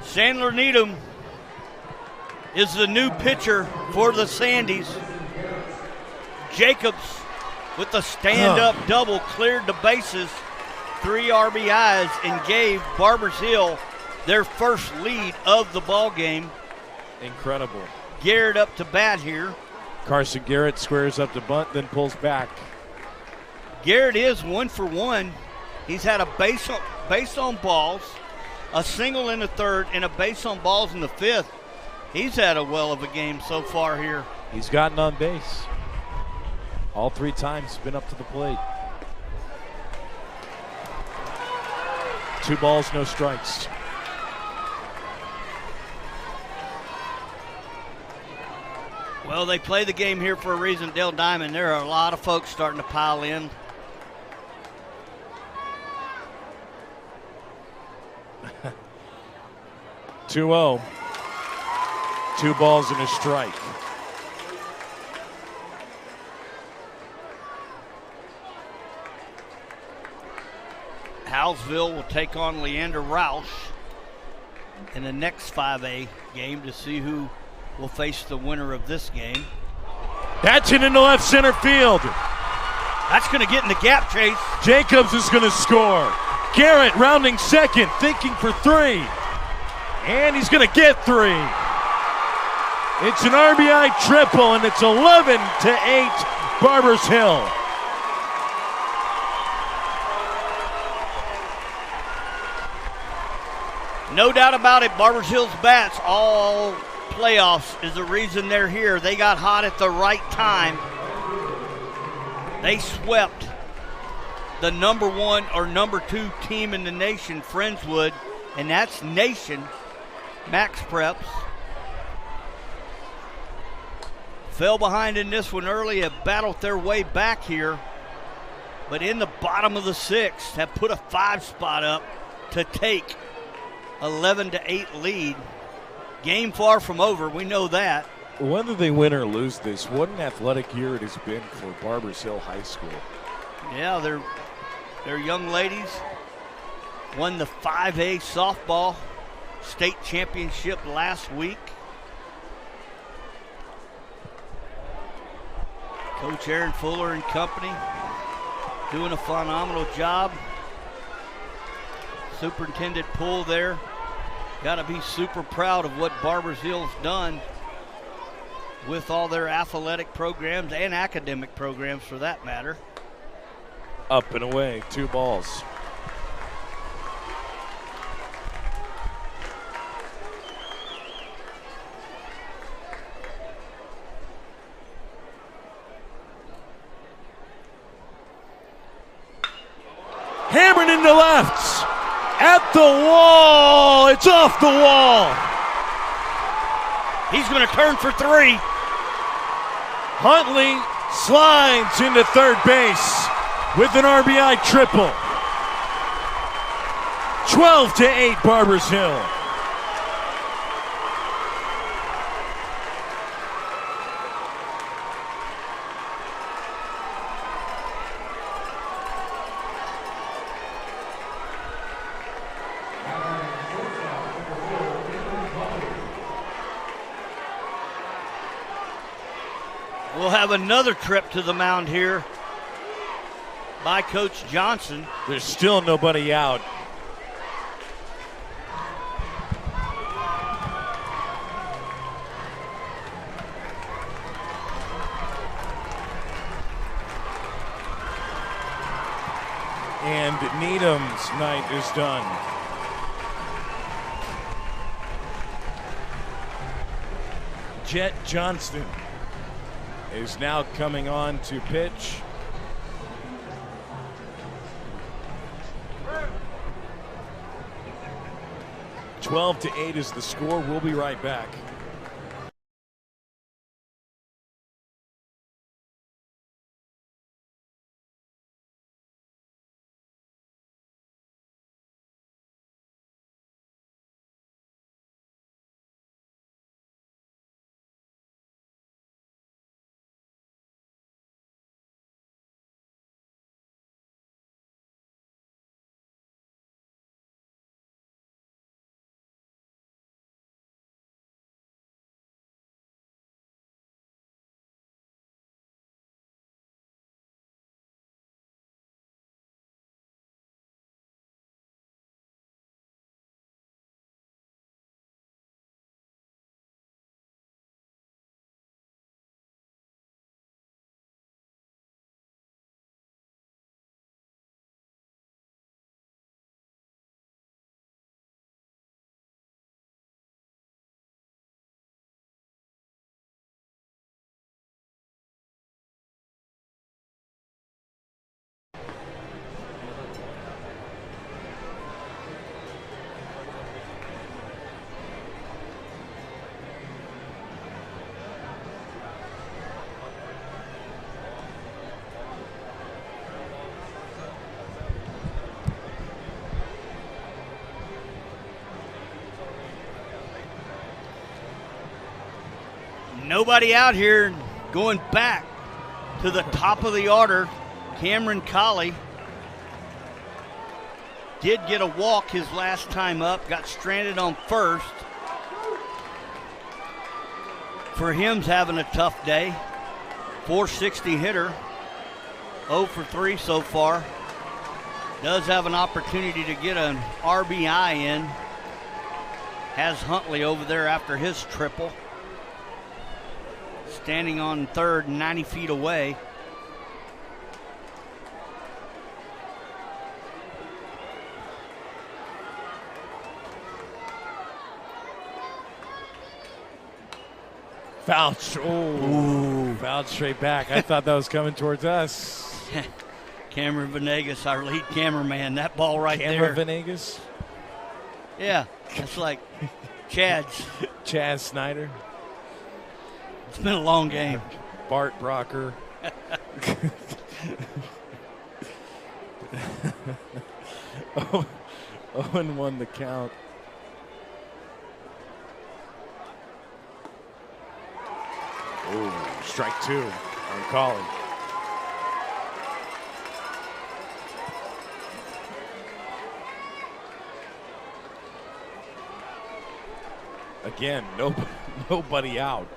Sandler Needham is the new pitcher for the Sandies. Jacobs with the stand-up double cleared the bases, 3 RBIs, and gave Barbers Hill their first lead of the ball game. Incredible. Garrett up to bat here. Carson Garrett squares up to bunt, then pulls back. Garrett is 1 for 1. He's had a base on balls, a single in the third, and a base on balls in the fifth. He's had a well of a game so far here. He's gotten on base. All 3 times been up to the plate. 2 balls, no strikes. Well, they play the game here for a reason, Dale Diamond. There are a lot of folks starting to pile in. (2-0). 2 balls and a strike. Howesville will take on Leander Roush in the next 5A game to see who will face the winner of this game. That's it into left center field. That's going to get in the gap chase. Jacobs is going to score. Garrett rounding second, thinking for 3. And he's going to get 3. It's an RBI triple, and it's 11-8 Barbers Hill. No doubt about it, Barbers Hill's bats all playoffs is the reason they're here. They got hot at the right time. They swept the number 1 or number 2 team in the nation, Friendswood, and that's Nation, Max Preps. Fell behind in this one early, have battled their way back here, but in the bottom of the 6th have put a 5 spot up to take 11-8 lead. Game far from over, we know that. Whether they win or lose this, what an athletic year it has been for Barbers Hill High School. Yeah, their young ladies won the 5A softball state championship last week. Coach Aaron Fuller and company doing a phenomenal job. Superintendent Poole there. Got to be super proud of what Barbers Hill's done with all their athletic programs and academic programs for that matter. Up and away, 2 balls. Hammered into left. At the wall. It's off the wall. He's going to turn for 3. Huntley slides into third base with an RBI triple. 12-8 Barbers Hill. We'll have another trip to the mound here by Coach Johnson. There's still nobody out. And Needham's night is done. Jet Johnston is now coming on to pitch. Twelve to 8 is the score. We'll be right back. Nobody out here. Going back to the top of the order, Cameron Colley did get a walk his last time up, got stranded on first. For him's having a tough day. 460 hitter, 0 for 3 so far. Does have an opportunity to get an RBI in. Has Huntley over there after his triple. Standing on third, 90 feet away. Foul. Oh, fouled straight back. I thought that was coming towards us. Cameron Venegas, our lead cameraman. That ball right Cameron there. Venegas? Yeah, that's like Chad's. Chaz Snyder. It's been a long game. Bart Brocker. Owen won the count. Oh, strike 2 on Colley. Again, nobody out.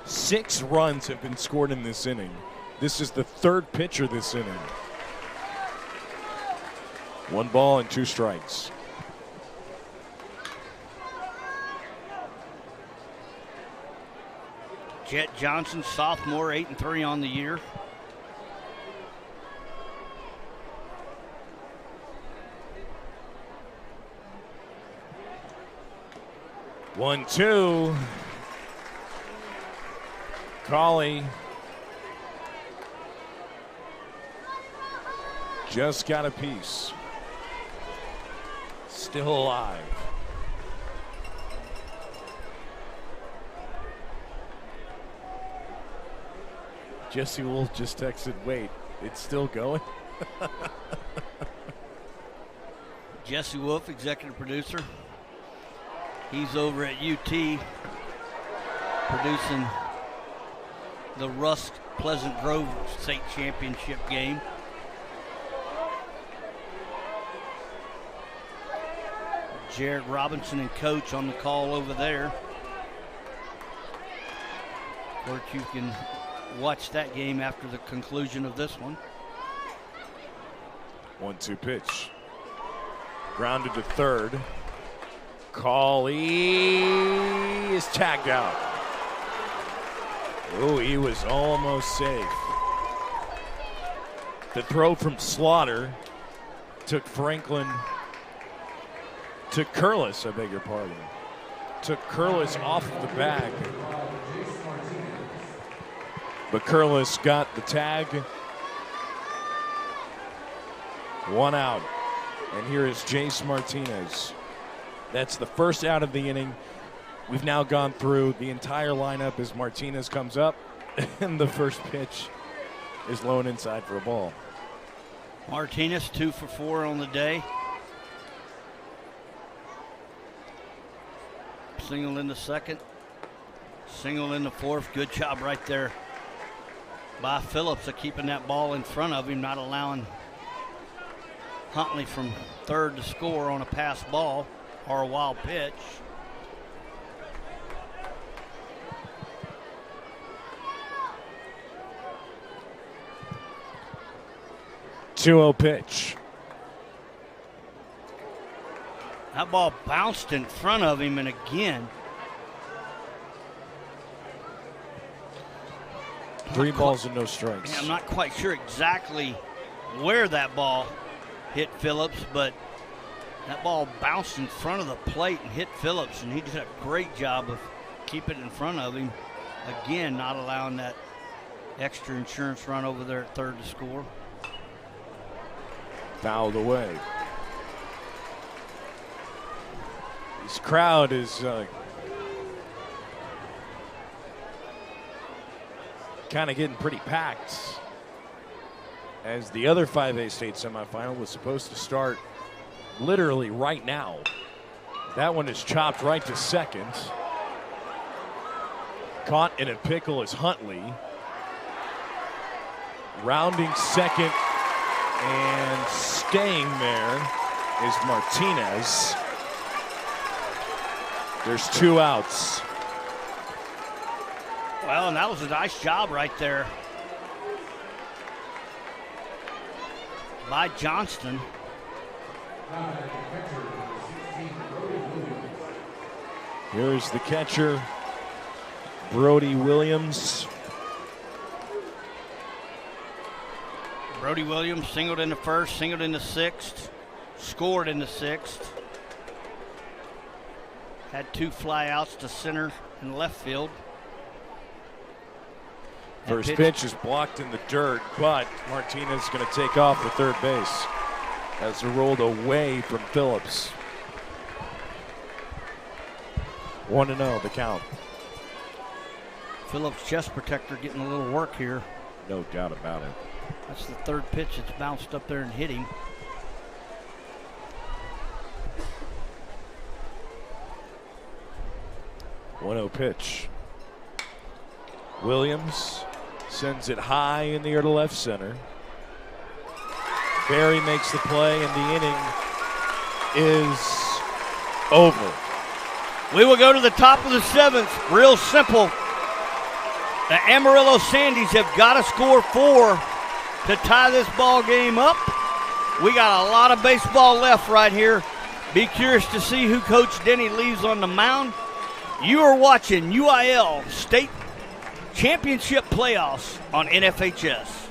6 runs have been scored in this inning. This is the 3rd pitcher this inning. 1 ball and 2 strikes. Jet Johnson, sophomore, 8-3 on the year. One, two. Colley just got a piece. Still alive. Jesse Wolf just texted, wait, it's still going? Jesse Wolf, executive producer. He's over at UT producing the Rusk Pleasant Grove State Championship game. Jared Robinson and coach on the call over there. Of course, you can watch that game after the conclusion of this one. 1-2 pitch. Grounded to third. Colley is tagged out. Oh, he was almost safe. The throw from Slaughter took Curlis, I beg your pardon. Took Curlis off of the bag. But Curlis got the tag. 1 out. And here is Jace Martinez. That's the first out of the inning. We've now gone through the entire lineup as Martinez comes up, and the first pitch is low and inside for a ball. Martinez 2 for 4 on the day. Single in the second, single in the fourth. Good job right there by Phillips of keeping that ball in front of him, not allowing Huntley from third to score on a pass ball or a wild pitch. Two-0 pitch. That ball bounced in front of him, and again, 3 balls and no strikes. I'm not quite sure exactly where that ball hit Phillips, but that ball bounced in front of the plate and hit Phillips, and he did a great job of keeping it in front of him. Again, not allowing that extra insurance run over there at third to score. Fouled away. This crowd is kind of getting pretty packed, as the other 5A state semifinal was supposed to start literally right now. That one is chopped right to second. Caught in a pickle is Huntley. Rounding second and staying there is Martinez. There's 2 outs. Well, and that was a nice job right there by Johnston. Here's the catcher, Brody Williams. Brody Williams singled in the first, singled in the sixth, scored in the sixth. Had 2 flyouts to center and left field. First pitch is blocked in the dirt, but Martinez is going to take off for third base as they're rolled away from Phillips. 1-0 the count. Phillips chest protector getting a little work here. No doubt about it. That's the third pitch that's bounced up there and hit him. One-0 pitch. Williams sends it high in the air to left center. Barry makes the play, and the inning is over. We will go to the top of the 7th. Real simple. The Amarillo Sandies have got to score 4 to tie this ball game up. We got a lot of baseball left right here. Be curious to see who Coach Denny leaves on the mound. You are watching UIL State championship playoffs on NFHS.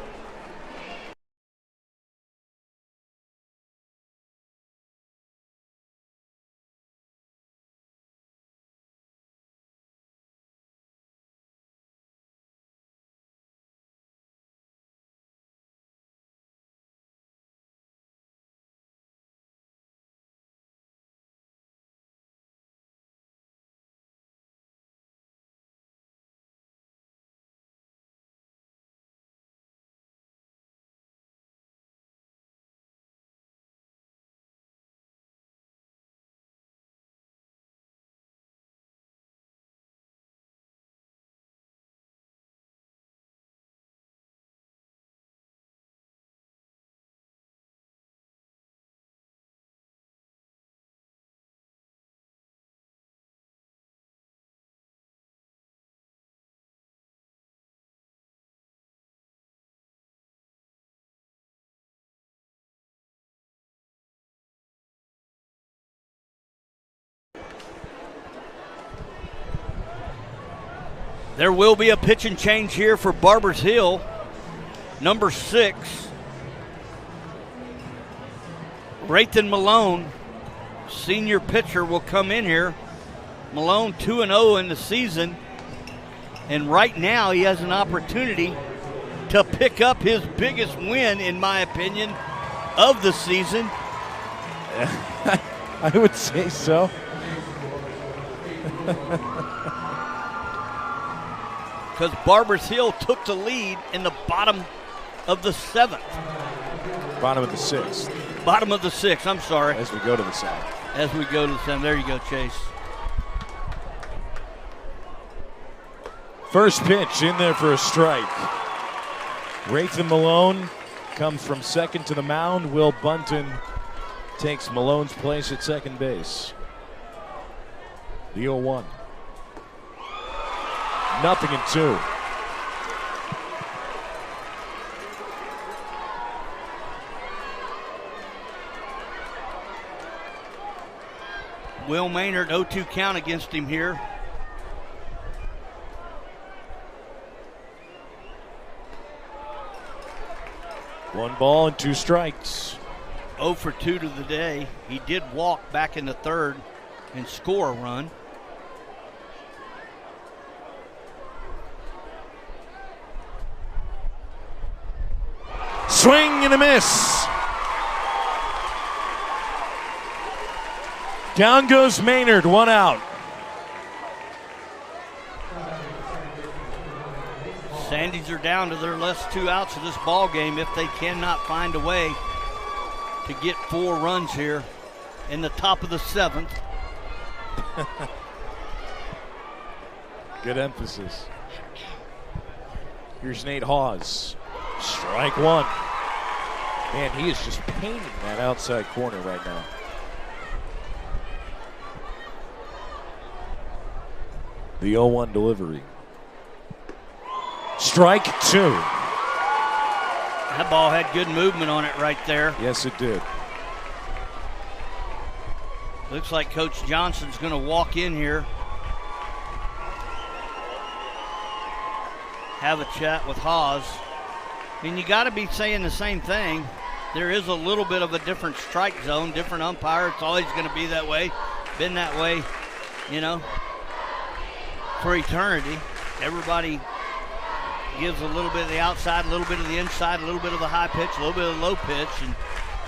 There will be a pitch and change here for Barbers Hill. Number 6, Rathan Malone, senior pitcher, will come in here. Malone 2-0 in the season, and right now he has an opportunity to pick up his biggest win, in my opinion, of the season. I would say so. Because Barbers Hill took the lead in the bottom of the 7th. Bottom of the 6th. Bottom of the 6th, I'm sorry. As we go to the 7th. As we go to the 7th. There you go, Chase. First pitch in there for a strike. Rathan Malone comes from second to the mound. Will Bunton takes Malone's place at second base. The 0-1. 0-2. Will Maynard, 0-2 count against him here. One ball and 2 strikes. 0 for 2 to the day. He did walk back in the 3rd and score a run. Swing and a miss. Down goes Maynard, 1 out. Sandys are down to their last 2 outs of this ball game if they cannot find a way to get 4 runs here in the top of the 7th. Good emphasis. Here's Nate Hawes. Strike 1. Man, he is just painting that outside corner right now. The 0-1 delivery. Strike 2. That ball had good movement on it right there. Yes, it did. Looks like Coach Johnson's going to walk in here, have a chat with Hawes. I mean, you got to be saying the same thing. There is a little bit of a different strike zone, different umpire. It's always going to be that way. Been that way, you know, for eternity. Everybody gives a little bit of the outside, a little bit of the inside, a little bit of the high pitch, a little bit of the low pitch. And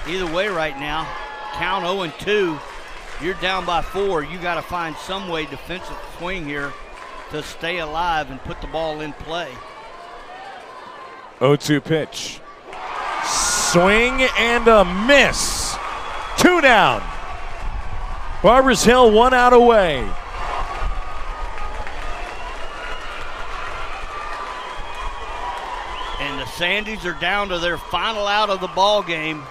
either way right now, count 0-2. You're down by 4. You got to find some way defensive swing here to stay alive and put the ball in play. 0-2 pitch. Swing and a miss. 2 down. Barbers Hill 1 out away. And the Sandys are down to their final out of the ball game.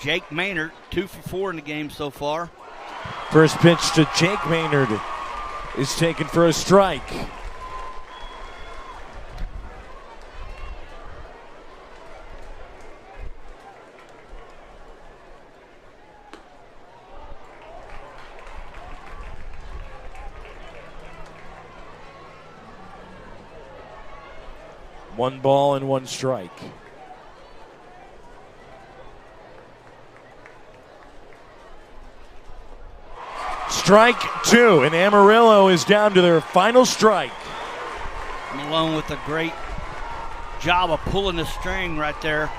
Jake Maynard, 2 for 4 in the game so far. First pitch to Jake Maynard is taken for a strike. 1 ball and 1 strike. Strike 2, and Amarillo is down to their final strike. Malone with a great job of pulling the string right there.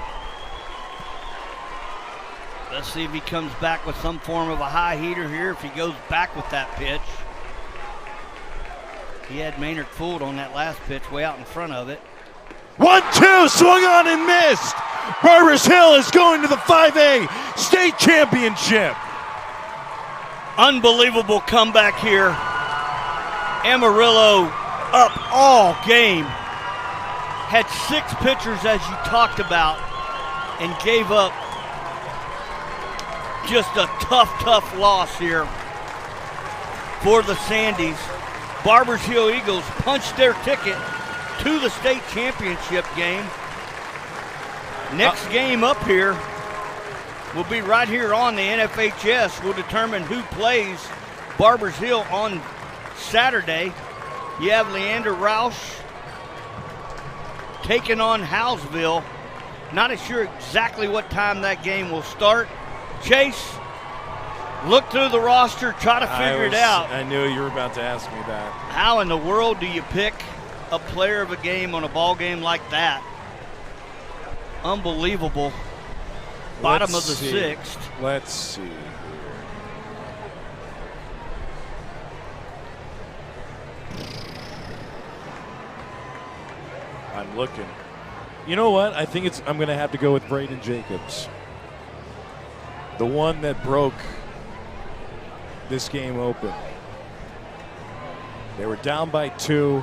Let's see if he comes back with some form of a high heater here, if he goes back with that pitch. He had Maynard fooled on that last pitch way out in front of it. 1-2, swung on and missed. Barbers Hill is going to the 5A state championship. Unbelievable comeback here. Amarillo up all game. Had 6 pitchers, as you talked about, and gave up just a tough loss here for the Sandies. Barbers Hill Eagles punched their ticket to the state championship game. Next game up here will be right here on the NFHS. We'll determine who plays Barbers Hill on Saturday. You have Leander Roush taking on Howesville. Not as sure exactly what time that game will start. Chase, look through the roster, try to figure it out. I knew you were about to ask me that. How in the world do you pick a player of a game on a ball game like that? Unbelievable. Bottom of the 6th. Let's see here. I'm looking. You know what? I think I'm going to have to go with Braden Jacobs. The one that broke this game open. They were down by 2.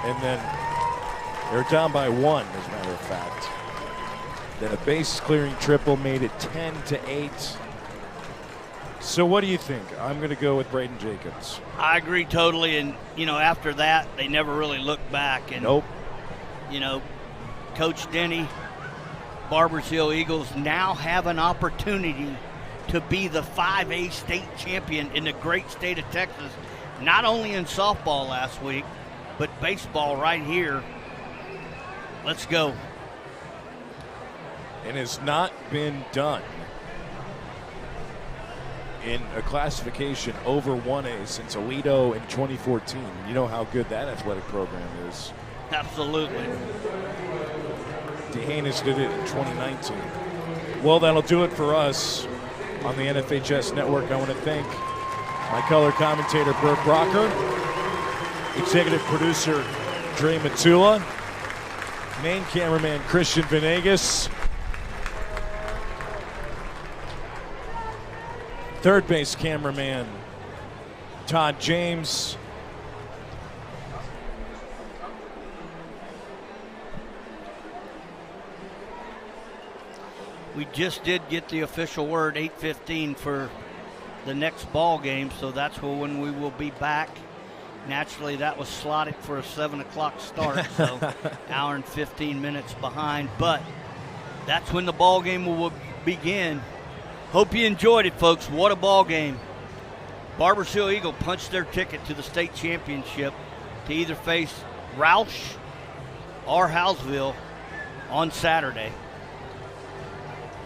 And then they were down by 1, as a matter of fact. Then a base clearing triple made it 10-8. So what do you think? I'm going to go with Braden Jacobs. I agree totally. And, after that, they never really looked back. And, nope. Coach Denny, Barbers Hill Eagles now have an opportunity to be the 5A state champion in the great state of Texas, not only in softball last week, but baseball right here. Let's go. And has not been done in a classification over 1A since Aledo in 2014. You know how good that athletic program is. Absolutely. DeHanis did it in 2019. Well, that'll do it for us on the NFHS Network. I want to thank my color commentator, Bert Brocker, executive producer, Dre Matula, main cameraman, Christian Venegas, third base cameraman, Todd James, we just did get the official word, 8:15 for the next ball game, so that's when we will be back. Naturally, that was slotted for a 7 o'clock start, so hour and 15 minutes behind, but that's when the ball game will begin. Hope you enjoyed it, folks. What a ball game. Barbers Hill Eagle punched their ticket to the state championship to either face Roush or Howesville on Saturday.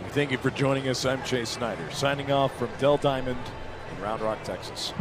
Thank you for joining us. I'm Chase Snyder, signing off from Dell Diamond in Round Rock, Texas.